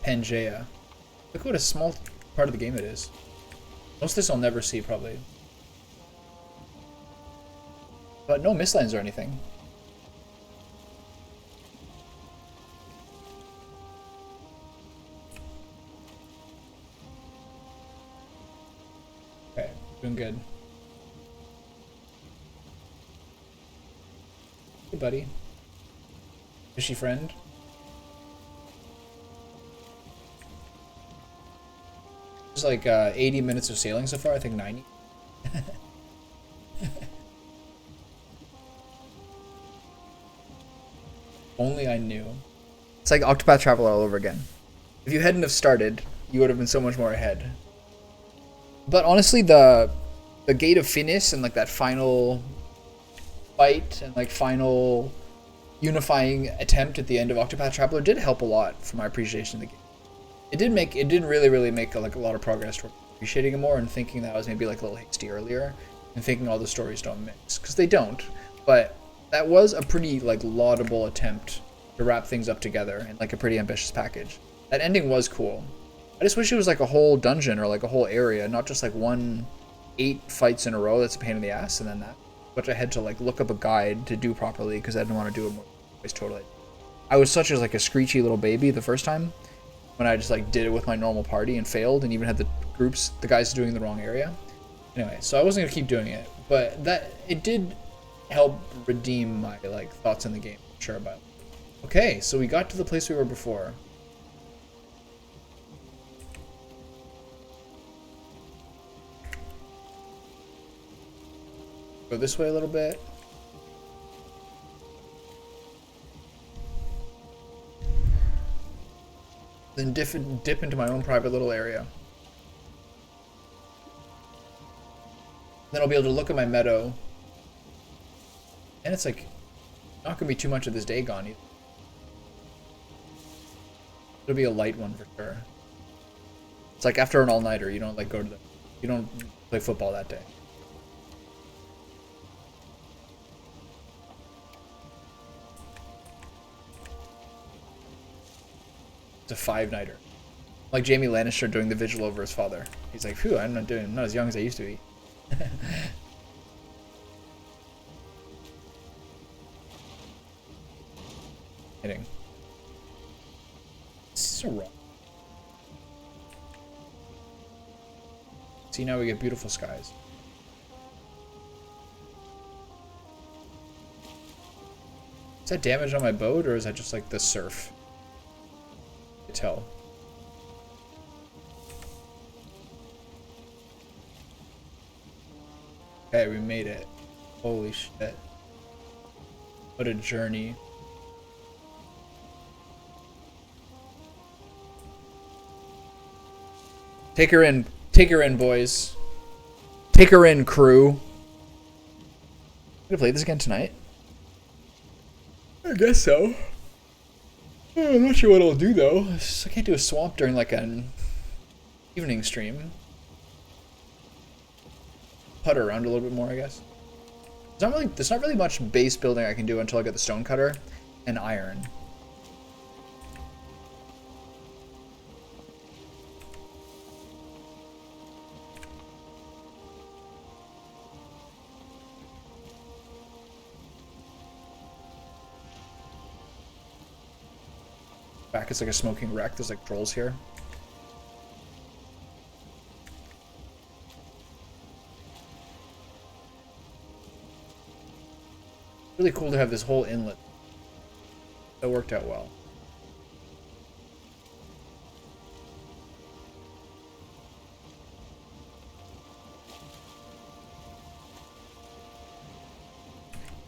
Pangea. Look what a small part of the game it is. Most of this I'll never see, probably. But no mist lines or anything. Okay, doing good. Hey, buddy. Fishy friend. It's like 80 minutes of sailing so far, I think 90. Only I knew. It's like Octopath Traveler all over again. If you hadn't have started, you would have been so much more ahead. But honestly, the Gate of Finis and like that final fight and like final unifying attempt at the end of Octopath Traveler did help a lot for my appreciation of the game. It did really make like a lot of progress toward appreciating it more and thinking that I was maybe like a little hasty earlier and thinking all the stories don't mix, because they don't. But that was a pretty like laudable attempt to wrap things up together in like a pretty ambitious package. That ending was cool. I just wish it was like a whole dungeon or like a whole area, not just like 8 fights in a row. That's a pain in the ass, and then that. But I had to like look up a guide to do properly because I didn't want to do it more. Totally. I was such as like a screechy little baby the first time when I just like did it with my normal party and failed and even had the guys doing the wrong area. Anyway, so I wasn't gonna keep doing it, but it did help redeem my like thoughts in the game. I'm sure about it. Okay, so we got to the place we were before. Go this way a little bit. Then dip into my own private little area. Then I'll be able to look at my meadow. And it's like, not gonna be too much of this day gone either. It'll be a light one for sure. It's like after an all-nighter, you don't like you don't play football that day. It's a 5-nighter. Like Jamie Lannister doing the vigil over his father. He's like, phew, I'm not as young as I used to be. Hitting. So wrong. See, now we get beautiful skies. Is that damage on my boat, or is that just like the surf? Tell. Okay, we made it. Holy shit. What a journey. Take her in, boys. Take her in, crew. I'm gonna play this again tonight. I guess so. I'm not sure what I'll do though. I can't do a swamp during like an evening stream. Putter around a little bit more, I guess. There's not really much base building I can do until I get the stone cutter and iron. Back is like a smoking wreck. There's like trolls here. Really cool to have this whole inlet. That worked out well.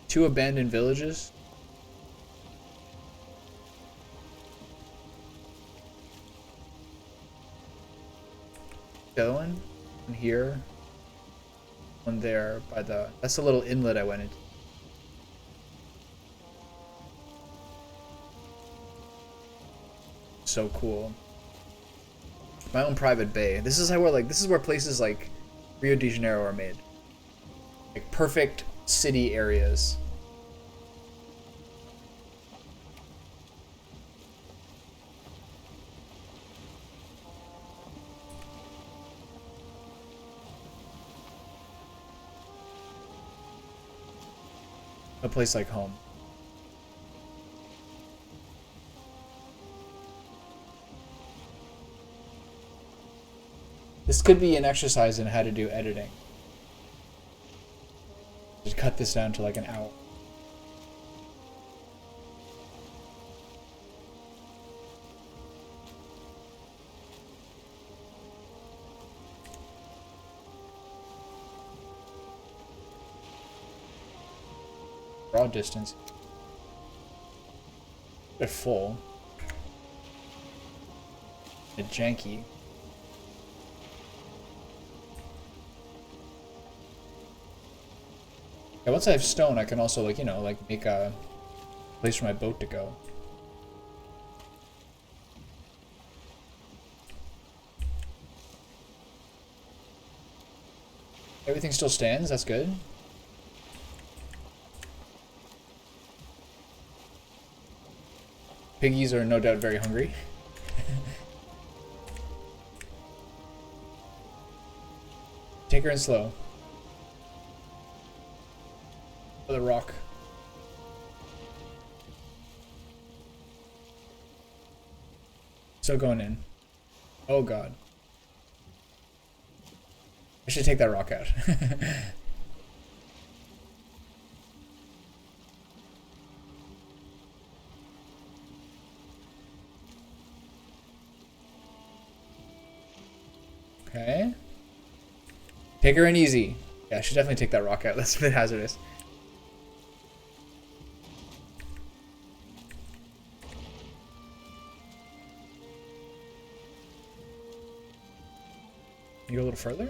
Two abandoned villages. The other one here, one there by the. That's the little inlet I went into. So cool. My own private bay. This is where places like Rio de Janeiro are made. Like perfect city areas. A place like home. This could be an exercise in how to do editing. Just cut this down to like an hour. Draw distance. They're full. They're janky. Yeah, once I have stone, I can also like, make a place for my boat to go. Everything still stands, that's good. Piggies are no doubt very hungry. Take her in slow. For the rock. Still going in. Oh god. I should take that rock out. Okay. Take her in easy. Yeah, I should definitely take that rock out. That's a bit hazardous. You go a little further?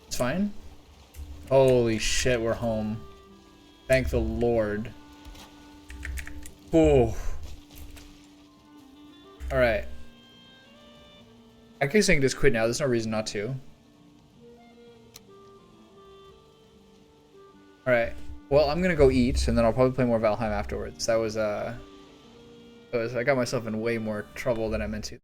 It's fine. Holy shit, we're home. Thank the Lord. Oh. Alright. I guess I can just quit now. There's no reason not to. Alright. Well, I'm gonna go eat, and then I'll probably play more Valheim afterwards. That was, I got myself in way more trouble than I meant to.